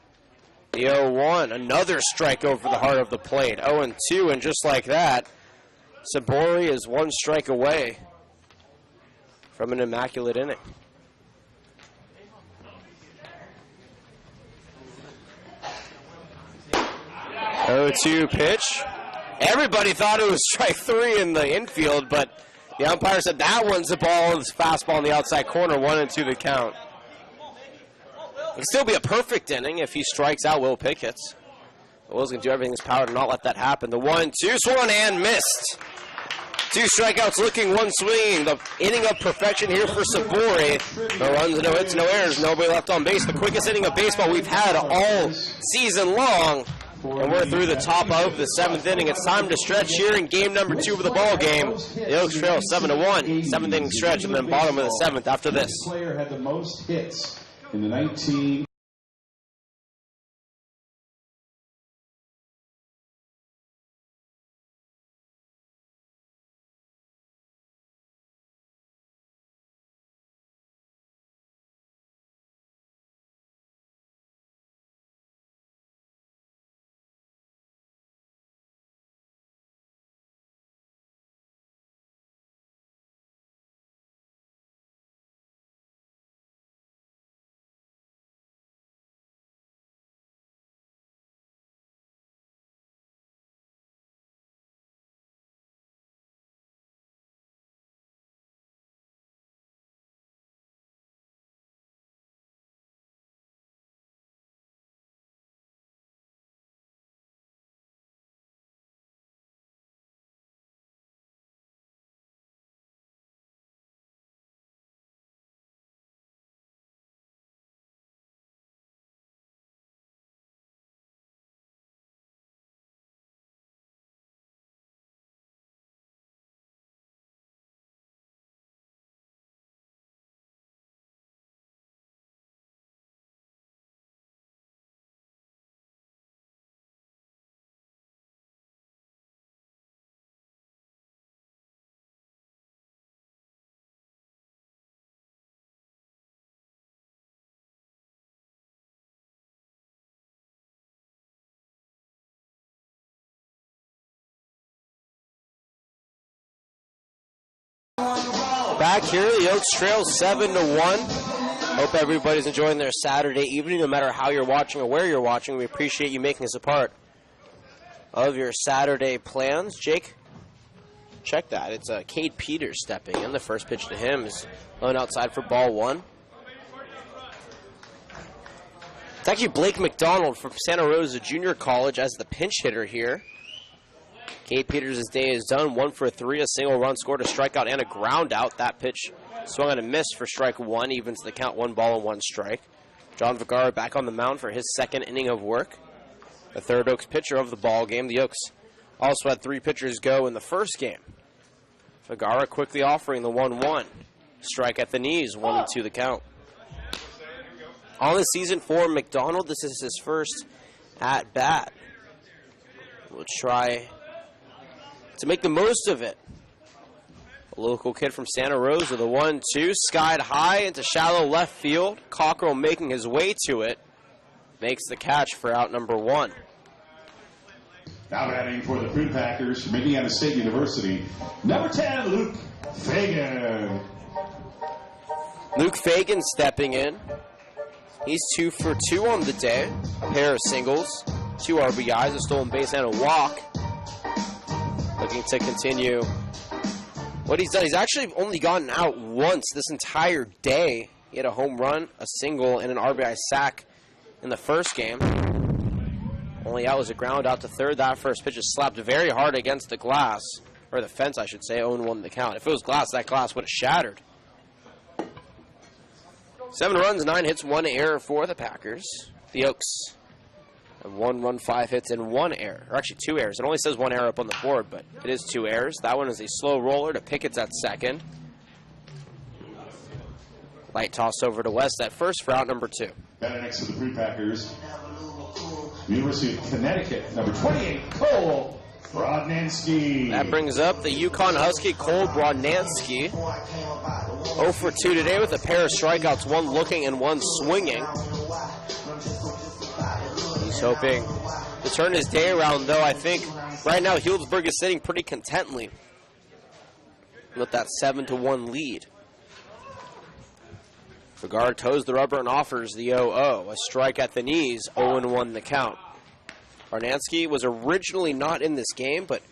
The 0-1, another strike over the heart of the plate. 0-2, and just like that, Sabori is one strike away from an immaculate inning. 0-2 pitch. Everybody thought it was strike 3 in the infield, but the umpire said that one's the ball, it's fastball in the outside corner, 1-2 the count. It could still be a perfect inning if he strikes out Will Pickett's. Will's going to do everything in his power to not let that happen. The 1-2 swung and missed. 2 strikeouts looking, 1 swinging. The inning of perfection here for Sabori. No runs, no hits, no errors, nobody left on base. The quickest inning of baseball we've had all season long. And we're through the top of the 7th inning. It's time to stretch here in game number 2 of the ball game. The Oaks trail 7-1, 7th inning stretch, and then bottom of the 7th after this. This player had the most hits in the 19. Back here, the Oaks trail 7-1. Hope everybody's enjoying their Saturday evening, no matter how you're watching or where you're watching. We appreciate you making us a part of your Saturday plans. Jake, check that. It's Cade Peters stepping in. The first pitch to him is on outside for ball 1. It's actually Blake McDonald from Santa Rosa Junior College as the pinch hitter here. Cade Peters' day is done. 1 for 3, a single run scored, a strikeout, and a ground out. That pitch swung on a miss for strike 1, evens the count 1 ball and 1 strike. John Vergara back on the mound for his 2nd inning of work. The 3rd Oaks pitcher of the ball game. The Oaks also had 3 pitchers go in the first game. Vergara quickly offering the 1-1. Strike at the knees, 1-2 the count. On the season for McDonald, this is his first at bat. We'll try to make the most of it. A local kid from Santa Rosa, the 1-2, skied high into shallow left field. Cockrell making his way to it. Makes the catch for out number 1. Now batting for the Prune Packers from Indiana State University, number 10, Luke Fagan. Luke Fagan stepping in. He's 2 for 2 on the day. A pair of singles, 2 RBIs, a stolen base, and a walk. Looking to continue what he's done. He's actually only gotten out once this entire day. He had a home run, a single, and an RBI sack in the first game. Only out was a ground out to third. That first pitch is slapped very hard against the glass, or the fence, I should say. 0-1 the count. If it was glass, that glass would have shattered. 7 runs, 9 hits, 1 error for the Packers. The Oaks have 1 run, 5 hits, and 1 error. Or actually 2 errors. It only says 1 error up on the board, but it is 2 errors. That one is a slow roller to Pickett's at second. Light tossed over to West at first for out number 2. Batting next to the Prune Packers, University of Connecticut, number 28, Cole Brodnansky. That brings up the Yukon Husky, Cole Brodnansky. 0 for 2 today with a pair of strikeouts, one looking and one swinging. He's hoping to turn his day around, though. I think right now Healdsburg is sitting pretty contently with that 7-1 lead. Vergara toes the rubber and offers the 0-0. A strike at the knees, 0-1 the count. Barnansky was originally not in this game, but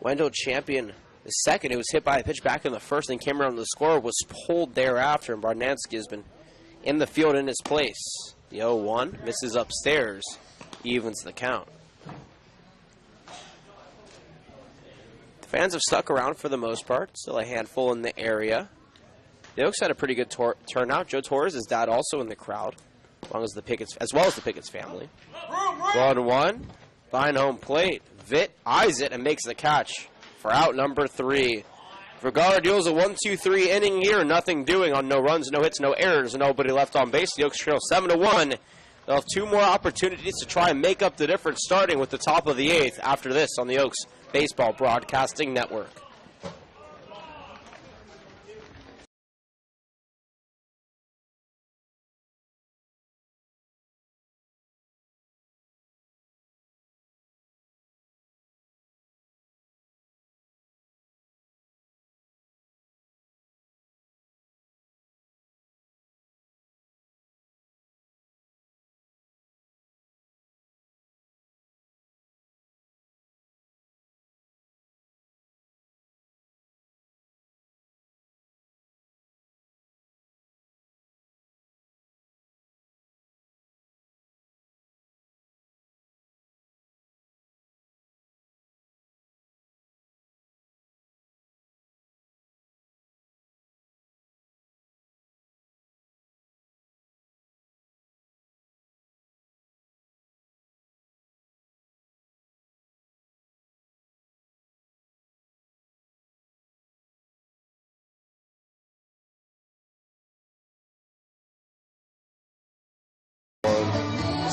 Wendell Champion the second. It was hit by a pitch back in the first and came around the score, was pulled thereafter, and Barnansky has been in the field in his place. The 0-1 misses upstairs, evens the count. The fans have stuck around for the most part, still a handful in the area. The Oaks had a pretty good turnout. Joe Torres, his dad, also in the crowd, as well as the Pickett's family. 1-1, behind home plate. Vitt eyes it and makes the catch for out number 3. Vergara deals a 1-2-3 inning here, nothing doing on no runs, no hits, no errors, nobody left on base. The Oaks trail 7-1. They'll have 2 more opportunities to try and make up the difference, starting with the top of the 8th after this on the Oaks Baseball Broadcasting Network.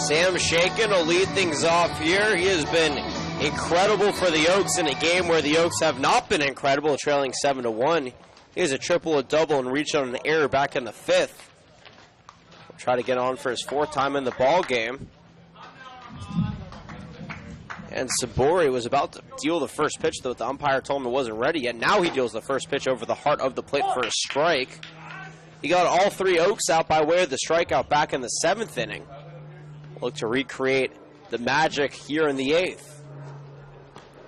Sam Shakin will lead things off here. He has been incredible for the Oaks in a game where the Oaks have not been incredible, trailing 7-1. He has a triple, a double, and reached on an error back in the 5th. He'll try to get on for his 4th time in the ball game. And Sabori was about to deal the first pitch, though the umpire told him it wasn't ready yet. Now he deals the first pitch over the heart of the plate for a strike. He got all 3 Oaks out by way of the strikeout back in the 7th inning. Look to recreate the magic here in the 8th.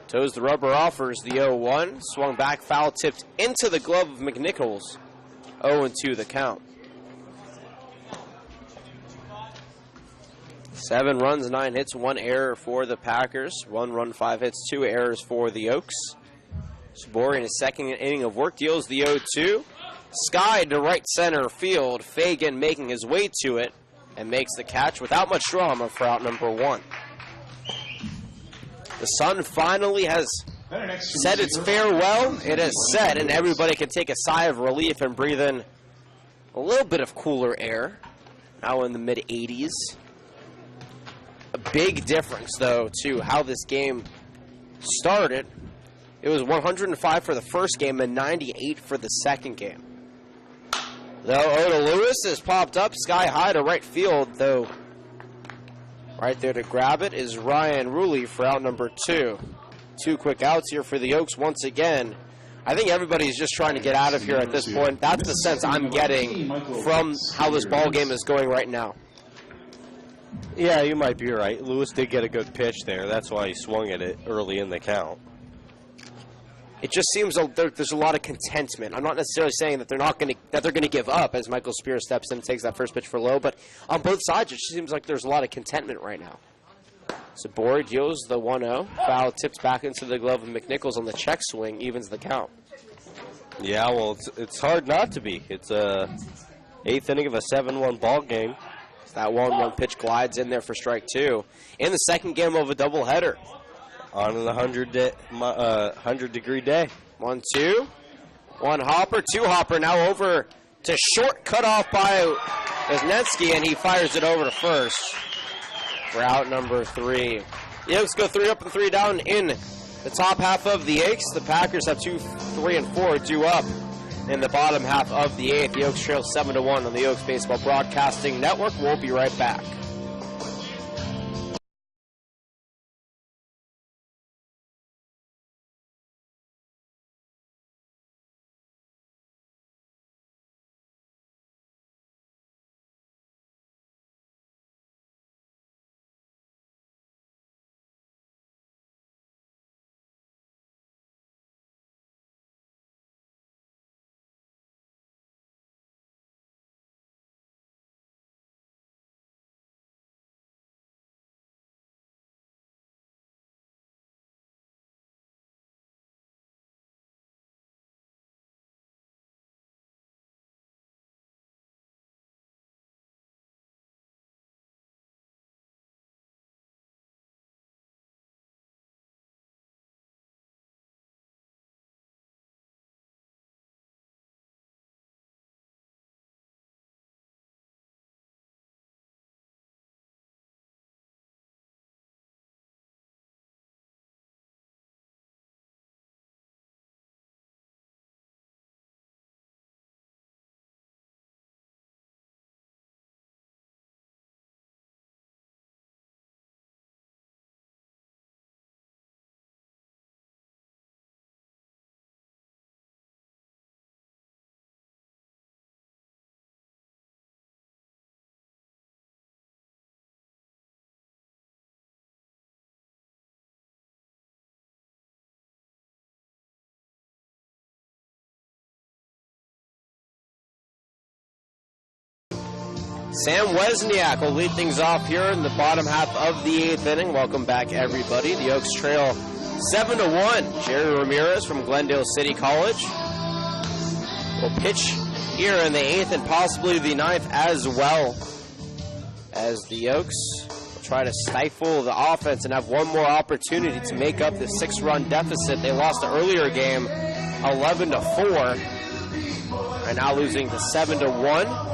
Toes the rubber, offers the 0-1. Swung back, foul tipped into the glove of McNichols. 0-2 the count. 7 runs, 9 hits, 1 error for the Packers. 1 run, 5 hits, 2 errors for the Oaks. Sabori in his second inning of work deals the 0-2. Sky to right center field. Fagan making his way to it and makes the catch without much drama for out number 1. The sun finally has said its farewell. It has set, and everybody can take a sigh of relief and breathe in a little bit of cooler air. Now in the mid-80s. A big difference, though, to how this game started. It was 105 for the first game and 98 for the second game. Though Oda Lewis has popped up sky high to right field, though right there to grab it is Ryan Ruley for out number 2. 2 quick outs here for the Oaks once again. I think everybody's just trying to get out of here at this point. That's the sense I'm getting from how this ball game is going right now. Yeah, you might be right. Lewis did get a good pitch there. That's why he swung at it early in the count. It just seems there's a lot of contentment. I'm not necessarily saying that they're going to give up as Michael Spears steps in and takes that first pitch for low, but on both sides it just seems like there's a lot of contentment right now. Sabori deals the 1-0. Foul tips back into the glove of McNichols on the check swing, evens the count. Yeah, well, it's hard not to be. It's a 8th inning of a 7-1 ball game. That 1-1 pitch glides in there for strike 2. In the second game of a doubleheader. On an 100-degree day. 1-2. 1 hopper, 2 hopper. Now over to short, cut off by Wisniewski, and he fires it over to first for out number 3. The Oaks go 3 up and 3 down in the top half of the 8th. The Packers have 2, 3, and 4 due up in the bottom half of the 8th. The Oaks trail 7-1 on the Oaks Baseball Broadcasting Network. We'll be right back. Sam Wesniak will lead things off here in the bottom half of the 8th inning. Welcome back, everybody. The Oaks trail 7-1. Jerry Ramirez from Glendale City College will pitch here in the 8th and possibly the 9th as well, as the Oaks will try to stifle the offense and have one more opportunity to make up the 6-run deficit. They lost the earlier game 11-4 and now losing to 7-1.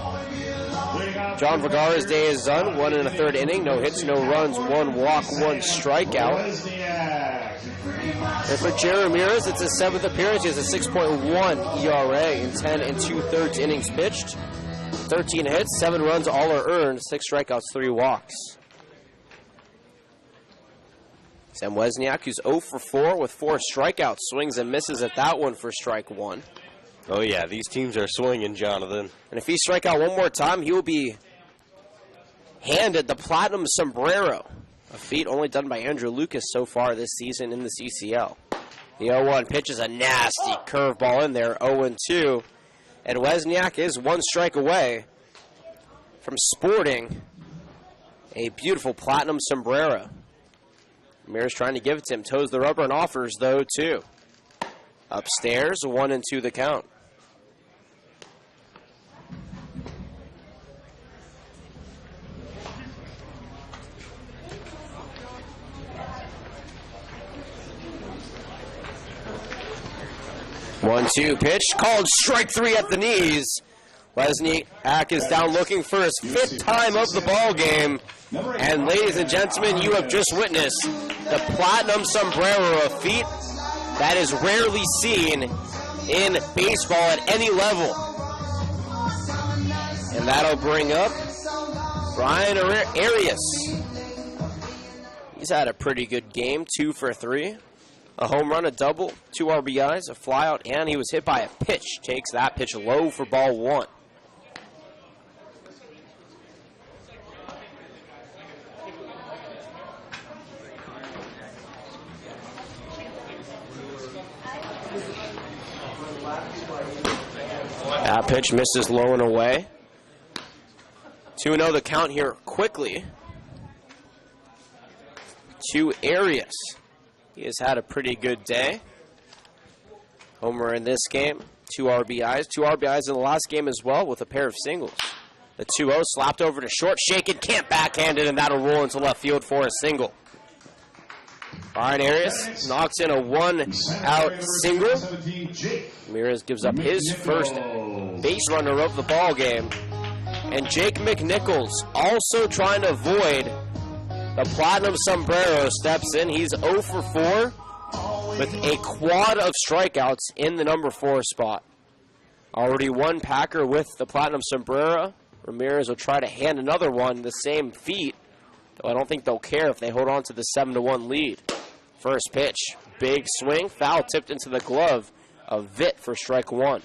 John Vergara's day is done. 1 1/3 inning. No hits, no runs, 1 walk, 1 strikeout. And for Jerry Ramirez, it's his 7th appearance. He has a 6.1 ERA in 10 2/3 innings pitched. 13 hits, 7 runs, all are earned, 6 strikeouts, 3 walks. Sam Wesniak, who's 0 for 4 with 4 strikeouts, swings and misses at that one for strike 1. Oh, yeah, these teams are swinging, Jonathan. And if he strikes out one more time, he will be handed the Platinum Sombrero, a feat only done by Andrew Lucas so far this season in the CCL. The 0-1 pitch is a nasty curveball in there, 0-2. And Wesniak is 1 strike away from sporting a beautiful Platinum Sombrero. Ramirez trying to give it to him, toes the rubber and offers, though, too. Upstairs, 1-2 the count. One-two pitch, called strike 3 at the knees. Wesniak is down looking for his 5th time of the ball game. And ladies and gentlemen, you have just witnessed the Platinum Sombrero, a feat that is rarely seen in baseball at any level. And that'll bring up Brian Arias. He's had a pretty good game, 2 for 3. A home run, a double, 2 RBIs, a flyout, and he was hit by a pitch. Takes that pitch low for ball 1. That pitch misses low and away. 2-0 the count here quickly to Arias. He has had a pretty good day. Homer in this game, 2 RBIs. 2 RBIs in the last game as well with a pair of singles. The 2-0 slapped over to short, shaken, can't backhand it, and that'll roll into left field for a single. Brian Arias knocks in a 1-out single. Ramirez gives up his first base runner of the ball game. And Jake McNichols, also trying to avoid the Platinum Sombrero, steps in. He's 0 for 4 with a quad of strikeouts in the number 4 spot. Already one Packer with the platinum sombrero. Ramirez will try to hand another one the same feet, though I don't think they'll care if they hold on to the 7-1 lead. First pitch, big swing, foul tipped into the glove of Vitt for strike one.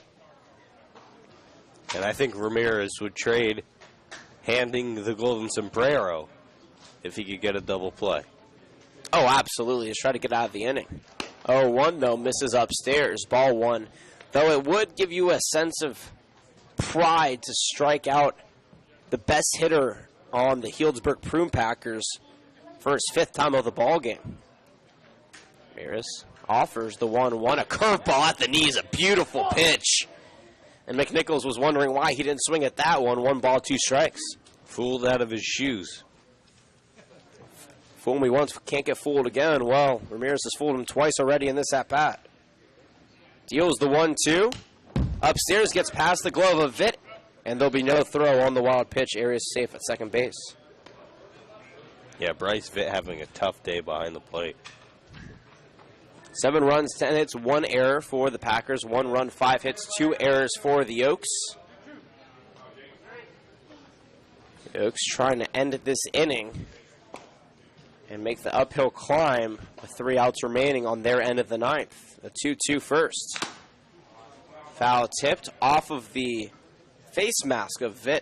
And I think Ramirez would trade handing the golden sombrero if he could get a double play. Oh, absolutely. He's trying to get out of the inning. 0-1, though, misses upstairs. Ball one. Though it would give you a sense of pride to strike out the best hitter on the Healdsburg Prune Packers for his 5th time of the ball game. Ramirez offers the 1-1. A curveball at the knees. A beautiful pitch. And McNichols was wondering why he didn't swing at that one. 1 ball, 2 strikes. Fooled out of his shoes. Fool me once, can't get fooled again. Well, Ramirez has fooled him twice already in this at-bat. Deals the 1-2. Upstairs, gets past the glove of Vitt, and there'll be no throw on the wild pitch. Arias safe at second base. Yeah, Bryce Vitt having a tough day behind the plate. 7 runs, 10 hits, 1 error for the Packers. 1 run, 5 hits, 2 errors for the Oaks. The Oaks trying to end this inning and make the uphill climb with 3 outs remaining on their end of the 9th. The 2-2 first. Foul tipped off of the face mask of Vitt,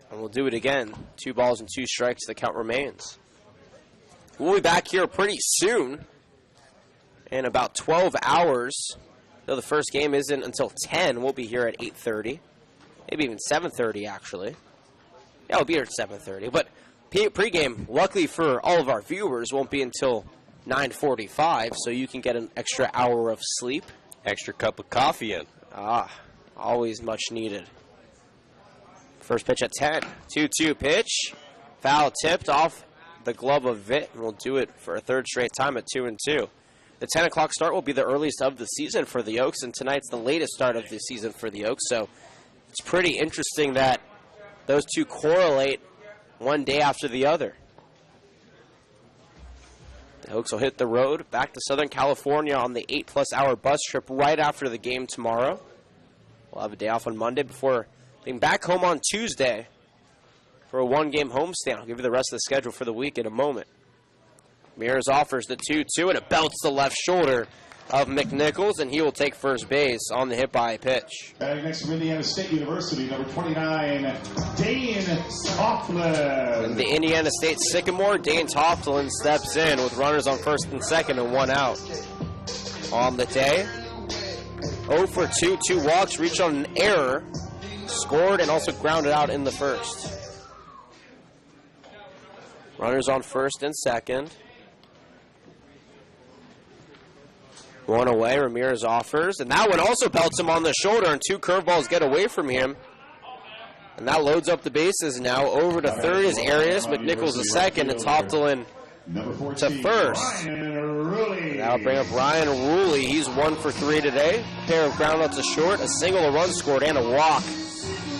and we'll do it again. 2 balls and 2 strikes, the count remains. We'll be back here pretty soon, in about 12 hours. Though the first game isn't until 10, we'll be here at 8:30. Maybe even 7:30, actually. Yeah, we'll be here at 7:30. But pregame, luckily for all of our viewers, won't be until 9:45, so you can get an extra hour of sleep. Extra cup of coffee in. Ah, always much needed. First pitch at 10. 2-2 pitch. Foul tipped off the glove of Vitt, and we'll do it for a 3rd straight time at 2-2. The 10 o'clock start will be the earliest of the season for the Oaks, and tonight's the latest start of the season for the Oaks, so it's pretty interesting that those two correlate one day after the other. The Oaks will hit the road back to Southern California on the 8+ hour bus trip right after the game tomorrow. We'll have a day off on Monday before being back home on Tuesday for a 1-game homestand. I'll give you the rest of the schedule for the week in a moment. Ramirez offers the 2-2, and it belts the left shoulder of McNichols, and he will take first base on the hit by pitch. Batting next from Indiana State University, number 29, Dane Tofflin. And the Indiana State Sycamore, Dane Tofflin steps in with runners on first and second and 1 out. On the day, 0 for 2, 2 walks, reached on an error, scored, and also grounded out in the first. Runners on first and second. 1 away, Ramirez offers, and that one also belts him on the shoulder, and 2 curveballs get away from him. And that loads up the bases now. Over to third is Arias, McNichols to second, and Tofflin to first. That'll bring up Ryan Ruley. He's 1 for 3 today. A pair of groundouts to short, a single, a run scored, and a walk.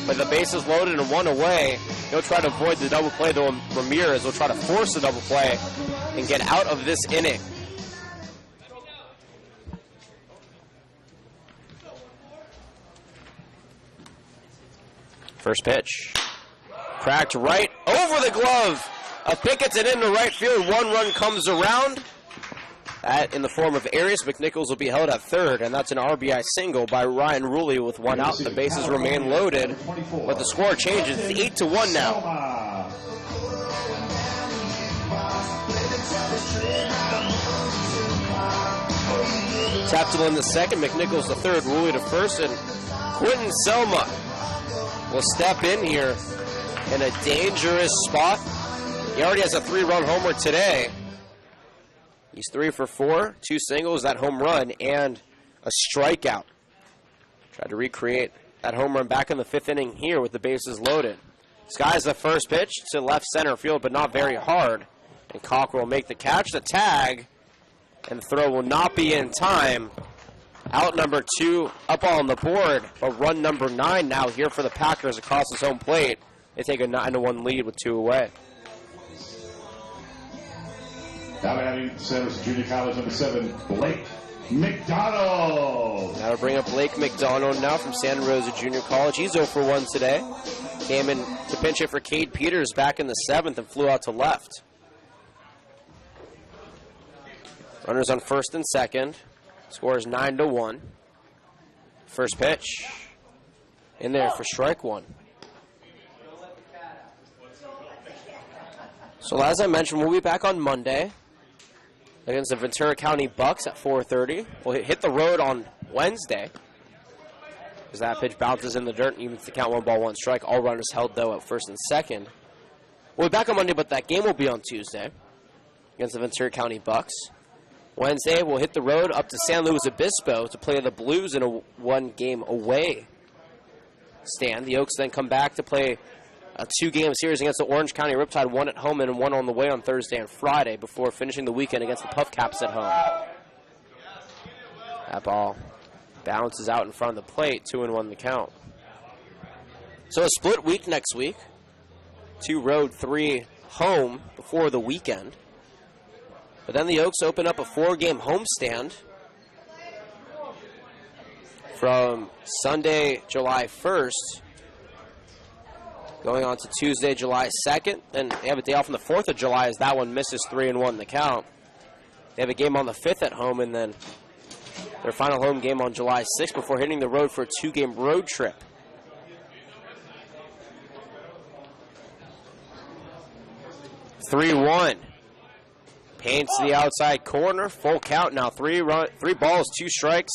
With the bases loaded and 1 away, he'll try to avoid the double play, though Ramirez will try to force the double play and get out of this inning. First pitch. Cracked right over the glove of Pickett's and into right field. 1 run comes around. That in the form of Arias. McNichols will be held at third, and that's an RBI single by Ryan Ruley with 1 out. The bases remain loaded, but the score changes. It's 8-1 now. Taptil in the second, McNichols the third, Ruley to first, and Quentin Selma will step in here in a dangerous spot. He already has a 3-run homer today. He's 3 for 4, 2 singles, that home run, and a strikeout. Tried to recreate that home run back in the 5th inning here with the bases loaded. Skies the first pitch to left center field, but not very hard. And Cocker will make the catch, the tag, and the throw will not be in time. Out number 2 up on the board, but run number 9 now here for the Packers across his home plate. They take a 9-1 lead with 2 away. Now batting centers junior college number 7, Blake McDonald. That'll bring up Blake McDonald now from Santa Rosa Junior College. He's 0 for 1 today. Came in to pinch hit for Cade Peters back in the 7th and flew out to left. Runners on first and second. Score is 9-1. First pitch. In there for strike one. So as I mentioned, we'll be back on Monday against the Ventura County Bucks at 4:30. We'll hit the road on Wednesday as that pitch bounces in the dirt and evens the count 1-1 strike. All runners held, though, at first and second. We'll be back on Monday, but that game will be on Tuesday against the Ventura County Bucks. Wednesday, we'll hit the road up to San Luis Obispo to play the Blues in a one-game away stand. The Oaks then come back to play a two-game series against the Orange County Riptide, one at home and one on the way on Thursday and Friday before finishing the weekend against the Puff Caps at home. That ball bounces out in front of the plate, 2-1 the count. So a split week next week. 2 road, 3 home before the weekend. But then the Oaks open up a 4-game homestand from Sunday, July 1st, going on to Tuesday, July 2nd. Then they have a day off on the 4th of July as that one misses 3-1 the count. They have a game on the 5th at home and then their final home game on July 6th before hitting the road for a 2-game road trip. (3-1). Paints to the outside corner. Full count now. 3 balls, 2 strikes.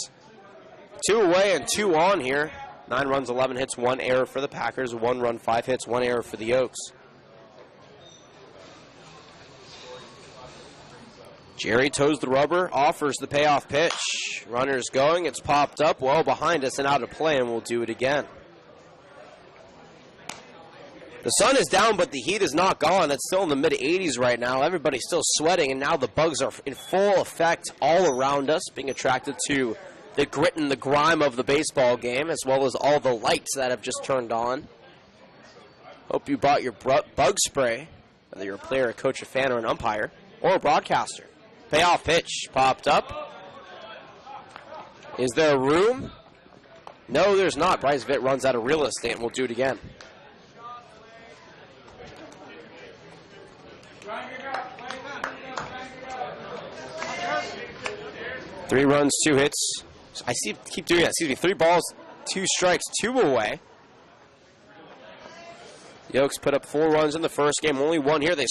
2 away and 2 on here. 9 runs, 11 hits, 1 error for the Packers. 1 run, 5 hits, 1 error for the Oaks. Jerry toes the rubber, offers the payoff pitch. Runner's going. It's popped up well behind us and out of play, and we'll do it again. The sun is down, but the heat is not gone. It's still in the mid-80s right now. Everybody's still sweating, and now the bugs are in full effect all around us, being attracted to the grit and the grime of the baseball game, as well as all the lights that have just turned on. Hope you bought your bug spray, whether you're a player, a coach, a fan, or an umpire, or a broadcaster. Payoff pitch popped up. Is there room? No, there's not. Bryce Vitt runs out of real estate, and we'll do it again. Three runs, 2 hits. I keep doing that. Excuse me. 3 balls, 2 strikes, 2 away. The Oaks put up 4 runs in the first game. Only 1 here. They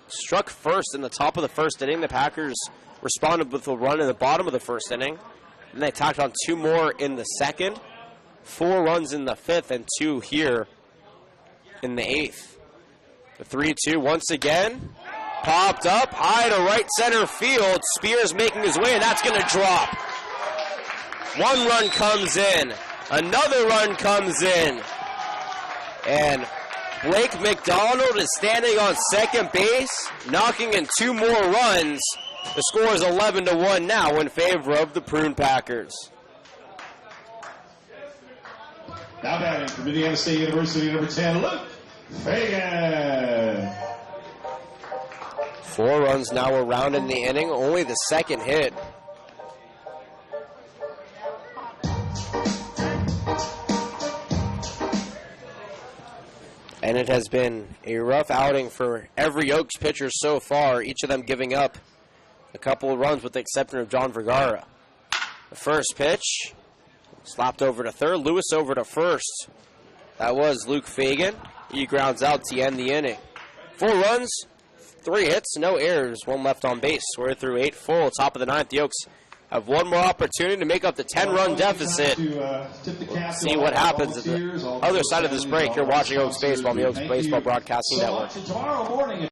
struck first in the top of the first inning. The Packers responded with a run in the bottom of the first inning. And they tacked on 2 more in the second. 4 runs in the 5th and 2 here in the 8th. The 3-2 once again. Popped up, high to right center field. Spears making his way, and that's going to drop. 1 run comes in. Another run comes in. And Blake McDonald is standing on second base, knocking in 2 more runs. The score is 11-1 now in favor of the Prune Packers. Now batting from Indiana State University, number 10, Luke Fagan. 4 runs now around in the inning, only the second hit. And it has been a rough outing for every Oaks pitcher so far, each of them giving up a couple of runs with the exception of John Vergara. The first pitch, slapped over to third, Lewis over to first. That was Luke Fagan. He grounds out to end the inning. 4 runs, 3 hits, no errors, 1 left on base. We're through 8 full, top of the 9th. The Oaks have 1 more opportunity to make up the 10-run deficit. We'll see what happens at the other side of this break. You're watching Oaks Baseball on the Oaks Baseball Broadcasting Network. Tomorrow morning.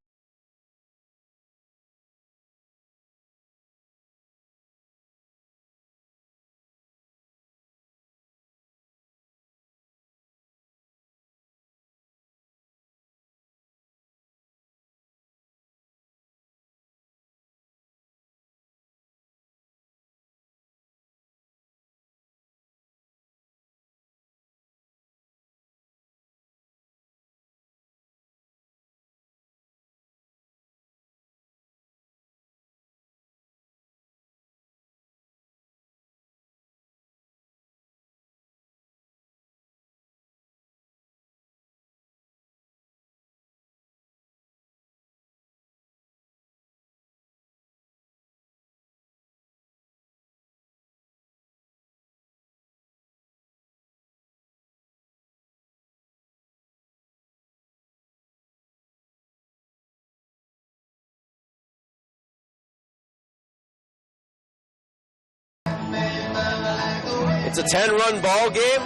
It's a 10-run ball game.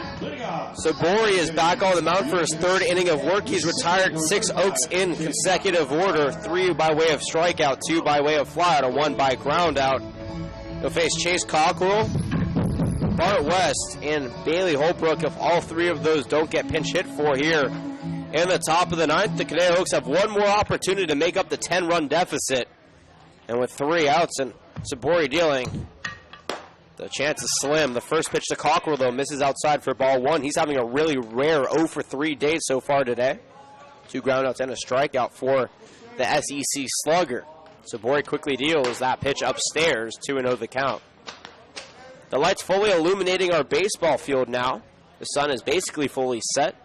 Sabori is back on the mound for his third inning of work. He's retired 6 Oaks in consecutive order, 3 by way of strikeout, 2 by way of flyout, and 1 by groundout. He'll face Chase Cockrell, Bart West, and Bailey Holbrook. If all 3 of those don't get pinch hit for here in the top of the 9th, the Conejo Oaks have one more opportunity to make up the 10-run deficit. And with 3 outs and Sabori dealing, the chance is slim. The first pitch to Cockrell, though, misses outside for ball 1. He's having a really rare 0 for 3 day so far today. 2 groundouts and a strikeout for the SEC slugger. Sabori quickly deals that pitch upstairs, 2-0 the count. The lights fully illuminating our baseball field now. The sun is basically fully set.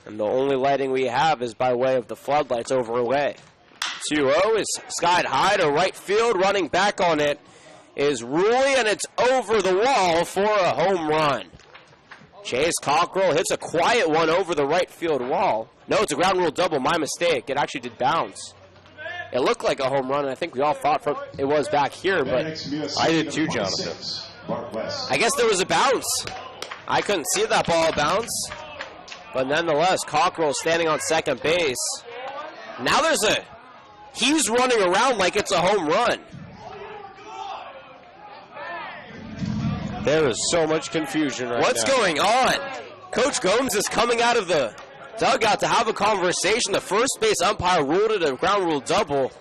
And the only lighting we have is by way of the floodlights overlay. 2-0 is skied high to right field. Running back on it is Ruley, and it's over the wall for a home run. Chase Cockrell hits a quiet one over the right field wall. No, it's a ground rule double. My mistake. It actually did bounce. It looked like a home run, and I think we all thought it was back here, but I did too, Jonathan. I guess there was a bounce. I couldn't see that ball bounce. But nonetheless, Cockrell standing on second base. Now he's running around like it's a home run. There is so much confusion right now. What's going on? Coach Gomes is coming out of the dugout to have a conversation. The first base umpire ruled it a ground rule double.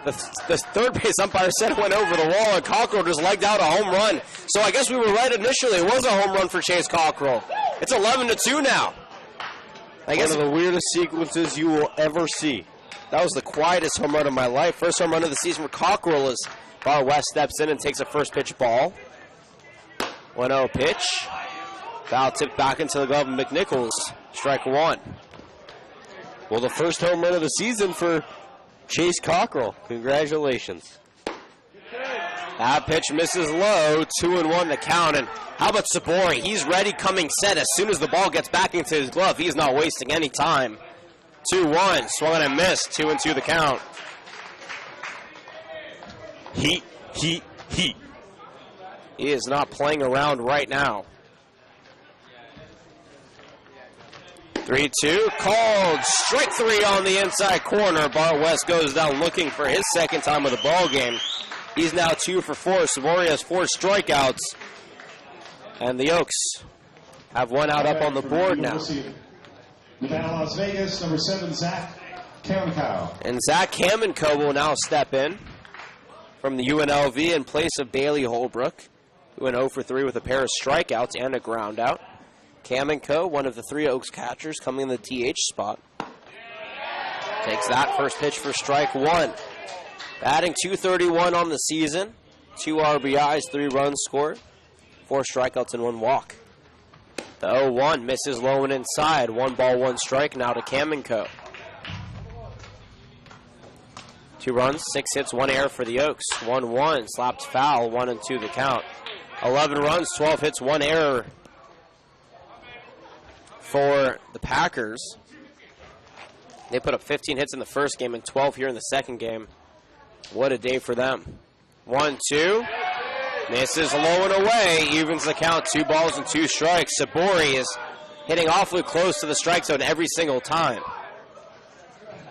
The third base umpire said it went over the wall, and Cockrell just legged out a home run. So I guess we were right initially. It was a home run for Chase Cockrell. It's 11-2 now. I guess one of the weirdest sequences you will ever see. That was the quietest home run of my life. First home run of the season for Cockrell as Bar West steps in and takes a first pitch ball. 1-0 pitch. Foul tipped back into the glove of McNichols. Strike 1. Well, the first home run of the season for Chase Cockrell. Congratulations. That pitch misses low. 2-1 the count. And how about Sabori? He's ready, coming set. As soon as the ball gets back into his glove, he's not wasting any time. 2-1. Swung and missed. 2-2 the count. Heat. He is not playing around right now. 3-2, called. Strike 3 on the inside corner. Bar West goes down looking for his second time of the ball game. He's now 2 for 4. Sabori has 4 strikeouts. And the Oaks have 1 out up on the board now. Nevada, Las Vegas, number 7, Zach Kamenkow. And Zach Kamenkow will now step in from the UNLV in place of Bailey Holbrook, who went 0 for 3 with a pair of strikeouts and a groundout. Kamenkow, one of the 3 Oaks catchers, coming in the DH spot. Takes that first pitch for strike 1. Batting .231 on the season. 2 RBIs, 3 runs scored, 4 strikeouts and 1 walk. The 0-1 misses low and inside. 1 ball, 1 strike now to Kamenkow. 2 runs, 6 hits, 1 error for the Oaks. 1-1, slapped foul, 1-2 the count. 11 runs, 12 hits, 1 error for the Packers. They put up 15 hits in the first game and 12 here in the second game. What a day for them. 1-2. Misses low and away. Evens the count. 2 balls and 2 strikes. Sabori is hitting awfully close to the strike zone every single time.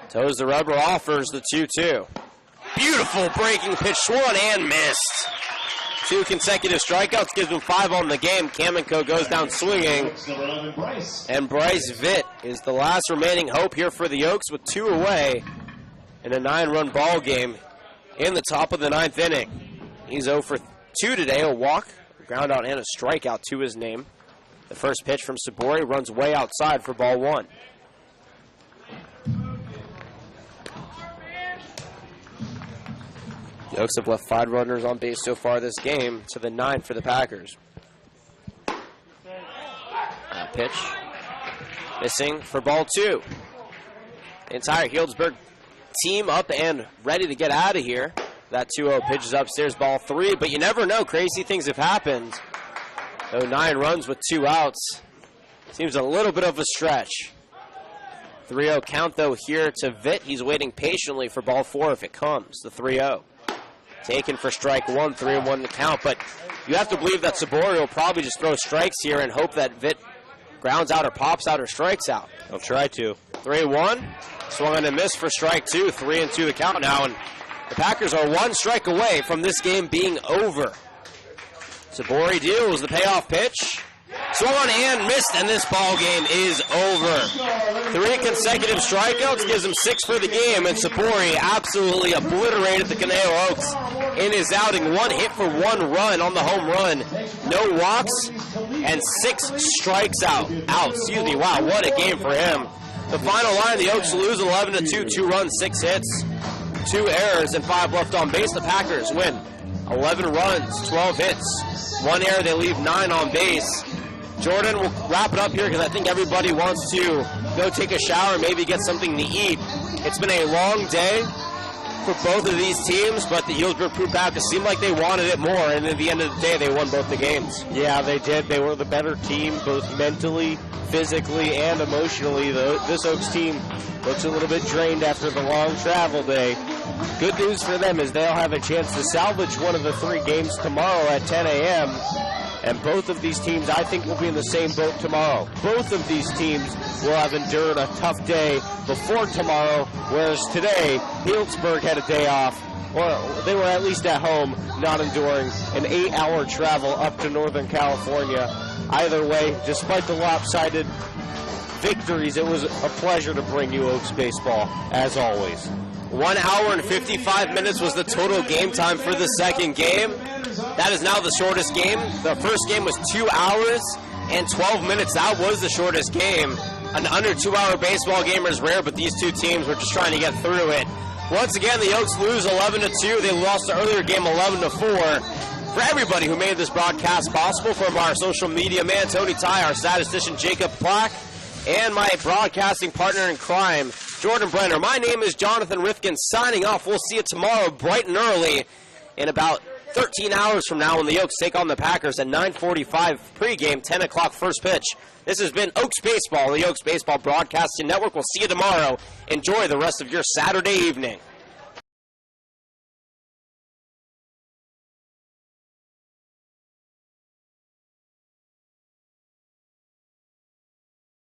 Toes the rubber, offers the 2-2. Beautiful breaking pitch, swung and missed. 2 consecutive strikeouts gives him 5 on the game. Kamenkow goes down swinging. And Bryce Vitt is the last remaining hope here for the Oaks with 2 away in a 9-run ball game in the top of the 9th inning. He's 0 for 2 today, a walk, a ground out, and a strikeout to his name. The first pitch from Sabori runs way outside for ball 1. The Oaks have left 5 runners on base so far this game, to the 9 for the Packers. That pitch missing for ball 2. The entire Healdsburg team up and ready to get out of here. That 2-0 pitch is upstairs, ball 3, but you never know. Crazy things have happened. Though 9 runs with 2 outs seems a little bit of a stretch. 3-0 count, though, here to Vitt. He's waiting patiently for ball 4 if it comes, the 3-0. taken for strike one, 3-1 to count. But you have to believe that Sabori will probably just throw strikes here and hope that Vitt grounds out or pops out or strikes out. I'll try to. 3-1. Swung and a miss for strike two. 3-2 the count now. And the Packers are one strike away from this game being over. Sabori deals the payoff pitch. Swung on and missed, and this ball game is over. 3 consecutive strikeouts gives him 6 for the game, and Sabori absolutely obliterated the Conejo Oaks in his outing. 1 hit for 1 run on the home run. No walks, and 6 strikes out. Excuse me, wow, what a game for him. The final line, the Oaks lose 11-2, 2 runs, 6 hits, 2 errors, and 5 left on base. The Packers win 11 runs, 12 hits, 1 error. They leave 9 on base. Jordan, we'll wrap it up here because I think everybody wants to go take a shower, maybe get something to eat. It's been a long day for both of these teams, but the Healdsburg Prune Packers seemed like they wanted it more, and at the end of the day, they won both the games. Yeah, they did. They were the better team, both mentally, physically, and emotionally. This Oaks team looks a little bit drained after the long travel day. Good news for them is they'll have a chance to salvage one of the 3 games tomorrow at 10 a.m., and both of these teams, I think, will be in the same boat tomorrow. Both of these teams will have endured a tough day before tomorrow, whereas today, Healdsburg had a day off, or they were at least at home, not enduring an 8-hour travel up to Northern California. Either way, despite the lopsided victories, it was a pleasure to bring you Oaks baseball, as always. 1 hour and 55 minutes was the total game time for the second game. That is now the shortest game. The first game was 2 hours and 12 minutes. That was the shortest game. An under 2-hour baseball game is rare, but these two teams were just trying to get through it. Once again, the Oaks lose 11-2. They lost the earlier game 11-4. For everybody who made this broadcast possible, from our social media man, Tony Ty, our statistician, Jacob Plack, and my broadcasting partner in crime, Jordan Brenner. My name is Jonathan Rifkin, signing off. We'll see you tomorrow bright and early in about 13 hours from now when the Oaks take on the Packers at 9:45 pregame, 10 o'clock first pitch. This has been Oaks Baseball, the Oaks Baseball Broadcasting Network. We'll see you tomorrow. Enjoy the rest of your Saturday evening.